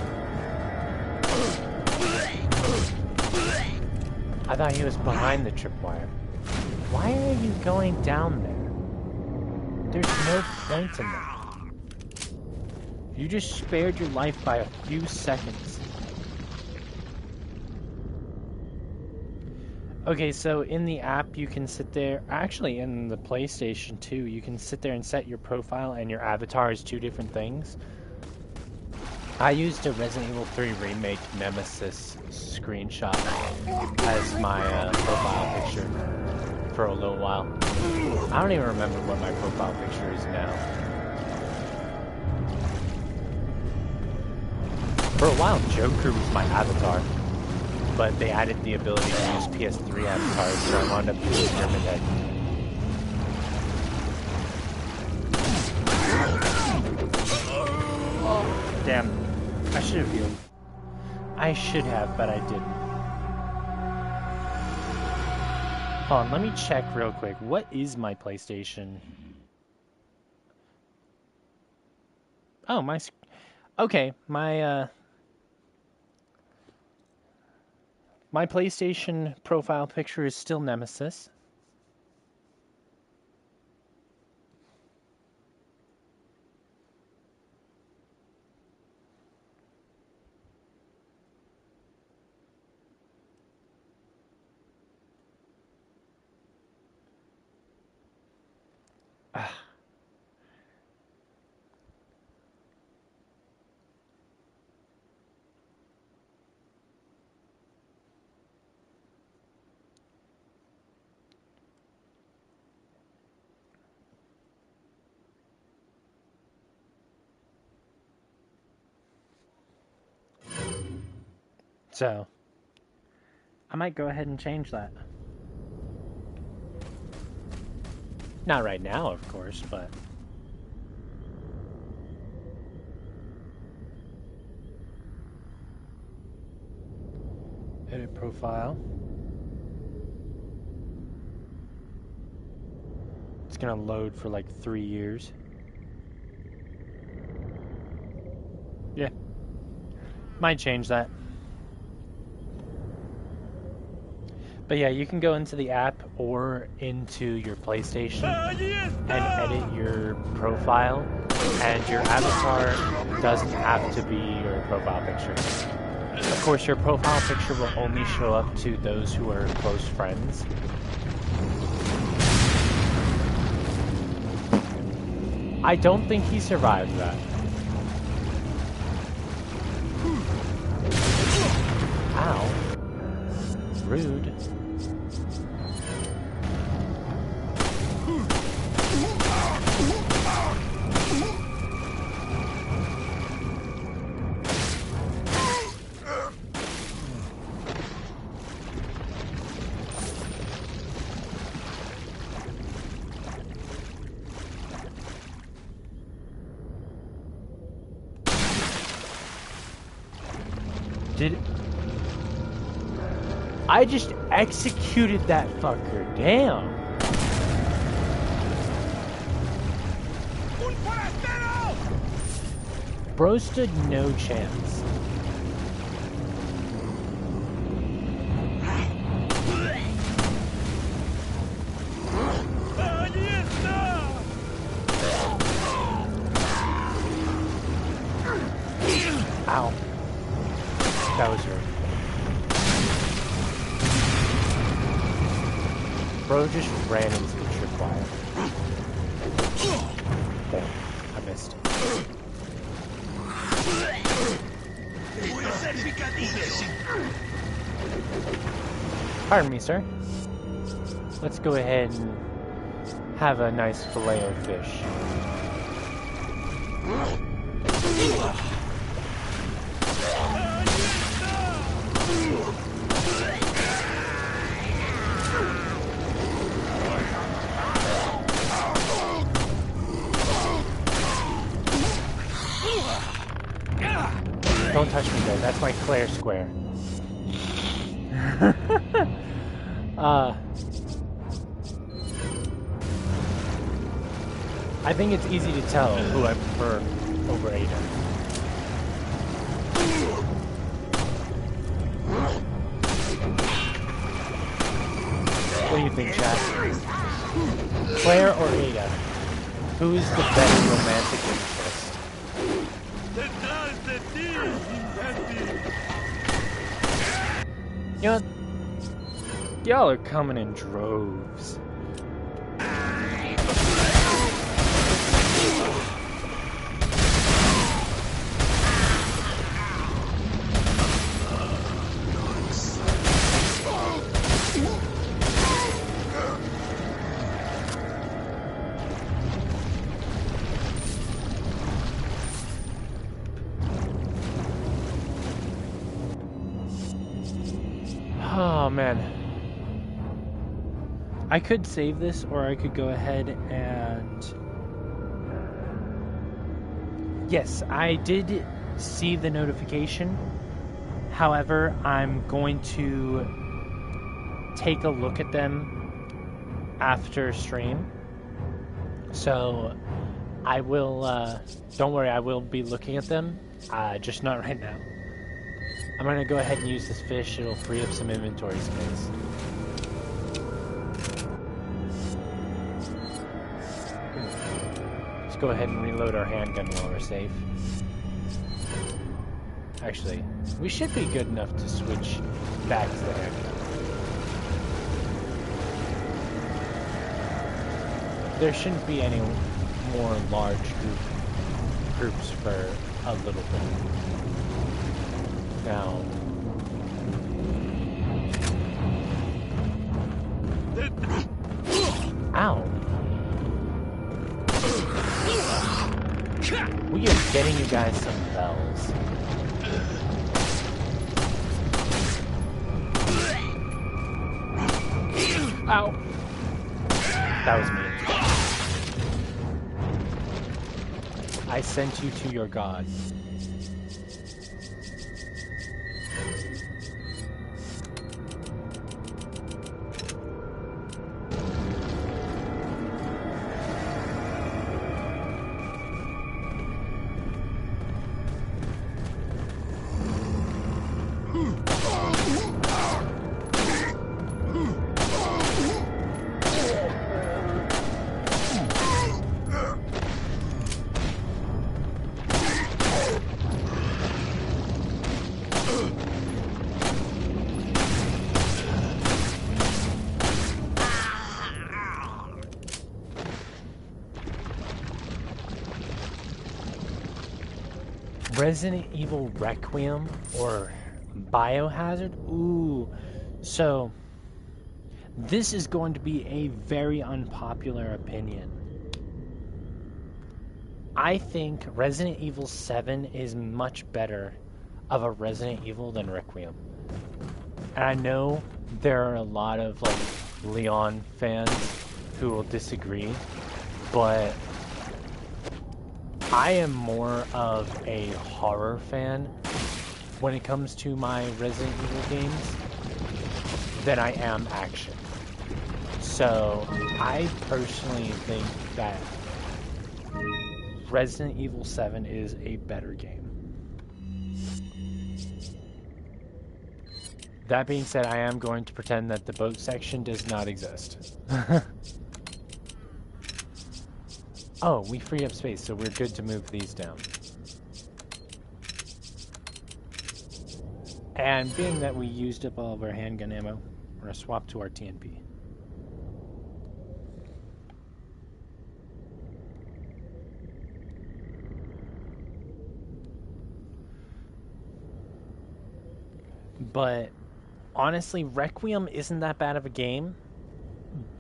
[SPEAKER 1] I thought he was behind the tripwire. Why are you going down there? There's no point in that. You just spared your life by a few seconds. Okay, so in the app you can sit there, actually in the PlayStation 2, you can sit there and set your profile and your avatar as two different things. I used a Resident Evil 3 Remake Nemesis screenshot as my profile picture for a little while. I don't even remember what my profile picture is now. For a while, Joker was my avatar. But they added the ability to use PS3 avatars, so I wound up using Pyramid Head. Oh, damn. I should have healed. I should have, but I didn't. Hold on, let me check real quick. What is my PlayStation? Oh, my... Okay, my PlayStation profile picture is still Nemesis. So, I might go ahead and change that. Not right now, of course, but... Edit profile. It's gonna load for like 3 years. Yeah. Might change that. But yeah, you can go into the app or into your PlayStation and edit your profile, and your avatar doesn't have to be your profile picture. Of course, your profile picture will only show up to those who are close friends. I don't think he survived that. Ow. Rude. I just executed that fucker. Damn. Bro stood no chance. Ow. That was her. Bro just ran into the tripwire. Damn, I missed. Pardon me, sir. Let's go ahead and have a nice fillet of fish. Don't touch me there, that's my Claire square. I think it's easy to tell who I prefer over Ada. What do you think, chat? Claire or Ada? Who is the best romantic interest? You know, y'all are coming in droves. Oh man, I could save this, or I could go ahead and... Yes, I did see the notification. However, I'm going to take a look at them after stream. So I will, don't worry, I will be looking at them, just not right now. I'm gonna go ahead and use this fish, it'll free up some inventory space. Let's go ahead and reload our handgun while we're safe. Actually, we should be good enough to switch back to the handgun. There shouldn't be any more large groups for a little bit. Now, ow! We are getting you guys some bells. Ow! That was me. I sent you to your god. Resident Evil Requiem or Biohazard? Ooh. So, this is going to be a very unpopular opinion. I think Resident Evil 7 is much better of a Resident Evil than Requiem. And I know there are a lot of like Leon fans who will disagree, but I am more of a horror fan when it comes to my Resident Evil games than I am action. So I personally think that Resident Evil 7 is a better game. That being said, I am going to pretend that the boat section does not exist. Oh, we free up space, so we're good to move these down. And being that we used up all of our handgun ammo, we're going to swap to our TNP. But honestly, Requiem isn't that bad of a game.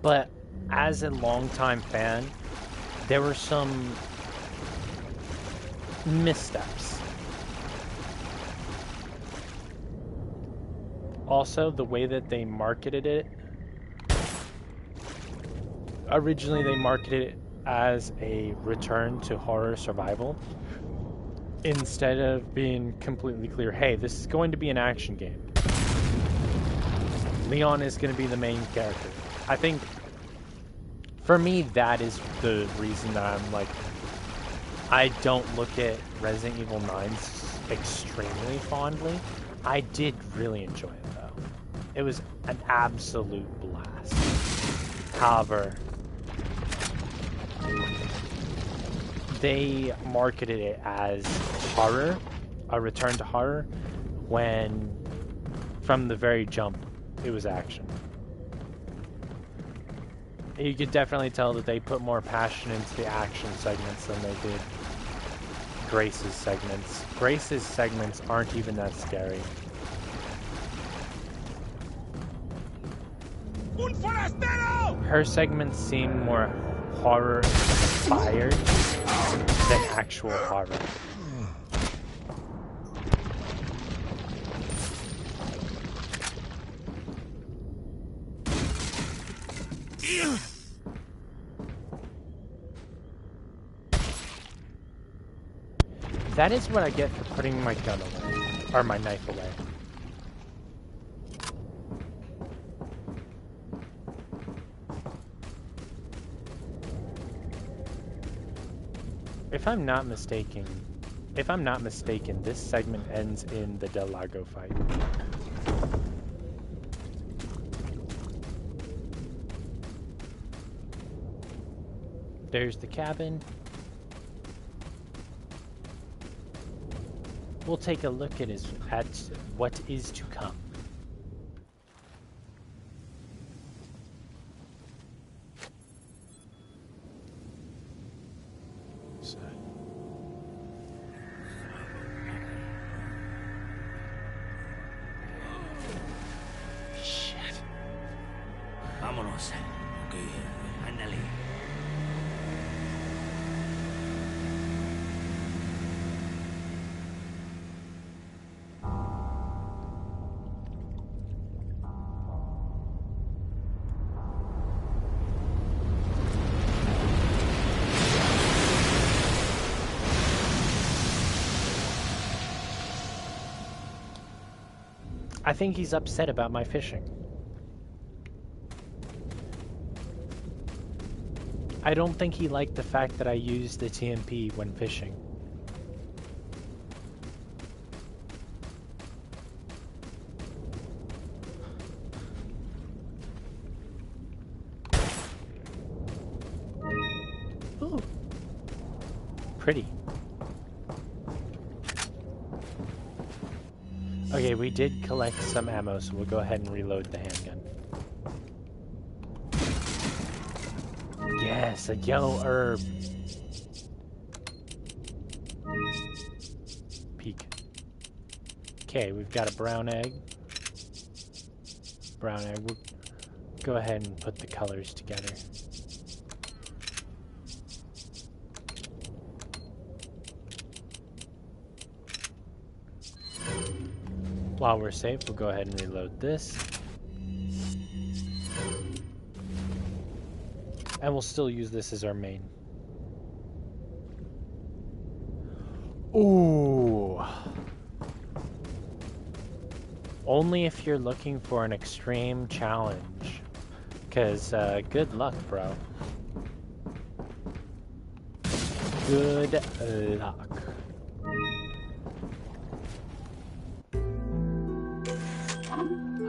[SPEAKER 1] But as a longtime fan, there were some missteps. Also, the way that they marketed it. Originally, they marketed it as a return to horror survival, instead of being completely clear, hey, this is going to be an action game. Leon is going to be the main character. I think, for me, that is the reason that I'm like, I don't look at Resident Evil 9 extremely fondly. I did really enjoy it, though. It was an absolute blast. However, they marketed it as horror, a return to horror, when from the very jump, it was action. You could definitely tell that they put more passion into the action segments than they did Grace's segments. Grace's segments aren't even that scary. Her segments seem more horror-inspired than actual horror. That is what I get for putting my gun away, or my knife away. If I'm not mistaken, this segment ends in the Del Lago fight. There's the cabin. We'll take a look at what is to come.
[SPEAKER 3] Shit. Vámonos. Okay, ándale.
[SPEAKER 1] I think he's upset about my fishing. I don't think he liked the fact that I used the TMP when fishing. Ooh. Pretty. Okay, we did collect some ammo, so we'll go ahead and reload the handgun. Yes, a yellow herb. Peek. Okay, we've got a brown egg. Brown egg. We'll go ahead and put the colors together. While we're safe, we'll go ahead and reload this. And we'll still use this as our main. Ooh. Only if you're looking for an extreme challenge. Because, good luck, bro. Good luck.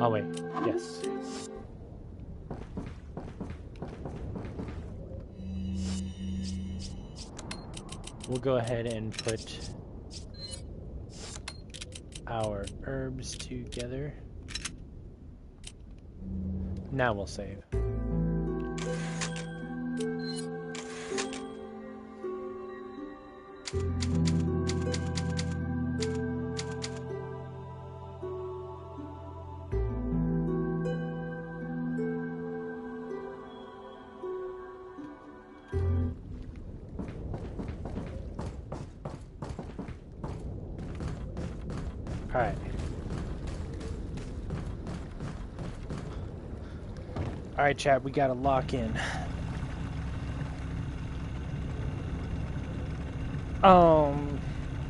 [SPEAKER 1] Oh, wait. Yes. We'll go ahead and put our herbs together. Now we'll save. Alright. Alright, chat, we gotta lock in.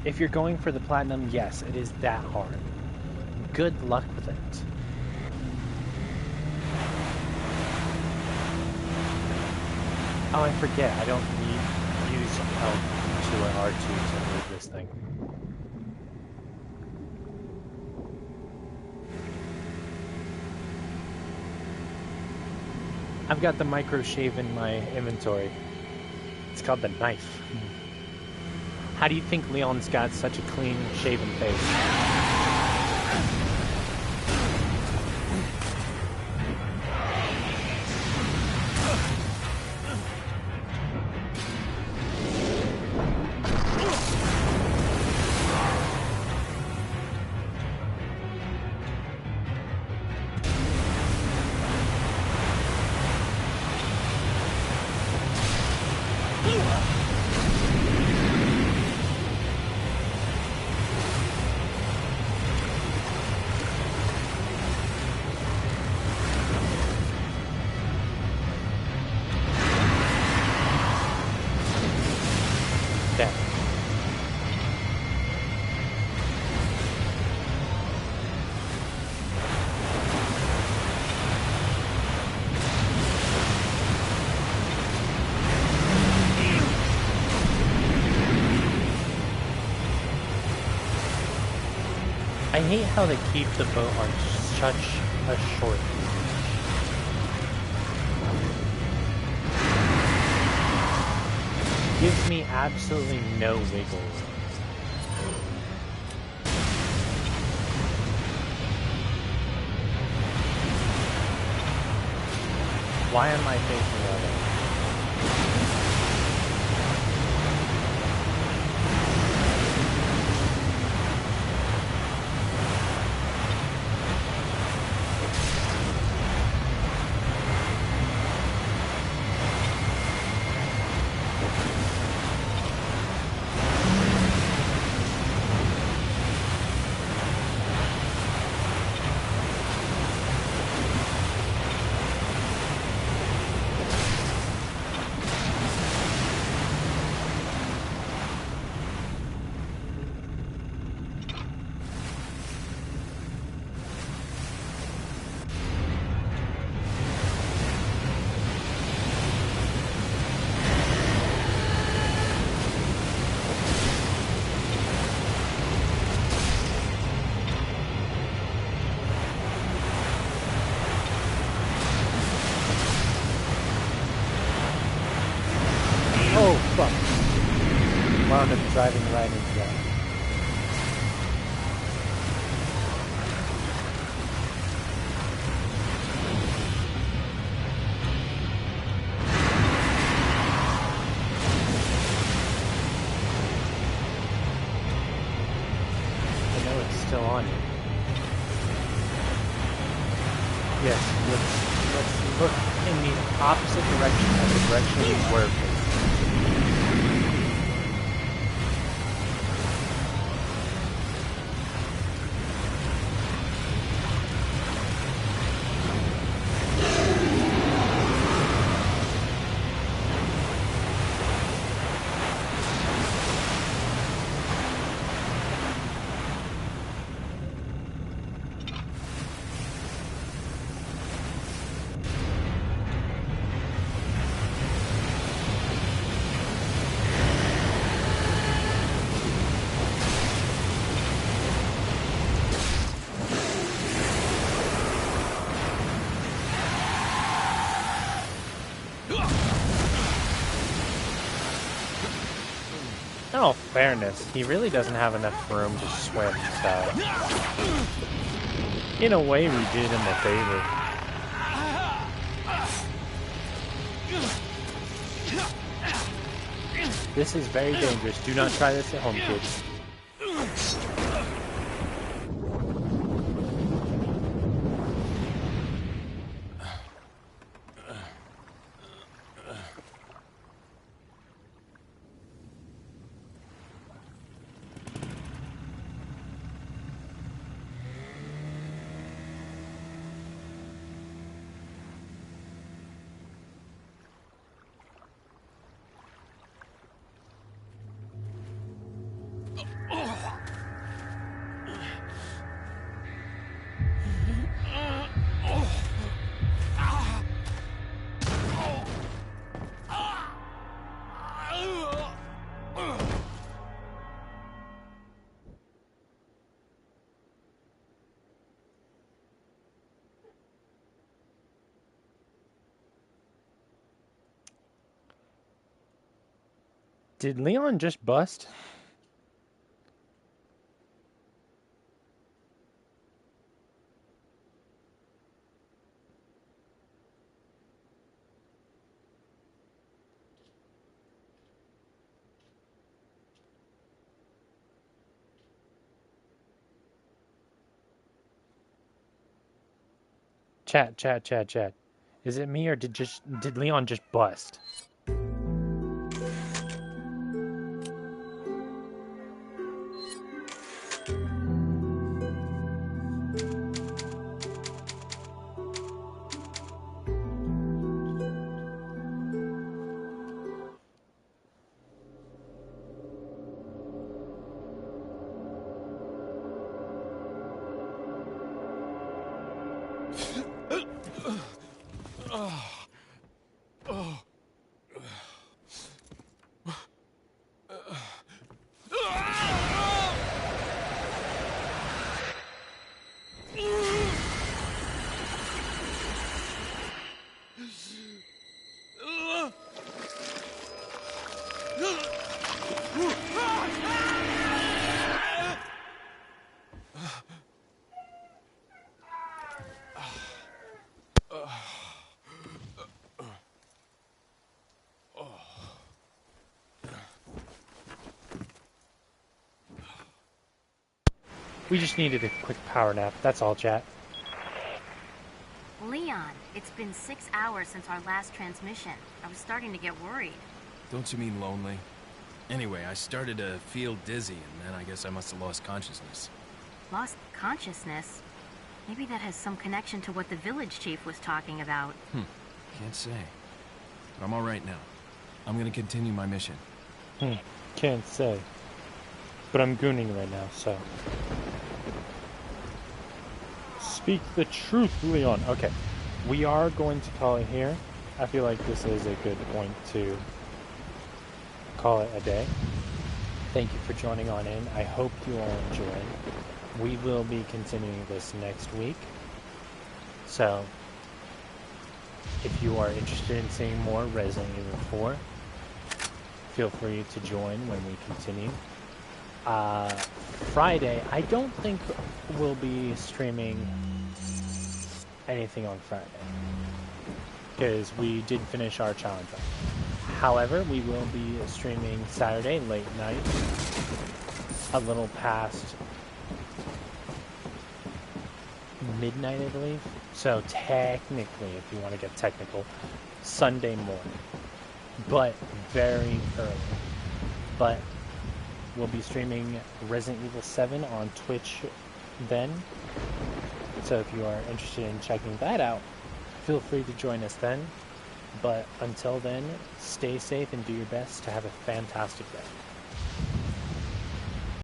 [SPEAKER 1] If you're going for the platinum, yes, it is that hard. Good luck with it. Oh, I forget, I don't need use L2 or R2 to move this thing. I've got the micro shave in my inventory. It's called the knife. How do you think Leon's got such a clean shaven face? I hate how they keep the boat on such a short leash. Gives me absolutely no wiggle room. Why am I facing that way? wound up driving right into that. I know it's still on you. Yes, let's look in the opposite direction of the direction we were facing. In all fairness, he really doesn't have enough room to swim, so in a way we did him a favor. This is very dangerous. Do not try this at home, kids. Did Leon just bust? Chat. Is it me or did Leon just bust? We just needed a quick power nap. That's all, chat.
[SPEAKER 5] Leon, it's been 6 hours since our last transmission. I was starting to get worried.
[SPEAKER 6] Don't you mean lonely? Anyway, I started to feel dizzy, and then I guess I must have lost consciousness.
[SPEAKER 5] Lost consciousness? Maybe that has some connection to what the village chief was talking about.
[SPEAKER 6] Can't say. But I'm all right now. I'm gonna continue my mission.
[SPEAKER 1] Can't say. But I'm gooning right now, so... Speak the truth, Leon. Okay, we are going to call it here. I feel like this is a good point to call it a day. Thank you for joining on in. I hope you all enjoyed. We will be continuing this next week. So, if you are interested in seeing more Resident Evil 4, feel free to join when we continue. Friday, I don't think we'll be streaming anything on Friday, because we did finish our challenge run. However, we will be streaming Saturday late night, a little past midnight, I believe. So technically, if you want to get technical, Sunday morning, but very early. But we'll be streaming Resident Evil 7 on Twitch then. So if you are interested in checking that out, feel free to join us then. But until then, stay safe and do your best to have a fantastic day.